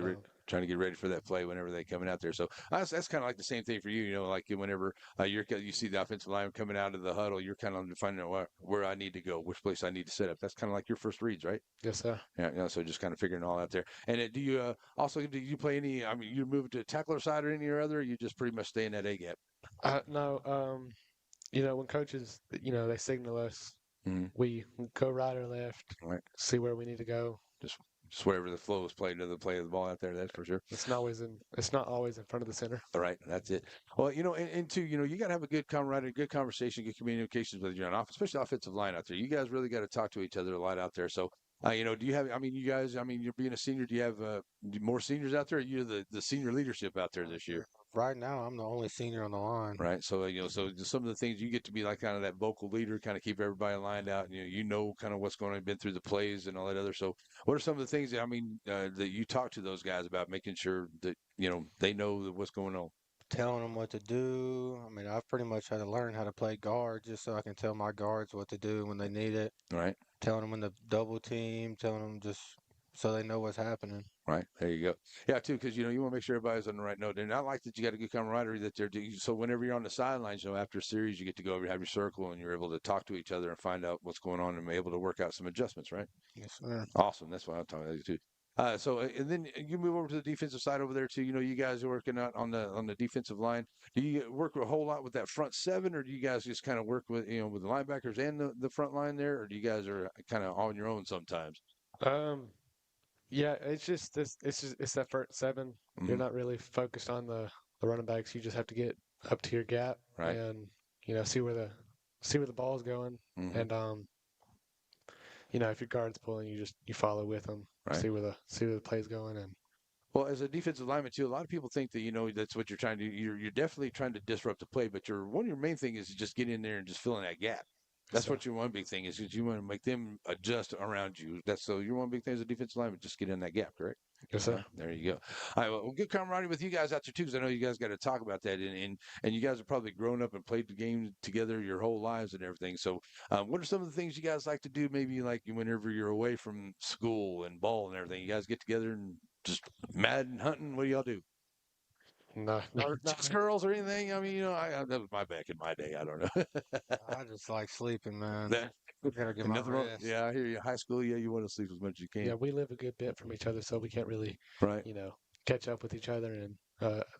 get ready for that play whenever they're coming out there. So that's kind of like the same thing for you. Like whenever you see the offensive line coming out of the huddle, you're kind of finding out where I need to go, which place I need to set up. That's kind of like your first reads, right? Yes, sir. Yeah. So just kind of figuring it all out there. And do you play any? I mean, you move to tackler side or any or other? Or you just pretty much stay in that A gap. No. When coaches, they signal us. Mm-hmm. We go right or left, right. See where we need to go. Just wherever the flow is played to the play of the ball out there, that's for sure. It's not always in front of the center. All right, that's it. Well, and two, you got to have a good camaraderie, good conversation, good communications with your especially offensive line out there. You guys really got to talk to each other a lot out there. So, do you have? I mean, you guys. I mean, you're being a senior. Do you have more seniors out there? Or you're the senior leadership out there this year. Right now, I'm the only senior on the line. Right. So, so some of the things you get to be like kind of that vocal leader, kind of keep everybody lined out. And, kind of what's going on, been through the plays and all that other. So, what are some of the things that you talk to those guys about, making sure that they know what's going on? Telling them what to do. I mean, I've pretty much had to learn how to play guard just so I can tell my guards what to do when they need it. Right. Telling them when to double team. Telling them just so they know what's happening. Right. There you go. Yeah, too, because, you want to make sure everybody's on the right note. And I like that you got a good camaraderie that they're doing. So whenever you're on the sidelines, after a series, you get to go over, have your circle, and you're able to talk to each other and find out what's going on and be able to work out some adjustments, right? Yes, sir. Awesome. That's what I'm talking about, too. And then you move over to the defensive side over there, too. You guys are working out on the defensive line. Do you work a whole lot with that front seven, or do you guys just kind of work with, with the linebackers and the front line there, or do you guys are kind of on your own sometimes? Yeah, it's that first seven. Mm-hmm. You're not really focused on the running backs. You just have to get up to your gap right. And see where the ball's going. Mm-hmm. And if your guard's pulling, you follow with them. Right. See where the play's going. And well, as a defensive lineman too, a lot of people think that that's what you're trying to do. You're definitely trying to disrupt the play, but one of your main thing is just get in there and just fill in that gap. That's what your one big thing is you want to make them adjust around you. So your one big thing as a defensive lineman, just get in that gap, correct? Yes, sir. There you go. All right, well, good camaraderie with you guys out there too, because I know you guys got to talk about that, and you guys have probably grown up and played the game together your whole lives and everything. So, what are some of the things you guys like to do? Maybe like whenever you're away from school and ball and everything, you guys get together and just Madden hunting. What do y'all do? No, just girls or anything. I mean, that was my back in my day. I don't know. I just like sleeping, man. Gotta get my rest. Yeah, I hear you. High school, yeah, you want to sleep as much as you can. Yeah, we live a good bit from each other, so we can't really, right. catch up with each other. And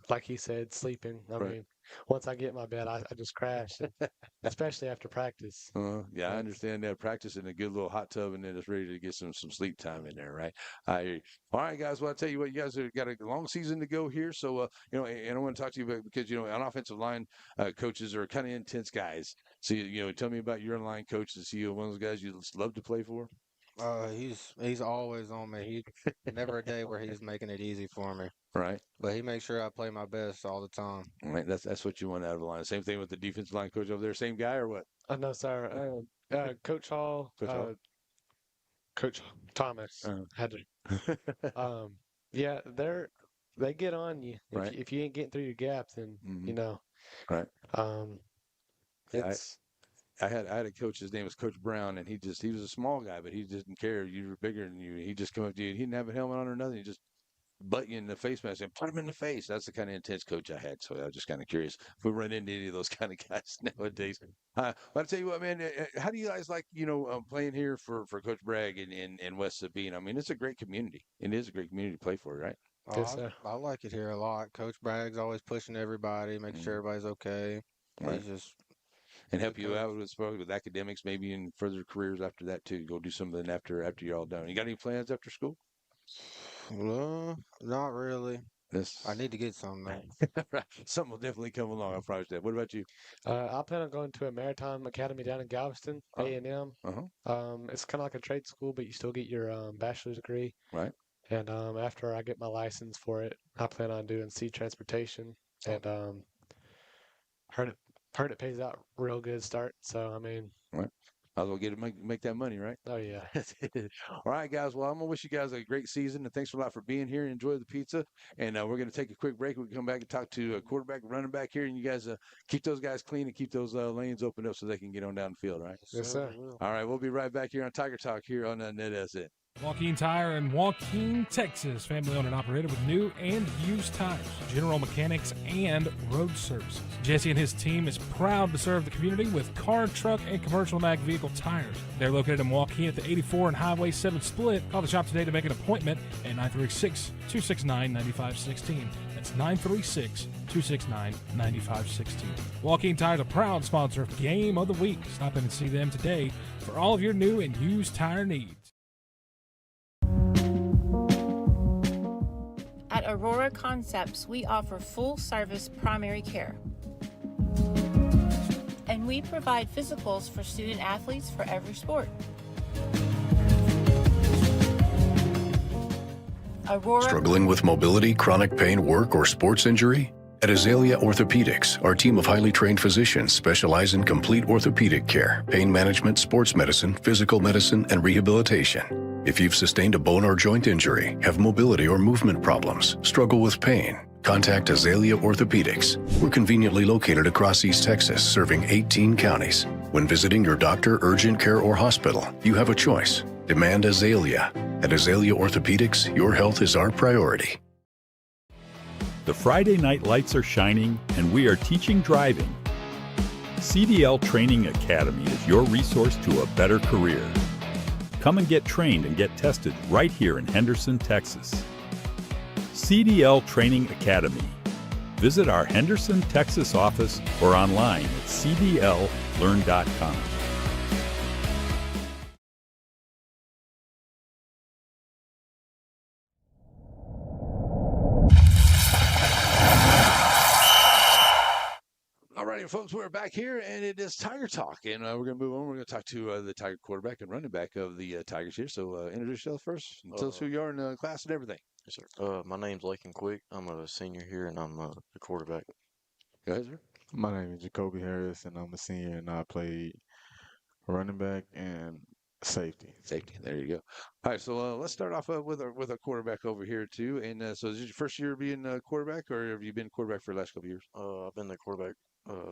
like he said, sleeping. I Right. mean, once I get in my bed, I just crash, especially after practice. Yeah, I understand that. Practicing a good little hot tub and then it's ready to get some sleep time in there, right? I hear you. All right, guys. Well, I tell you what, you guys have got a long season to go here. So, and I want to talk to you about because on offensive line, coaches are kind of intense guys. So, tell me about your line coach. Is he one of those guys you love to play for? He's always on me. He never a day where he's making it easy for me. Right. But he makes sure I play my best all the time. Right. That's what you want out of the line. Same thing with the defensive line coach over there. Same guy or what? No, sir. Coach Hall, Coach Hall? Coach Thomas had to. Yeah, they get on you Right. if you ain't getting through your gaps, then Right. it's. I had a coach. His name was Coach Brown, and he was a small guy, but he didn't care. You were bigger than you. He just come up to you. He didn't have a helmet on or nothing. He just butt you in the face mask and put him in the face. That's the kind of intense coach I had. So I was just kind of curious if we run into any of those kind of guys nowadays. But I tell you what, man, how do you guys like playing here for Coach Bragg in West Sabine? I mean, it's a great community. It is a great community to play for, right? I like it here a lot. Coach Bragg's always pushing everybody, making sure everybody's okay. Right. He's just and help you out with academics, maybe in further careers after that too. Go do something after you're all done. You got any plans after school? Not really. This I need to get some though. Right. Something will definitely come along. I promise that. What about you? I plan on going to a maritime academy down in Galveston, A&M. It's kind of like a trade school, but you still get your bachelor's degree. Right. And after I get my license for it, I plan on doing sea transportation. And heard it pays out real good start. So I mean, right. Might as well get it, make that money, right? Oh yeah. All right, guys. Well, I'm gonna wish you guys a great season, and thanks a lot for being here. Enjoy the pizza, and we're gonna take a quick break. We can come back and talk to a quarterback, running back here, and you guys keep those guys clean and keep those lanes open up so they can get on down the field, right? Yes, sir. All right, we'll be right back here on Tiger Talk here on NETSN. Joaquin Tire in Joaquin, Texas. Family owned and operated with new and used tires, general mechanics, and road services. Jesse and his team is proud to serve the community with car, truck, and commercial and ag vehicle tires. They're located in Joaquin at the 84 and Highway 7 split. Call the shop today to make an appointment at 936-269-9516. That's 936-269-9516. Joaquin Tire is a proud sponsor of Game of the Week. Stop in and see them today for all of your new and used tire needs. At Aurora Concepts, we offer full-service primary care. And we provide physicals for student athletes for every sport. Aurora. Struggling with mobility, chronic pain, work, or sports injury? At Azalea Orthopedics, our team of highly trained physicians specialize in complete orthopedic care, pain management, sports medicine, physical medicine, and rehabilitation. If you've sustained a bone or joint injury, have mobility or movement problems, struggle with pain, contact Azalea Orthopedics. We're conveniently located across East Texas, serving 18 counties. When visiting your doctor, urgent care, or hospital, you have a choice. Demand Azalea. At Azalea Orthopedics, your health is our priority. The Friday night lights are shining, and we are teaching driving. CDL Training Academy is your resource to a better career. Come and get trained and get tested right here in Henderson, Texas. CDL Training Academy. Visit our Henderson, Texas office or online at cdllearn.com. All right, folks, we're back here, and it is Tiger Talk, and we're going to move on. We're going to talk to the Tiger quarterback and running back of the Tigers here. So introduce yourself first. And tell us who you are in the class and everything. Yes, sir. My name's Lakin Quick. I'm a senior here, and I'm the quarterback. Go ahead, sir. My name is Jacoby Harris, and I'm a senior, and I play running back and safety. Safety. There you go. All right, so let's start off with a quarterback over here too. And so, is this your first year being a quarterback, or have you been quarterback for the last couple of years? I've been the quarterback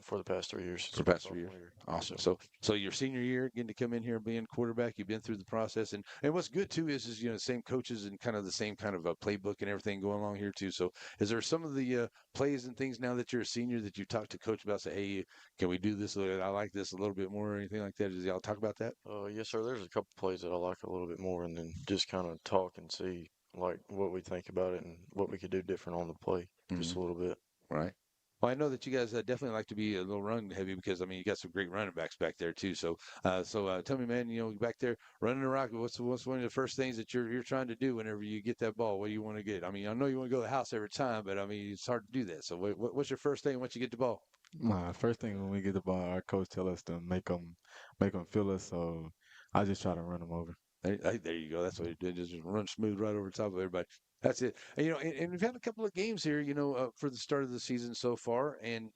for the past 3 years. For the past 3 years. Awesome. So your senior year, getting to come in here and being quarterback, you've been through the process, and what's good too is the same coaches and kind of the same kind of a playbook and everything going along here too. So is there some of the plays and things now that you're a senior that you talk to coach about? Say, hey, can we do this? I like this a little bit more, or anything like that. Does y'all talk about that? Yes, sir. There's a couple plays that I like a little bit more, and then just kind of talk and see like what we think about it and what we could do different on the play just a little bit. Right. Well, I know that you guys definitely like to be a little run heavy because I mean you got some great running backs back there too. So, tell me, man, back there running the rock, what's one of the first things that you're trying to do whenever you get that ball? What do you want to get? I mean, I know you want to go to the house every time, but I mean it's hard to do that. So, what's your first thing once you get the ball? My first thing when we get the ball, our coach tell us to make them feel us. So I just try to run them over. There you go. That's what he did. Just run smooth right over top of everybody. That's it. And we've had a couple of games here, for the start of the season so far. And,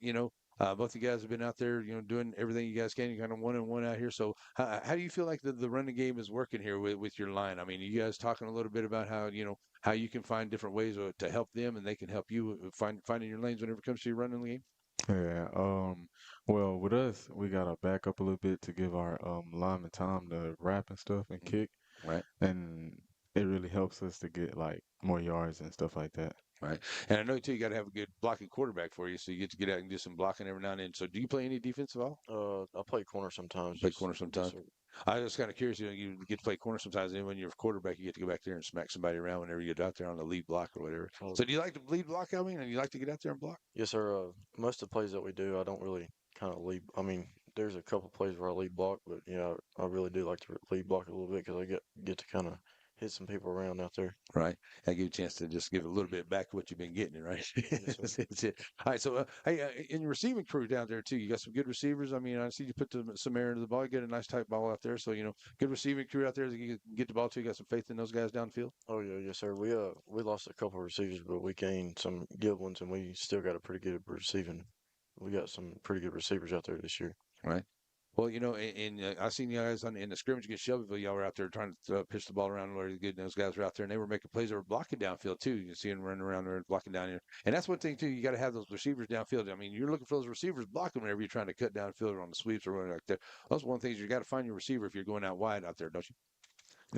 both you guys have been out there, doing everything you guys can. You kind of 1-1 out here. So how do you feel like the running game is working here with your line? I mean, you guys talking a little bit about how you can find different ways to help them and they can help you finding your lanes whenever it comes to your running game? Yeah. Well, with us, we gotta back up a little bit to give our linemen time to wrap and stuff and kick. Right. And it really helps us to get like more yards and stuff like that. Right. And I know too, you got to have a good blocking quarterback for you, so you get to get out and do some blocking every now and then. So, do you play any defense at all? I play corner sometimes. Play corner sometimes. Yes, I was kind of curious. You get to play corner sometimes, and when you're a quarterback, you get to go back there and smack somebody around whenever you get out there on the lead block or whatever. So, do you like to lead block? I mean, and you like to get out there and block? yes, sir. Most of the plays that we do, I don't really kind of lead. I mean, there's a couple plays where I lead block, but yeah, I really do like to lead block a little bit because I get to kind of hit some people around out there. Right. I give you a chance to just give a little bit back to what you've been getting, right? Yes, sir. That's it. All right. So, hey, in your receiving crew down there too, you got some good receivers. I mean, I see you put some air into the ball. You get a nice tight ball out there. So, good receiving crew out there that you can get the ball to. You got some faith in those guys downfield. Oh yeah, yes, sir. We lost a couple of receivers, but we gained some good ones, and we still got a pretty good receiving. We got some pretty good receivers out there this year. Right. Well, and I seen you guys in the scrimmage against Shelbyville. Y'all were out there trying to pitch the ball around where the good those guys were out there, and they were making plays. They were blocking downfield too. You can see them running around there, blocking down here. And that's one thing too. You got to have those receivers downfield. I mean, you're looking for those receivers blocking whenever you're trying to cut downfield on the sweeps or running like that. That's one of the things you got to find your receiver if you're going out wide out there, don't you?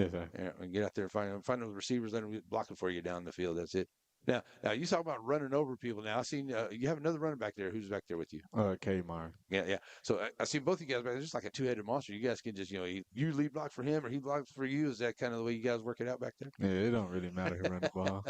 Yes, sir. Yeah, and get out there and find those receivers that are blocking for you down the field. That's it. Now you talk about running over people. Now I seen you have another running back there. Who's back there with you? K Meyer. Yeah. So I see both of you guys back there, just like a two-headed monster. You guys can just you lead block for him or he blocks for you. Is that kind of the way you guys work it out back there? Yeah, it don't really matter who run the ball.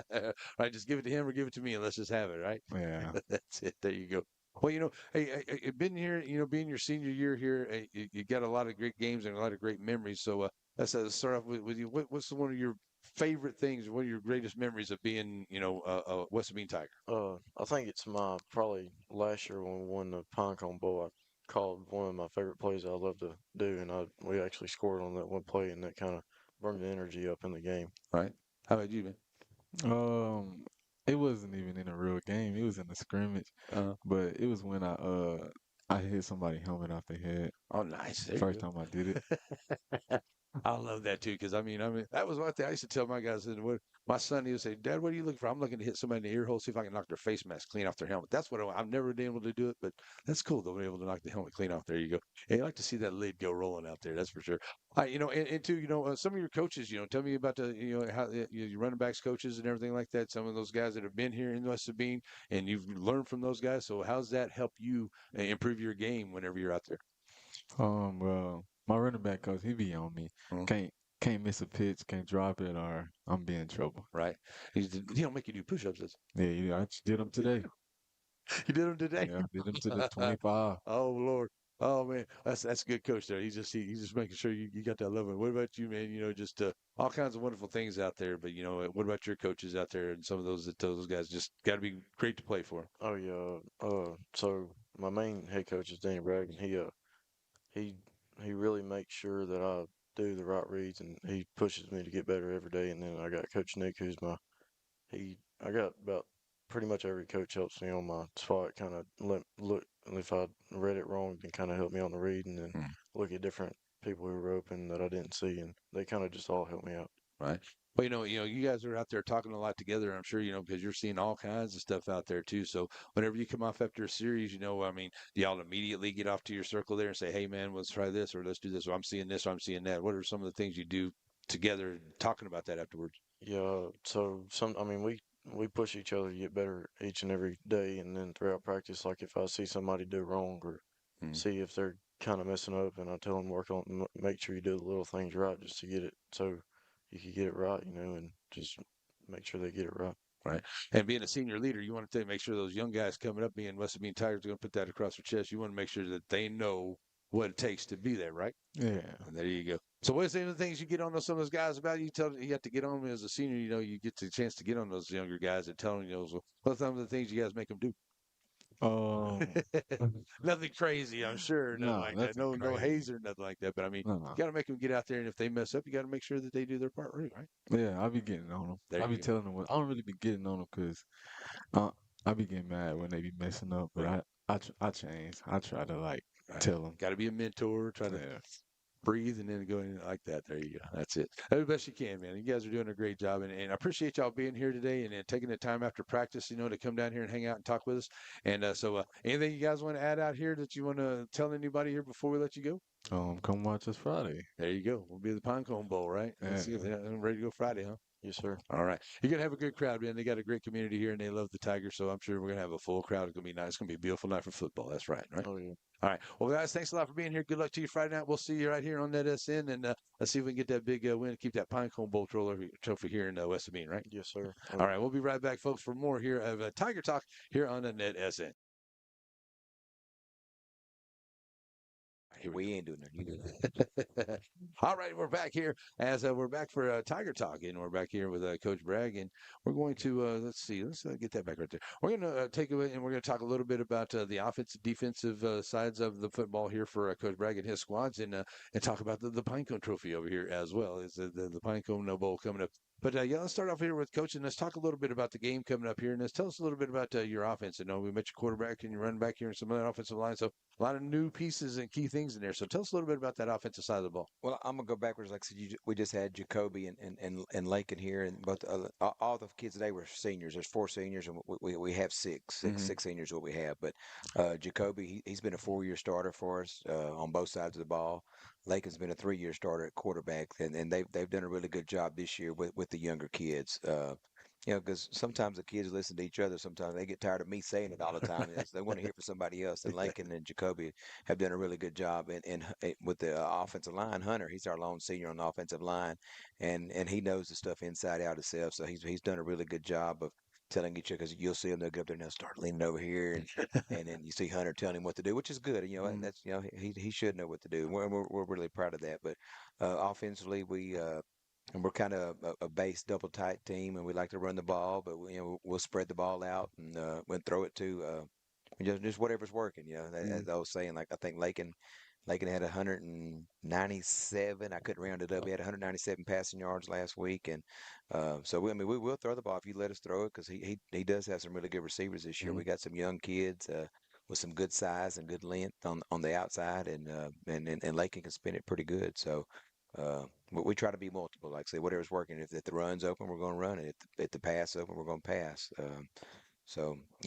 Right, just give it to him or give it to me, and let's just have it. Right? Yeah. That's it. There you go. Well, hey, been here, being your senior year here, you got a lot of great games and a lot of great memories. So let's start off with you. What's one of your favorite things? What are your greatest memories of being, a West Sabine Tiger? I think it's my probably last year when we won the Pinecone Bowl. I called one of my favorite plays I love to do, and we actually scored on that one play, and that kind of brought the energy up in the game. Right. How about you, man? It wasn't even in a real game. It was in a scrimmage. But it was when I hit somebody helmet off their head. Oh, nice. First time I did it. I love that too, because I mean, that was one thing I used to tell my guys. My son, he would say, "Dad, what are you looking for?" I'm looking to hit somebody in the ear hole, see if I can knock their face mask clean off their helmet. That's what I've never been able to do it, but that's cool though, being able to knock the helmet clean off. There you go. And you like to see that lid go rolling out there. That's for sure. All right, and too, some of your coaches, tell me about how your running backs coaches and everything like that. Some of those guys that have been here in West Sabine, and you've learned from those guys. So how's that help you improve your game whenever you're out there? Well, my running back coach, he be on me. Can't miss a pitch, can't drop it, or I'm be in trouble. Right. He don't make you do push-ups, does he? Yeah, I just did them today. You did them today? Yeah, I did them today, 25. Oh, Lord. Oh, man. That's a good coach there. He's just making sure you got that love. What about you, man? Just all kinds of wonderful things out there. But, what about your coaches out there and some of those guys just got to be great to play for? Oh, yeah. So my main head coach is Danny Bragg, and he really makes sure that I do the right reads, and he pushes me to get better every day. And then I got Coach Nick, who's I got about pretty much every coach helps me on my spot, kind of look if I read it wrong, then kind of help me on the read, and then look at different people who were open that I didn't see, and they kind of just all help me out. Right. Well, you guys are out there talking a lot together, I'm sure, because you're seeing all kinds of stuff out there too. So whenever you come off after a series, do y'all immediately get off to your circle there and say, "Hey, man, let's try this," or "Let's do this," or "I'm seeing this," or "I'm seeing that"? What are some of the things you do together, talking about that afterwards? Yeah. So we push each other to get better each and every day, and then throughout practice, like if I see somebody do wrong or see if they're kind of messing up, and I tell them make sure you do the little things right just to get it so you can get it right, and just make sure they get it right. Right. And being a senior leader, you want to make sure those young guys coming up being West Sabine Tigers are going to put that across their chest. You want to make sure that they know what it takes to be there, right? Yeah. And there you go. So what's the other things you get on some of those guys about? You have to get on them as a senior, you get the chance to get on those younger guys and tell them, what's some of the things you guys make them do? Nothing crazy, I'm sure. Nothing like that. No hazer, nothing like that. But I mean, you got to make them get out there, and if they mess up, you got to make sure that they do their part right, right? Yeah, I be getting on them. I be telling them. I don't really be getting on them because I be getting mad when they be messing up. But I change. I try to tell them. Got to be a mentor. Try to breathe and then go in like that. There you go. That's it. Do the best you can, man. You guys are doing a great job, and I appreciate y'all being here today and taking the time after practice, to come down here and hang out and talk with us. And so, anything you guys want to add out here that you want to tell anybody here before we let you go? Come watch us Friday. There you go. We'll be at the Pinecone Bowl, right? Let's see if they're ready to go Friday, huh? Yes, sir. All right. You're going to have a good crowd, man. They got a great community here, and they love the Tigers, so I'm sure we're going to have a full crowd. It's going to be nice. It's going to be a beautiful night for football. That's right, right? Oh, yeah. All right. Well, guys, thanks a lot for being here. Good luck to you Friday night. We'll see you right here on NETSN, and let's see if we can get that big win, keep that Pinecone Bowl trophy here in West Sabine, right? Yes, sir. All right. We'll be right back, folks, for more here of Tiger Talk here on the NETSN. We ain't doing that. You do that. All right, we're back here as we're back for Tiger Talk, and we're back here with Coach Bragg, and we're going to let's get that back right there. We're going to take away, and we're going to talk a little bit about the offensive, defensive sides of the football here for Coach Bragg and his squads, and talk about the Pinecone Trophy over here as well. Is the Pinecone Bowl coming up? But let's start off here with Coach, and let's talk a little bit about the game coming up here, and let's tell us a little bit about your offense. I know we met your quarterback and your running back here and some other offensive line, so a lot of new pieces and key things in there. So tell us a little bit about that offensive side of the ball. Well, I'm gonna go backwards. Like I said, we just had Jacoby and Lakin here, and both all the kids today were seniors. There's 4 seniors, and we have six seniors. What we have, but Jacoby, he's been a 4-year starter for us on both sides of the ball. Lakin's been a 3-year starter at quarterback, and they've done a really good job this year with the younger kids. Because sometimes the kids listen to each other. Sometimes they get tired of me saying it all the time. They want to hear from somebody else. And Lakin and Jacoby have done a really good job. And with the offensive line, Hunter, he's our lone senior on the offensive line, and he knows the stuff inside out himself. So he's done a really good job of telling each other, because you'll see them, they'll get up there and they'll start leaning over here, and then you see Hunter telling him what to do, which is good. And that's he should know what to do. We're really proud of that. But offensively, and we're kind of a base double tight team, and we like to run the ball, but we'll spread the ball out and we'll throw it to just whatever's working. As I was saying, like I think Lakin had 197. I couldn't round it up. He had 197 passing yards last week, and so we will throw the ball if you let us throw it, because he does have some really good receivers this year. We got some young kids with some good size and good length on the outside, and Lakin can spin it pretty good. So we try to be multiple. Like I say, whatever's working. If the run's open, we're going to run it. If the pass open, we're going to pass. And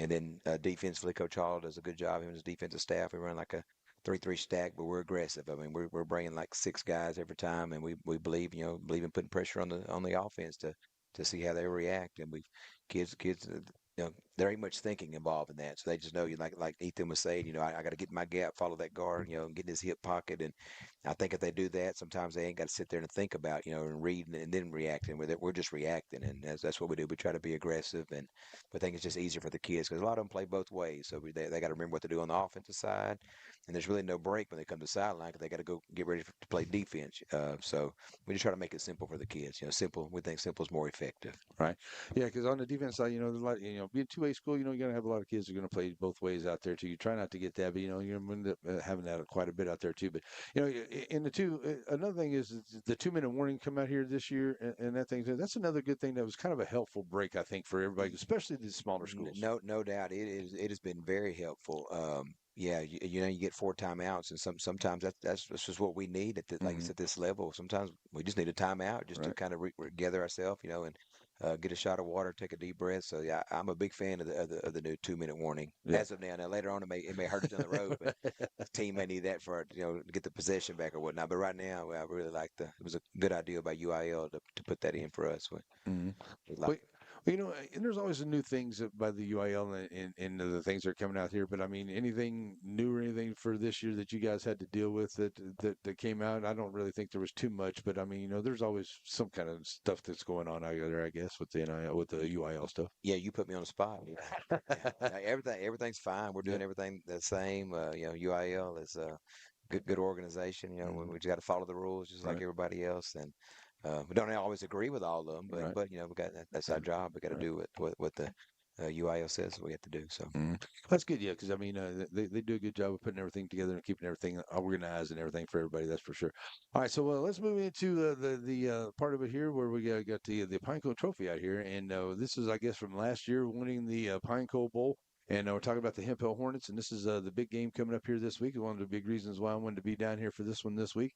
then defensively, Coach Hall does a good job. Him and his defensive staff, we run like a 3-3 stack, but we're aggressive. I mean, we're bringing like 6 guys every time, and we believe in putting pressure on the offense to see how they react. And kids, there ain't much thinking involved in that. So they just know, like Ethan was saying, I got to get in my gap, follow that guard, and get in his hip pocket. And I think if they do that, sometimes they ain't got to sit there and think about, and read and then react. And we're just reacting, and that's what we do. We try to be aggressive, and I think it's just easier for the kids, because a lot of them play both ways. So they got to remember what to do on the offensive side, and there's really no break when they come to the sideline, because they got to go get ready to play defense. So we just try to make it simple for the kids. Simple. We think simple is more effective. Right. Yeah, because on the defense side, there's a lot, being 2A school, you're going to have a lot of kids who are going to play both ways out there too. You try not to get that, but you're going to end up having that quite a bit out there too. But in the another thing is the 2-minute warning come out here this year, and that thing. That's another good thing that was kind of a helpful break, I think, for everybody, especially the smaller schools. No doubt, it has been very helpful. You get 4 timeouts, and sometimes that's just what we need at like it's at this level. Sometimes we just need a timeout just to kind of gather ourselves, and get a shot of water, take a deep breath. So yeah, I'm a big fan of the new 2-minute warning as of now. Now later on, it may hurt us down the road, but the team may need that for to get the possession back or whatnot. But right now, I really like it was a good idea by UIL to put that in for us. Well, and there's always the new things by the UIL and the things that are coming out here. But I mean, anything new or anything for this year that you guys had to deal with that came out? I don't really think there was too much, but I mean, there's always some kind of stuff that's going on out there, I guess, with the NIL, with the UIL stuff. Yeah, you put me on the spot. Yeah. Everything's fine. We're doing everything the same. UIL is a good organization. We just got to follow the rules just like everybody else, and we don't always agree with all of them, but we got that's our job. We got to do what the UIL says we have to do. So that's good, yeah, because I mean, they do a good job of putting everything together and keeping everything organized and everything for everybody. That's for sure. All right, so let's move into the part of it here where we got the Pinecone Trophy out here, and this is, I guess, from last year winning the Pinecone Bowl. And we're talking about the Hemphill Hornets, and this is the big game coming up here this week. One of the big reasons why I wanted to be down here for this one this week.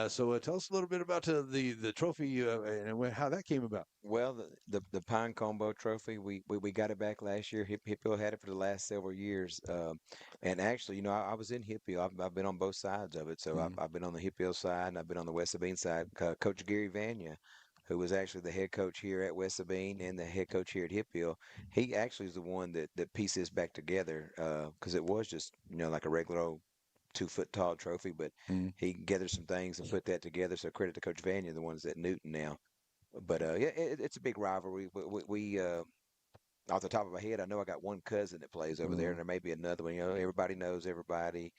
So tell us a little bit about the trophy and how that came about. Well, the Pinecone Bowl Trophy, we got it back last year. Hemphill had it for the last several years, and actually, I was in Hemphill. I've been on both sides of it. So I've been on the Hemphill side, and I've been on the West Sabine side. Coach Gary Vanya, who was actually the head coach here at West Sabine and the head coach here at Hemphill, he actually is the one that pieced this back together because it was just like a regular old 2-foot tall trophy, but he gathered some things and put that together. So credit to Coach Vanya, the ones at Newton now. But it's a big rivalry. We off the top of my head, I know I got one cousin that plays over there, and there may be another one. Everybody knows everybody.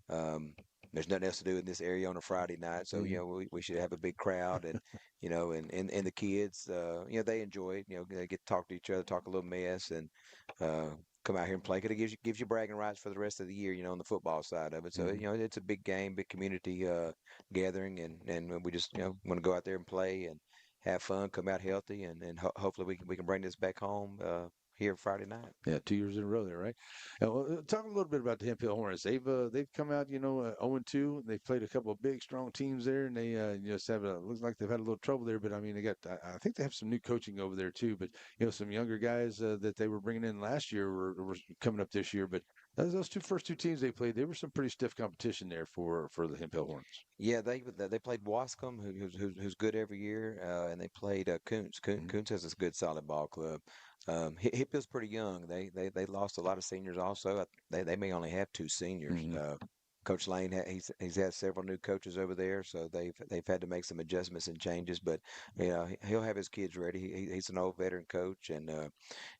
There's nothing else to do in this area on a Friday night, so we should have a big crowd, and and the kids, they enjoy it. They get to talk to each other, talk a little mess, and come out here and play. Because it gives you bragging rights for the rest of the year, on the football side of it. So it's a big game, big community gathering, and we just want to go out there and play and have fun, come out healthy, and hopefully we can bring this back home here Friday night. Yeah, 2 years in a row there, right? Talk a little bit about the Hemphill Hornets. They've come out, 0-2. They've played a couple of big, strong teams there, and they just looks like they've had a little trouble there. But I mean, I think they have some new coaching over there too. But some younger guys that they were bringing in last year were coming up this year. But those first two teams they played, they were some pretty stiff competition there for the Hemphill Hornets. Yeah, they played Wascom, who's good every year, and they played Kuntz. Kuntz has a good, solid ball club. Hempill's pretty young. They lost a lot of seniors also. They may only have 2 seniors. Coach Lane, he's had several new coaches over there, so they've had to make some adjustments and changes. But he'll have his kids ready. He's an old veteran coach, and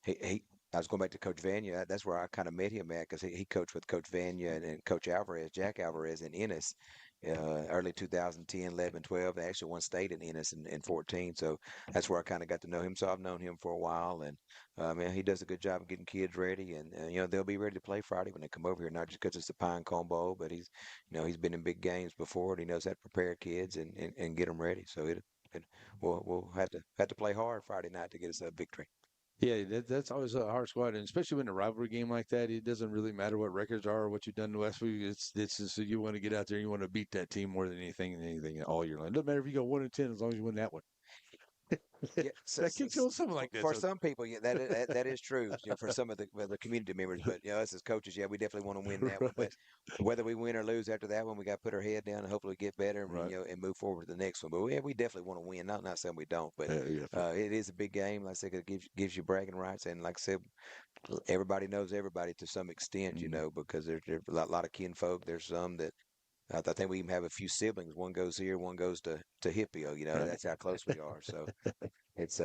I was going back to Coach Vanya. That's where I kind of met him at, because he coached with Coach Vanya and Coach Alvarez, Jack Alvarez in Ennis. Early 2010, 11, 12. They actually won state in Ennis in 14. So that's where I kind of got to know him. So I've known him for a while, and he does a good job of getting kids ready, and they'll be ready to play Friday when they come over here. Not just because it's the Pinecone Bowl, but he's been in big games before, and he knows how to prepare kids and get them ready. So we'll have to play hard Friday night to get us a victory. Yeah, that's always a hard squad, and especially when a rivalry game like that, it doesn't really matter what records are or what you've done in Westwood. It's just you want to get out there, you want to beat that team more than anything all year long. It doesn't matter if you go 1-10 as long as you win that one. Yeah, that keeps going something like that. For some people, that is true. For some of the community members, but us as coaches, we definitely want to win that one. But whether we win or lose after that one, we got to put our head down and hopefully get better, and move forward to the next one. But we definitely want to win. Not saying we don't, but it is a big game. Like I said, it gives you bragging rights, and like I said, everybody knows everybody to some extent, because there's a lot of kinfolk. There's some that. I think we even have a few siblings. One goes here, one goes to Hemphill. That's how close we are. So it's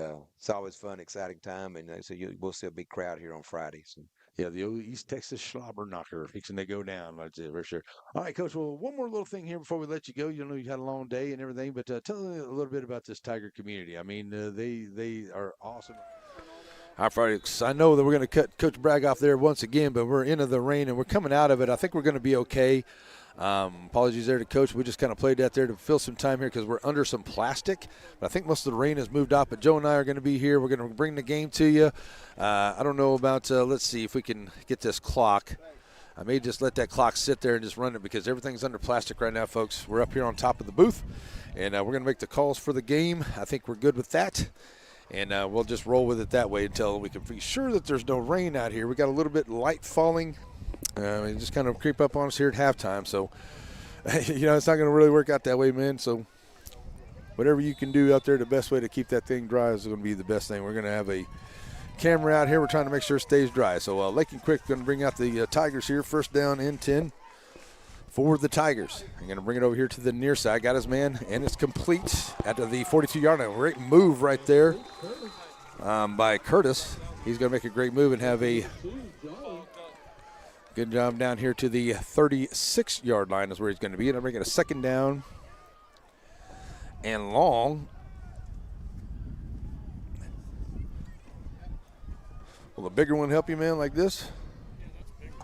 always fun, exciting time, and so we'll see a big crowd here on Friday. So. Yeah, the old East Texas slobber knocker fixing to go down, I'd say, for sure. All right, Coach. Well, one more little thing here before we let you go. You had a long day and everything, but tell me a little bit about this Tiger community. I mean, they are awesome. All right, Friday. I know that we're going to cut Coach Bragg off there once again, but we're into the rain and we're coming out of it. I think we're going to be okay. Apologies there to Coach. We just kind of played that there to fill some time here because we're under some plastic. But I think most of the rain has moved off. But Joe and I are going to be here. We're going to bring the game to you. I don't know about let's see if we can get this clock. I may just let that clock sit there and just run it because everything's under plastic right now, folks. We're up here on top of the booth, and we're going to make the calls for the game. I think we're good with that. And we'll just roll with it that way until we can be sure that there's no rain out here. We got a little bit light falling. It just kind of creep up on us here at halftime. So, it's not going to really work out that way, man. So, whatever you can do out there, the best way to keep that thing dry is going to be the best thing. We're going to have a camera out here. We're trying to make sure it stays dry. So Lake and Quick going to bring out the Tigers here. First down and 10 for the Tigers. I'm going to bring it over here to the near side. Got his man, and it's complete at the 42-yard line. Great move right there by Curtis. He's going to make a great move and have a good job down here to the 36-yard line is where he's going to be. And I'm bringing a second down and long. Will a bigger one help you, man, like this?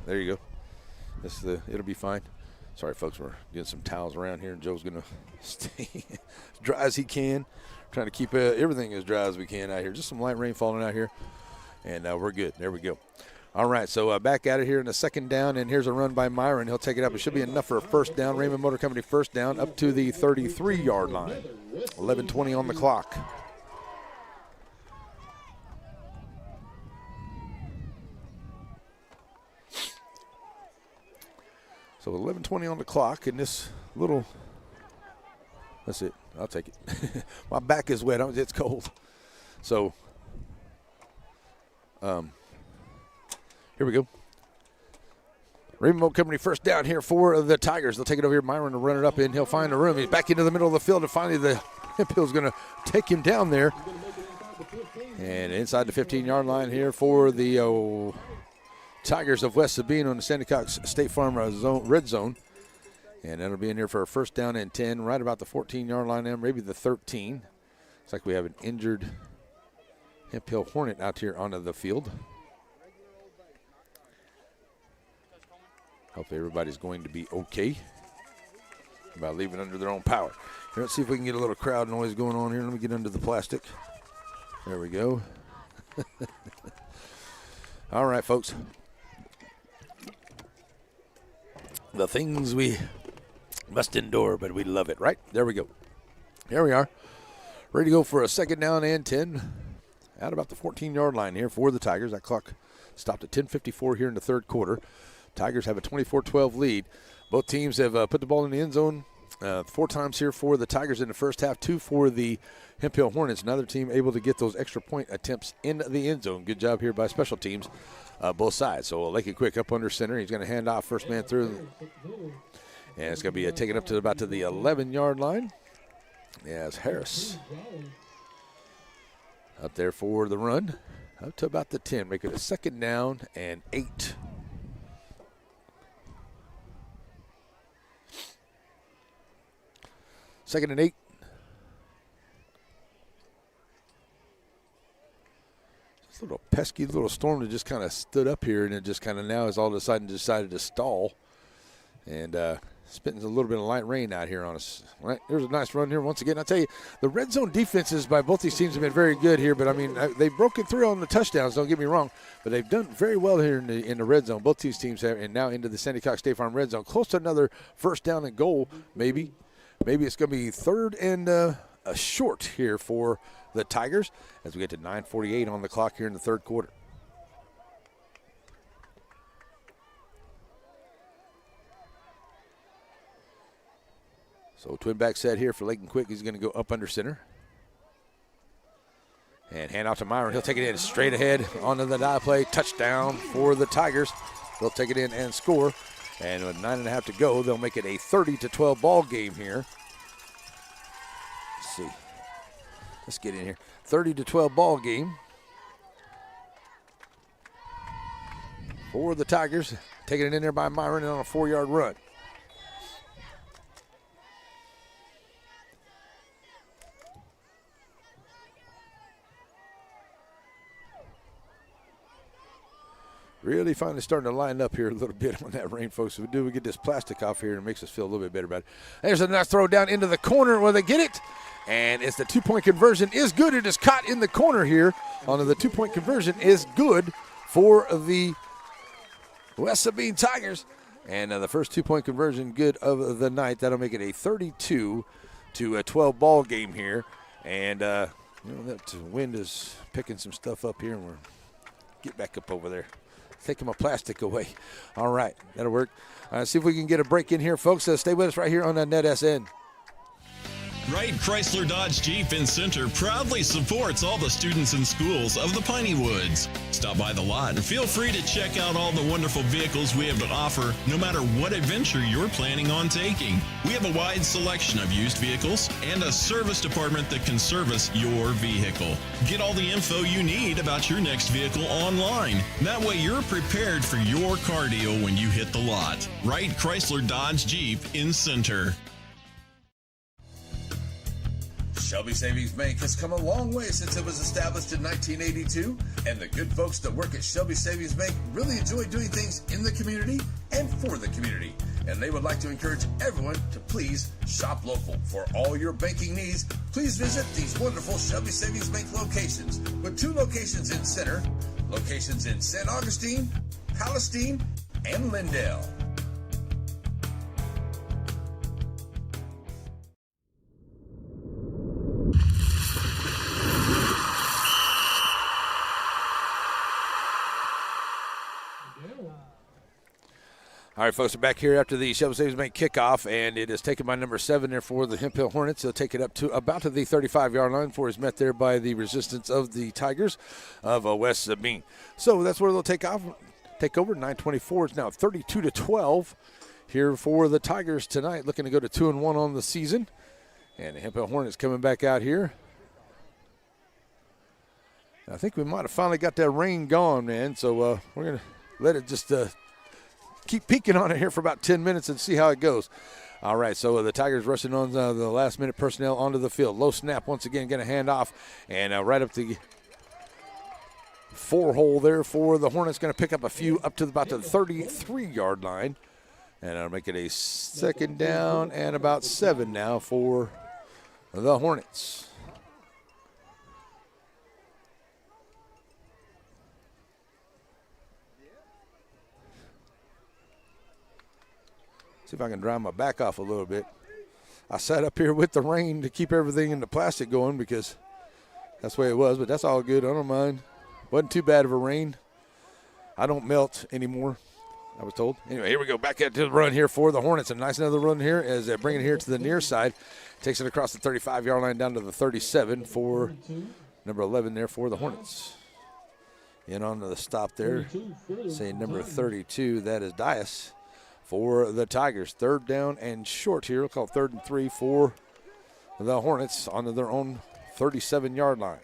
There you go. It'll be fine. Sorry, folks, we're getting some towels around here, and Joe's going to stay as dry as he can. Trying to keep everything as dry as we can out here. Just some light rain falling out here, and we're good. There we go. All right, so back at it here in the second down, and here's a run by Myron. He'll take it up. It should be enough for a first down. Raymond Motor Company first down up to the 33-yard line. 11:20 on the clock. So 11:20 on the clock, and this little, that's it. I'll take it. My back is wet. It's cold. So, here we go. Rainbow Company first down here for the Tigers. They'll take it over here. Myron will run it up, and he'll find a room. He's back into the middle of the field, and finally the Hemphill's going to take him down there. And inside the 15-yard line here for the Tigers of West Sabine on the Sandy Cox State Farm red zone. And that'll be in here for a first down and 10, right about the 14-yard line there, maybe the 13. Looks like we have an injured Hemphill Hornet out here onto the field. Hopefully everybody's going to be okay about leaving under their own power. Here, let's see if we can get a little crowd noise going on here. Let me get under the plastic. There we go. All right, folks. The things we must endure, but we love it, right? There we go. Here we are. Ready to go for a second down and 10. At about the 14-yard line here for the Tigers. That clock stopped at 10:54 here in the third quarter. Tigers have a 24-12 lead. Both teams have put the ball in the end zone 4 times here for the Tigers in the first half, 2 for the Hemphill Hornets. Another team able to get those extra point attempts in the end zone. Good job here by special teams, both sides. So Lake and Quick up under center. He's going to hand off first man through. And it's going to be taken up to about to the 11-yard line. As Harris up there for the run. Up to about the 10. Make it a second down and 8. Second and 8. This little pesky little storm that just kind of stood up here, and it just kind of now has all of a sudden decided to stall. And spitting a little bit of light rain out here on us. All right, there's a nice run here once again. I'll tell you, the red zone defenses by both these teams have been very good here, but I mean, they've broken through on the touchdowns, don't get me wrong, but they've done very well here in the red zone. Both these teams have, and now into the Sandy Cox State Farm red zone. Close to another first down and goal, maybe. Maybe it's going to be third and a short here for the Tigers as we get to 9:48 on the clock here in the third quarter. So twin back set here for Lake and Quick. He's going to go up under center. And hand off to Myron. He'll take it in straight ahead onto the die play. Touchdown for the Tigers. They'll take it in and score. And with 9.5 to go, they'll make it a 30-12 ball game here. Let's see. Let's get in here. 30-12 ball game for the Tigers. Taking it in there by Myron on a 4-yard run. Really finally starting to line up here a little bit on that rain, folks. If we get this plastic off here, and it makes us feel a little bit better about it. There's a nice throw down into the corner where they get it. And it's the 2-point conversion is good. It is caught in the corner here. On the 2-point conversion is good for the West Sabine Tigers. And the first 2-point conversion good of the night. That'll make it a 32-12 ball game here. And, that wind is picking some stuff up here. And we're get back up over there. Taking my plastic away. All right, that'll work. See if we can get a break in here, folks. Stay with us right here on NETSN. Wright Chrysler Dodge Jeep in Center proudly supports all the students and schools of the Piney Woods. Stop by the lot and feel free to check out all the wonderful vehicles we have to offer, no matter what adventure you're planning on taking. We have a wide selection of used vehicles and a service department that can service your vehicle. Get all the info you need about your next vehicle online. That way you're prepared for your cardio when you hit the lot. Wright Chrysler Dodge Jeep in Center. Shelby Savings Bank has come a long way since it was established in 1982, and the good folks that work at Shelby Savings Bank really enjoy doing things in the community and for the community. And they would like to encourage everyone to please shop local. For all your banking needs, please visit these wonderful Shelby Savings Bank locations, with 2 locations in Center, locations in St. Augustine, Palestine, and Lindale. All right, folks, we're back here after the Shelby Savings Bank kickoff, and it is taken by number 7 there for the Hemphill Hornets. They'll take it up to about to the 35-yard line before it's met there by the resistance of the Tigers of West Sabine. So that's where they'll take over. 9:24. It's now 32-12 here for the Tigers tonight, looking to go to 2-1 on the season. And the Hemphill Hornets coming back out here. I think we might have finally got that rain gone, man. So we're going to let it just keep peeking on it here for about 10 minutes and see how it goes. All right, so the Tigers rushing on the last-minute personnel onto the field. Low snap once again, going to hand off, and right up the 4-hole there for the Hornets. Going to pick up a few up to about the 33-yard line, and I'll make it a second down and about 7 now for the Hornets. See if I can dry my back off a little bit. I sat up here with the rain to keep everything in the plastic going because that's the way it was, but that's all good. I don't mind. Wasn't too bad of a rain. I don't melt anymore, I was told. Anyway, here we go. Back into the run here for the Hornets. A nice another run here as they bring it here to the near side. Takes it across the 35-yard line down to the 37 for number 11 there for the Hornets. In on the stop there, saying number 32, that is Dias. For the Tigers, 3rd down and short here. We'll call 3rd and 3 for the Hornets onto their own 37-yard line.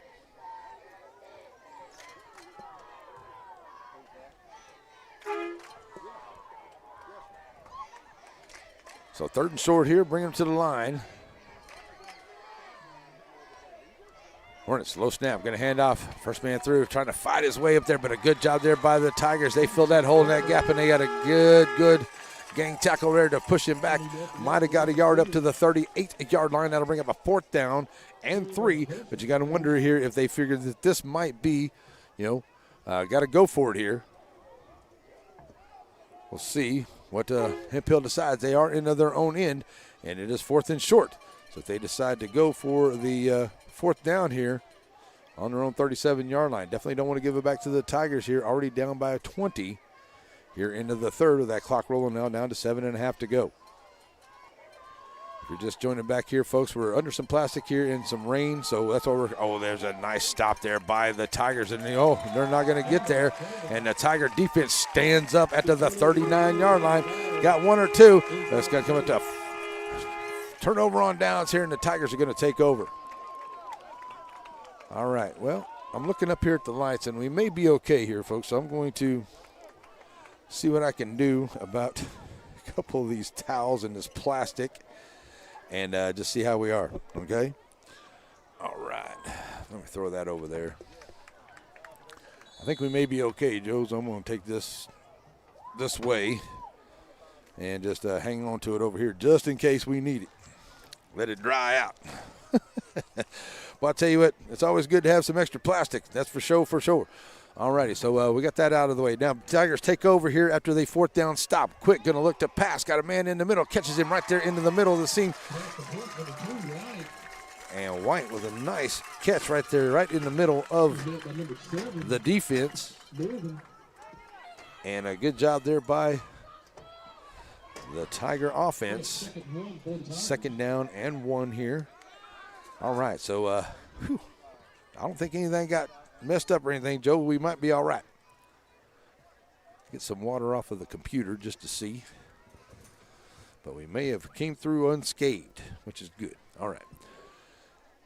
So 3rd and short here, bring them to the line. Hornets, low snap, going to hand off. First man through, trying to fight his way up there, but a good job there by the Tigers. They filled that hole in that gap, and they got a good gang tackle there to push him back. Might have got a yard up to the 38-yard line. That'll bring up a 4th down and 3. But you got to wonder here if they figured that this might be, got to go for it here. We'll see what Hemphill decides. They are into their own end, and it is 4th and short. So if they decide to go for the 4th down here on their own 37-yard line, definitely don't want to give it back to the Tigers here. Already down by 20. Here into the 3rd with that clock rolling now down to 7.5 to go. If you're just joining back here, folks, we're under some plastic here and some rain, so that's why there's a nice stop there by the Tigers, and they're not going to get there. And the Tiger defense stands up at the 39-yard line. Got 1 or 2. That's going to come up to turnover on downs here, and the Tigers are going to take over. All right, well, I'm looking up here at the lights, and we may be okay here, folks, so I'm going to see what I can do about a couple of these towels and this plastic and just see how we are, okay? All right. Let me throw that over there. I think we may be okay, Joe, so I'm going to take this way and just hang on to it over here just in case we need it. Let it dry out. Well, I'll tell you what, it's always good to have some extra plastic. That's for sure. All righty, so we got that out of the way. Now, Tigers take over here after the 4th down stop. Quick, going to look to pass. Got a man in the middle. Catches him right there into the middle of the seam. And White with a nice catch right there, right in the middle of the defense. And a good job there by the Tiger offense. 2nd down and 1 here. All right, so I don't think anything got messed up or anything, Joe. We might be all right. Get some water off of the computer just to see. But we may have came through unscathed, which is good. All right.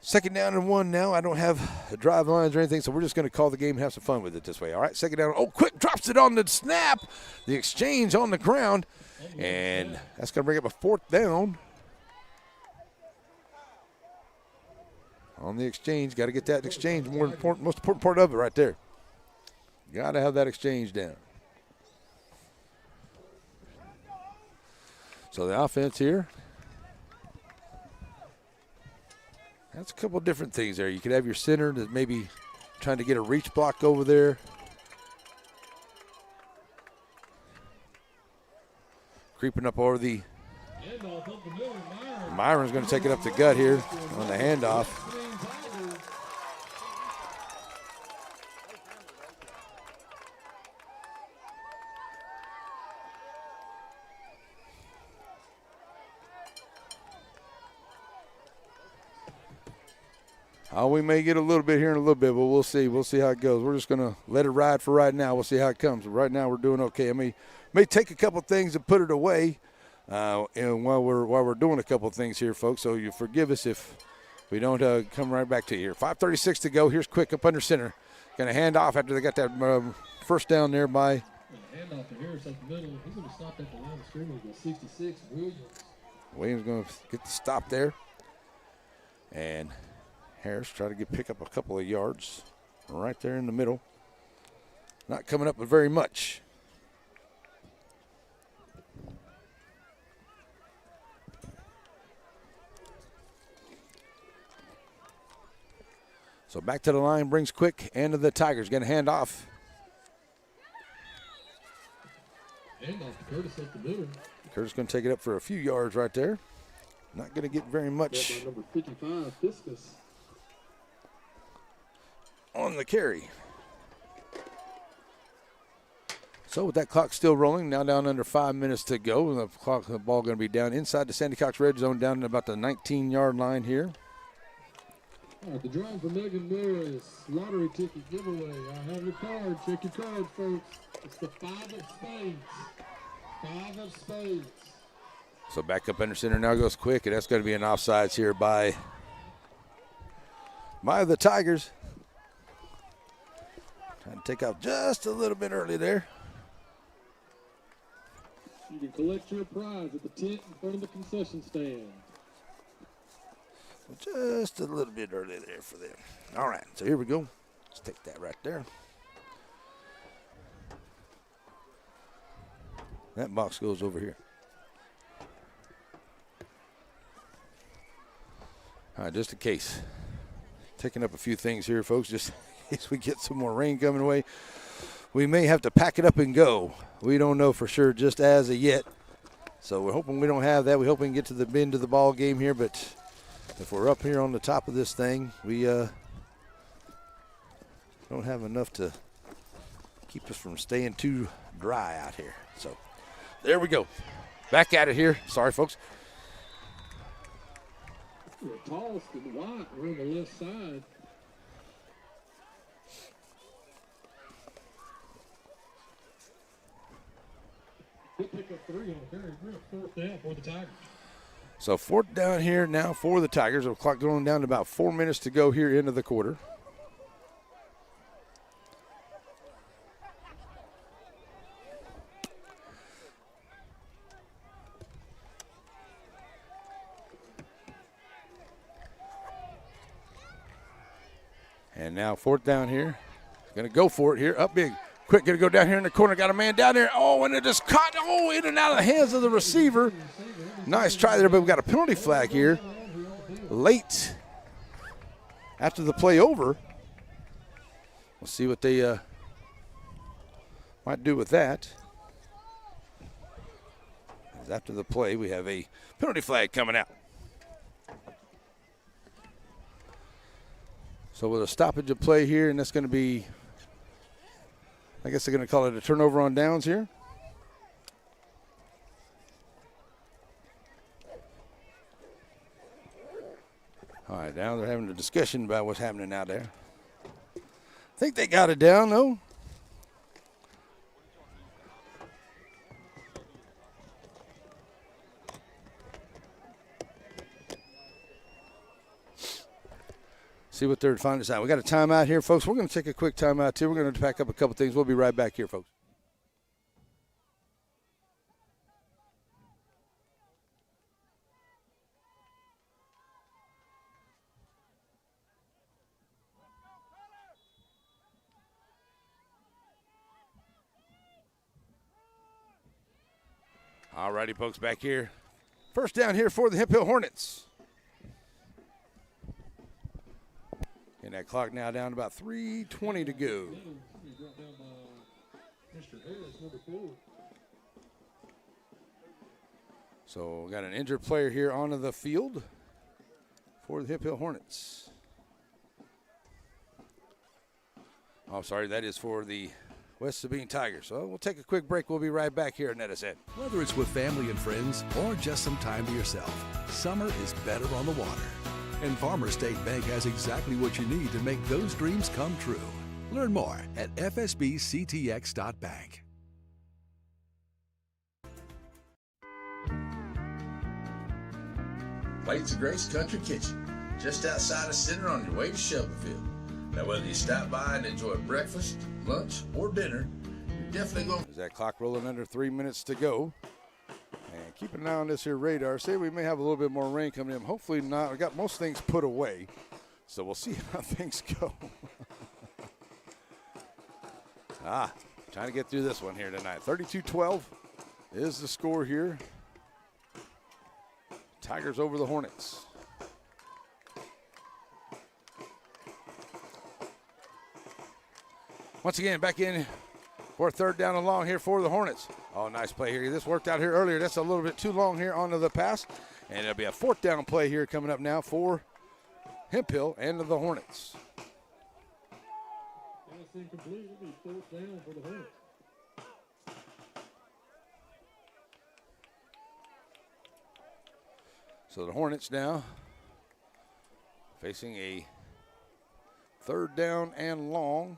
2nd down and 1 now. I don't have drive lines or anything, so we're just going to call the game and have some fun with it this way. All right, 2nd down. Oh, quick, drops it on the snap. The exchange on the ground, and that's going to bring up a 4th down. On the exchange, got to get that exchange. Most important part of it right there. Got to have that exchange down. So the offense here, that's a couple different things there. You could have your center that maybe trying to get a reach block over there. Creeping up over the. Myron's going to take it up the gut here on the handoff. We may get a little bit here in a little bit, but we'll see. We'll see how it goes. We're just going to let it ride for right now. We'll see how it comes. Right now we're doing okay. I may take a couple things and put it away and while we're doing a couple things here, folks. So you forgive us if we don't come right back to you here. 5:36 to go. Here's Quick up under center. Going to hand off after they got that first down there by. Hand off to Harris up the middle. He's going to stop at the line of scrimmage with 66. Williams going to get the stop there. And Harris try to pick up a couple of yards right there in the middle. Not coming up with very much. So back to the line, brings Quick and to the Tigers. Going to hand off. Hand off to Curtis up the middle. Curtis going to take it up for a few yards right there. Not going to get very much. Number 55, Fiskus. On the carry. So with that clock still rolling, now down under 5 minutes to go. And the ball going to be down inside the Sandy Cox red zone, down at about the 19-yard line here. All right, the drawing for Megan Morris, lottery ticket giveaway. I have your card. Check your cards, folks. It's the 5 of spades. 5 of spades. So back up under center now goes Quick, and that's going to be an offsides here by the Tigers. Trying to take off just a little bit early there. You can collect your prize at the tent in front of the concession stand. Just a little bit early there for them. All right, so here we go. Let's take that right there. That box goes over here. All right, just in case. Taking up a few things here, folks, just in case we get some more rain coming away. We may have to pack it up and go. We don't know for sure just as of yet. So we're hoping we don't have that. We hope we can get to the end of the ball game here, but if we're up here on the top of this thing, we don't have enough to keep us from staying too dry out here. So there we go. Back at it here. Sorry, folks. You're tallest and white. We're on the left side. He'll pick up 3 on the carry. We're at 4th down for the Tigers. So 4th down here now for the Tigers. The clock going down to about 4 minutes to go here into the quarter. And now 4th down here. Going to go for it here. Up big. Quick, going to go down here in the corner. Got a man down there. Oh, and it just caught. Oh, in and out of the hands of the receiver. Nice try there, but we've got a penalty flag here. Late after the play over. We'll see what they might do with that. After the play, we have a penalty flag coming out. So with a stoppage of play here, and that's going to be, I guess they're going to call it a turnover on downs here. All right, now they're having a discussion about what's happening out there. I think they got it down, though. See what they're finding out. We got a timeout here, folks. We're going to take a quick timeout, too. We're going to pack up a couple things. We'll be right back here, folks. All righty, folks, back here. First down here for the Hemphill Hornets. And that clock now down to about 3:20 to go. So we got an injured player here onto the field for the Hemphill Hornets. Oh, sorry, that is for the West Sabine Tigers. So we'll take a quick break. We'll be right back here at NETSN. Whether it's with family and friends or just some time to yourself, summer is better on the water. And Farmers State Bank has exactly what you need to make those dreams come true. Learn more at fsbctx.bank. Plates of Grace Country Kitchen, just outside of Center on your way to Shelbyville. Now, whether you stop by and enjoy breakfast, lunch, or dinner, you're definitely going to... Is that clock rolling under 3 minutes to go? And keep an eye on this here radar. Say we may have a little bit more rain coming in. Hopefully not. We got most things put away, so we'll see how things go. Trying to get through this one here tonight. 32-12 is the score here. Tigers over the Hornets. Once again, back in for a third down and long here for the Hornets. Oh, nice play here. This worked out here earlier. That's a little bit too long here onto the pass. And it'll be a fourth down play here coming up now for Hemphill and the Hornets. Incomplete. It'll be fourth down for the Hornets. So the Hornets now facing a third down and long.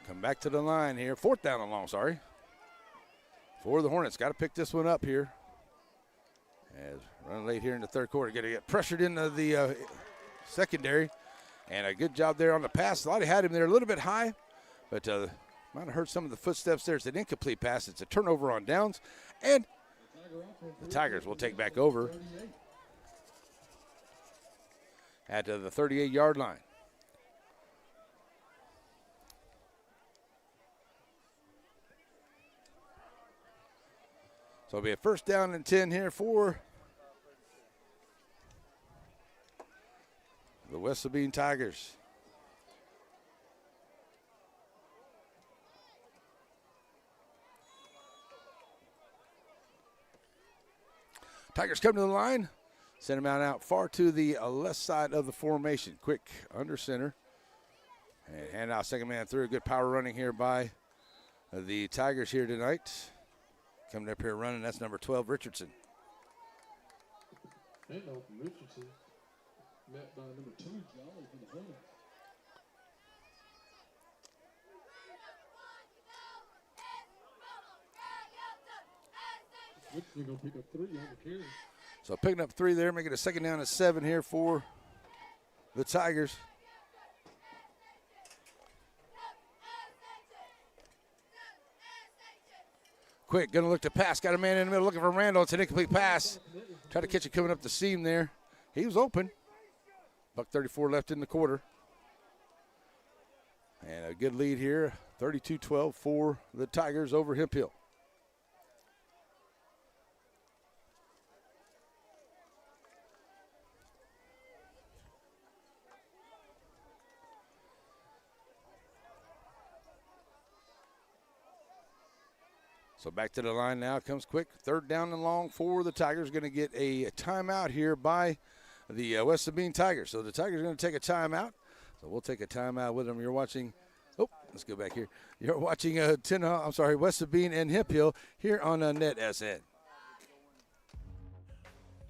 Come back to the line here. Fourth down and long, sorry. For the Hornets. Got to pick this one up here. As running late here in the third quarter. Going to get pressured into the secondary. And a good job there on the pass. Thought he had him there a little bit high. But might have heard some of the footsteps there. It's an incomplete pass. It's a turnover on downs. And the Tigers will take back over at the 38-yard line. So it'll be a first down and 10 here for the West Sabine Tigers. Tigers come to the line. Send him out far to the left side of the formation. Quick under center. And hand out second man through. Good power running here by the Tigers here tonight. Coming up here running, that's number 12, Richardson. And open Richardson. Met by number 2, Jolly for the Hornets. Richardson going to pick up 3 on the carry. So picking up 3 there, making a second down and 7 here for the Tigers. Quick, going to look to pass. Got a man in the middle looking for Randall. It's an incomplete pass. Try to catch it coming up the seam there. He was open. $1:34 left in the quarter. And a good lead here, 32-12 for the Tigers over Hemphill. So back to the line now comes quick. Third down and long for the Tigers. Going to get a timeout here by the West Sabine Tigers. So the Tigers are going to take a timeout. So we'll take a timeout with them. You're watching Oh, let's go back here. You're watching West Sabine and Hemphill here on NETSN.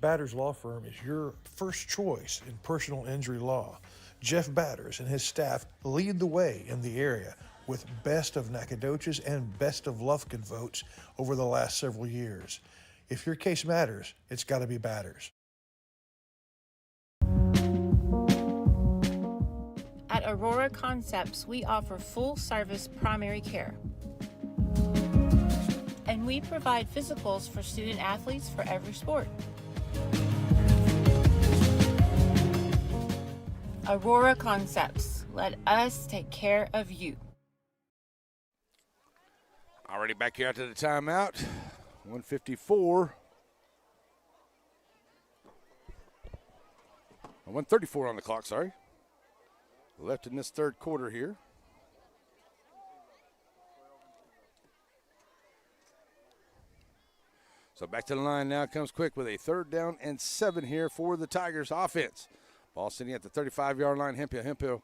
Batters Law Firm is your first choice in personal injury law. Jeff Batters and his staff lead the way in the area with best of Nacogdoches and best of Lufkin votes over the last several years. If your case matters, it's got to be Batters. At Aurora Concepts, we offer full-service primary care. And we provide physicals for student athletes for every sport. Aurora Concepts, let us take care of you. Already back here after the timeout. 154. 134 on the clock, sorry. Left in this third quarter here. So back to the line now comes Quick with a 3rd down and 7 here for the Tigers offense. Ball sitting at the 35-yard line. Hemphill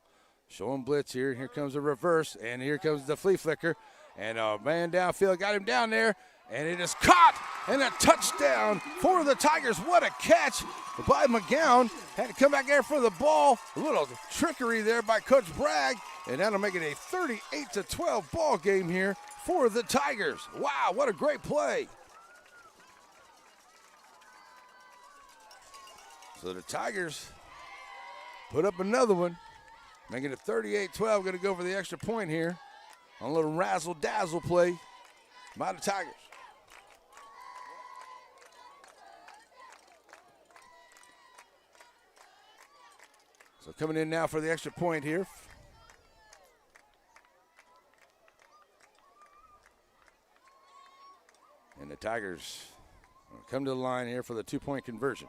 showing blitz here. Here comes a reverse, and here comes the flea flicker. And a man downfield got him down there, and it is caught, and a touchdown for the Tigers. What a catch by McGowan. Had to come back there for the ball. A little trickery there by Coach Bragg, and that'll make it a 38-12 ball game here for the Tigers. Wow, what a great play. So the Tigers put up another one, making it 38-12. Going to go for the extra point here on a little razzle-dazzle play by the Tigers. So coming in now for the extra point here. And the Tigers will come to the line here for the 2-point conversion.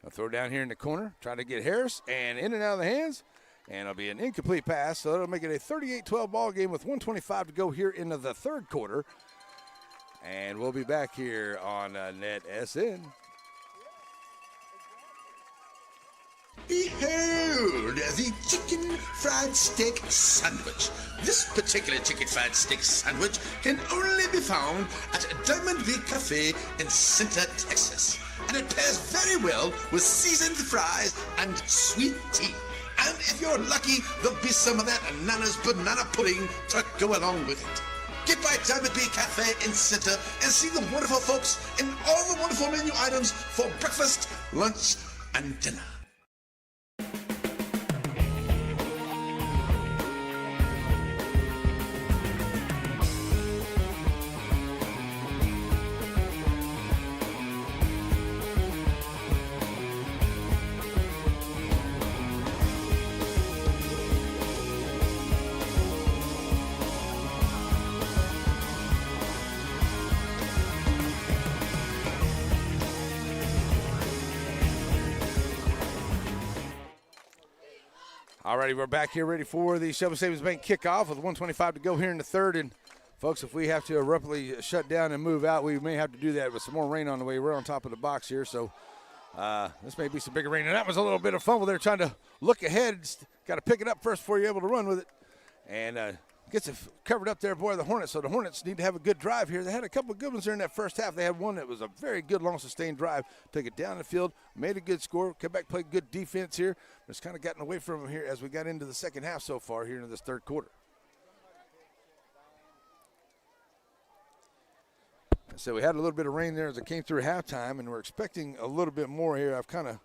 I'll throw down here in the corner, trying to get Harris, and in and out of the hands, and it'll be an incomplete pass, so it'll make it a 38-12 ball game with 1:25 to go here into the third quarter. And we'll be back here on NETSN. Behold the chicken fried steak sandwich. This particular chicken fried steak sandwich can only be found at Diamond League Cafe in Center, Texas. And it pairs very well with seasoned fries and sweet tea. And if you're lucky, there'll be some of that Nana's banana pudding to go along with it. Get by Diamond League Cafe in Center and see the wonderful folks and all the wonderful menu items for breakfast, lunch, and dinner. Alrighty, we're back here ready for the Shelby Savings Bank kickoff with 1:25 to go here in the third. And folks, if we have to abruptly shut down and move out, we may have to do that with some more rain on the way. We're on top of the box here, so this may be some bigger rain. And that was a little bit of fumble there, trying to look ahead. Got to pick it up first before you're able to run with it. And gets it covered up there, boy, the Hornets. So the Hornets need to have a good drive here. They had a couple of good ones there in that first half. They had one that was a very good, long, sustained drive. Took it down the field, made a good score, come back, played good defense here. It's kind of gotten away from them here as we got into the second half so far here in this third quarter. So we had a little bit of rain there as it came through halftime, and we're expecting a little bit more here. I've kind of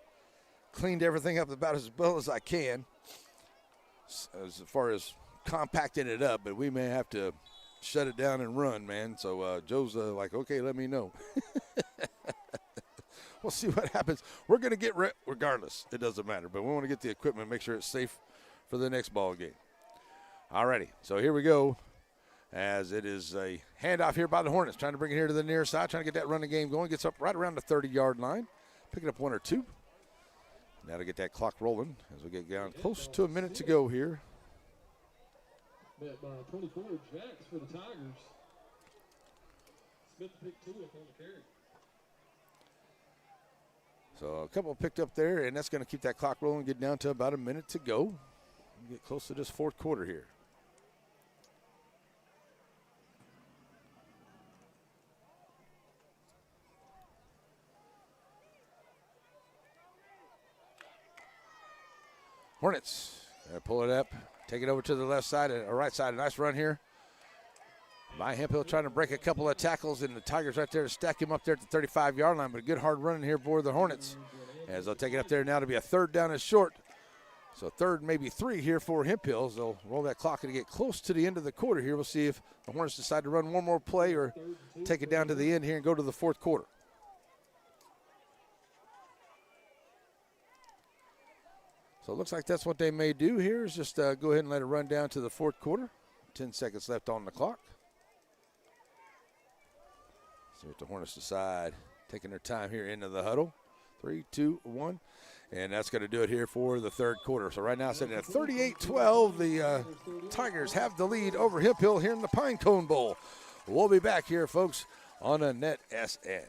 cleaned everything up about as well as I can as far as compacting it up, but we may have to shut it down and run, man. So Joe's like, okay, let me know. We'll see what happens. We're going to get regardless. It doesn't matter, but we want to get the equipment, make sure it's safe for the next ball game. All righty, so here we go as it is a handoff here by the Hornets, trying to bring it here to the near side, trying to get that running game going. Gets up right around the 30-yard line, picking up one or two. Now to get that clock rolling as we get down close to a minute to go here. Met by 24, Jacks for the Tigers. Smith picked 2 up on the carry. So a couple picked up there, and that's going to keep that clock rolling, get down to about a minute to go. Get close to this fourth quarter here. Hornets pull it up, take it over to the left side or right side. A nice run here by Hemphill, trying to break a couple of tackles, and the Tigers right there to stack him up there at the 35-yard line. But a good hard run here for the Hornets, as they'll take it up there now to be a third down and short. So third, maybe 3 here for Hemphill. They'll roll that clock and get close to the end of the quarter here. We'll see if the Hornets decide to run one more play or take it down to the end here and go to the fourth quarter. So it looks like that's what they may do here, is just go ahead and let it run down to the fourth quarter. 10 seconds left on the clock. See what the Hornets decide. Taking their time here into the huddle. 3, 2, 1. And that's going to do it here for the third quarter. So right now sitting at 38-12. The Tigers have the lead over Hemphill here in the Pinecone Bowl. We'll be back here, folks, on a NETSN.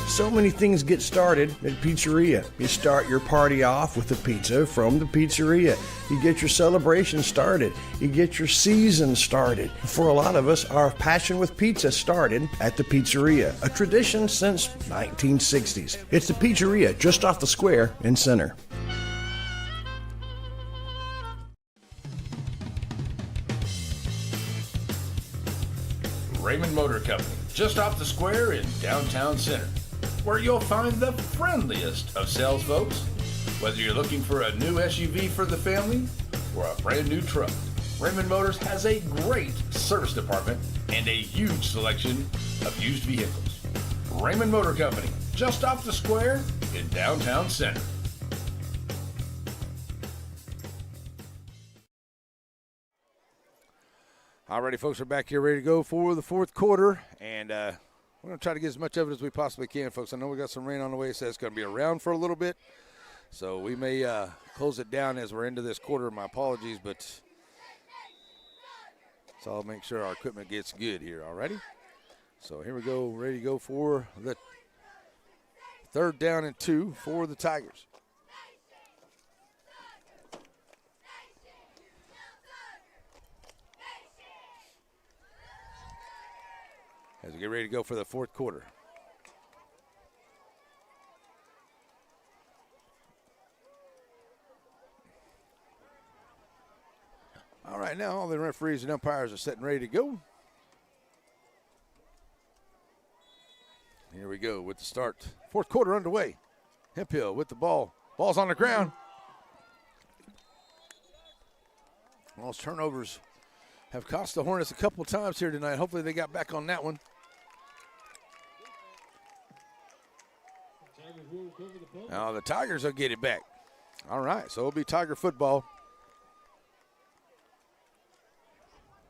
So many things get started at Pizzeria. You start your party off with a pizza from the pizzeria. You get your celebration started. You get your season started. For a lot of us, our passion with pizza started at the Pizzeria, a tradition since 1960s. It's the Pizzeria just off the square in Center. Raymond Motor Company, just off the square in downtown Center, where you'll find the friendliest of sales folks. Whether you're looking for a new SUV for the family or a brand new truck, Raymond Motors has a great service department and a huge selection of used vehicles. Raymond Motor Company, just off the square in downtown Center. All righty, folks, we're back here ready to go for the fourth quarter, and we're going to try to get as much of it as we possibly can, folks. I know we got some rain on the way, so it's going to be around for a little bit, so we may close it down as we're into this quarter. My apologies, but so I'll make sure our equipment gets good here, all righty? So here we go, ready to go for the third down and 2 for the Tigers. As we get ready to go for the fourth quarter. All right, now all the referees and umpires are setting ready to go. Here we go with the start. Fourth quarter underway. Hemphill with the ball. Ball's on the ground. Those turnovers have cost the Hornets a couple times here tonight. Hopefully they got back on that one. Now the Tigers will get it back. All right, so it'll be Tiger football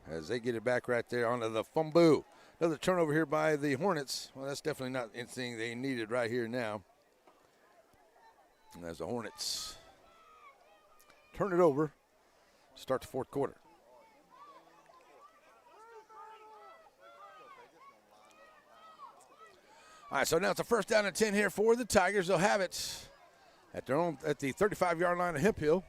as they get it back right there onto the fumble. Another turnover here by the Hornets. Well, that's definitely not anything they needed right here now. And as the Hornets turn it over to start the fourth quarter. All right, so now it's a first down and 10 here for the Tigers. They'll have it at their own at the 35-yard line of Hemphill.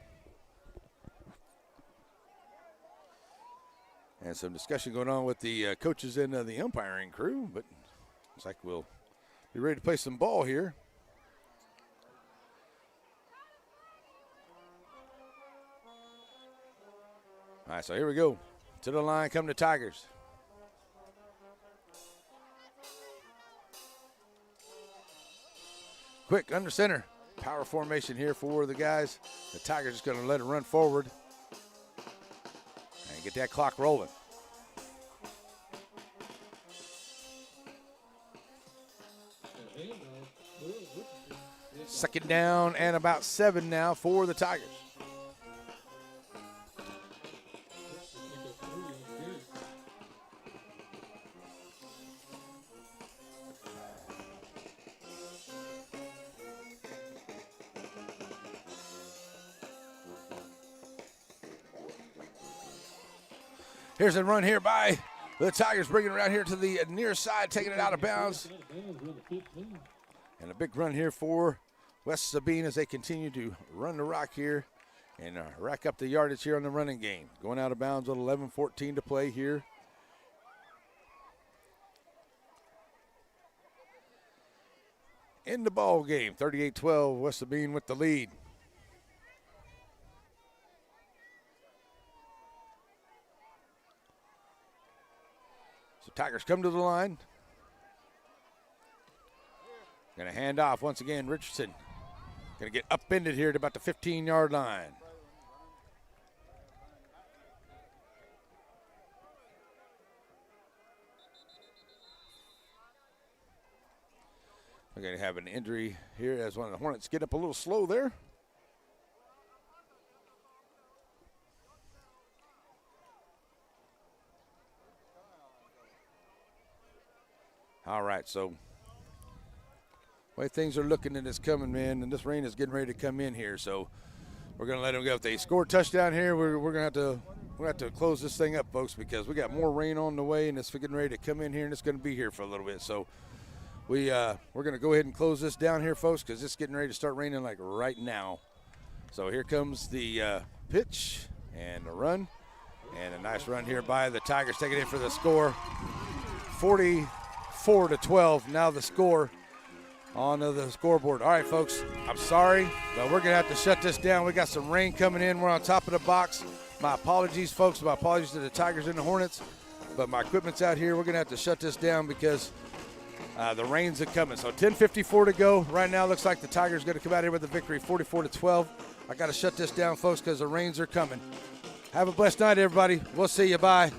And some discussion going on with the coaches and the umpiring crew, but looks like we'll be ready to play some ball here. All right, so here we go. To the line come the Tigers. Quick under center. Power formation here for the guys. The Tigers just going to let it run forward and get that clock rolling. Second down and about 7 now for the Tigers. Here's a run here by The Tigers bringing it around here to the near side, taking it out of bounds. And a big run here for West Sabine as they continue to run the rock here and rack up the yardage here on the running game. Going out of bounds with 11:14 to play here. In the ball game, 38-12, West Sabine with the lead. So Tigers come to the line. Going to hand off once again, Richardson. Going to get upended here at about the 15-yard line. We're going to have an injury here as one of the Hornets get up a little slow there. All right, so way things are looking and it's coming, man, and this rain is getting ready to come in here, so we're going to let them go. If they score a touchdown here, we're going to have to close this thing up, folks, because we got more rain on the way, and it's getting ready to come in here, and it's going to be here for a little bit. So we're going to go ahead and close this down here, folks, because it's getting ready to start raining like right now. So here comes the pitch and the run, and a nice run here by the Tigers, taking it for the score, 44-12. Now the score on the scoreboard. All right, folks, I'm sorry, but we're going to have to shut this down. We got some rain coming in. We're on top of the box. My apologies, folks. My apologies to the Tigers and the Hornets, but my equipment's out here. We're going to have to shut this down because the rains are coming. So 10:54 to go. Right now, looks like the Tigers going to come out here with a victory, 44-12. I got to shut this down, folks, because the rains are coming. Have a blessed night, everybody. We'll see you. Bye.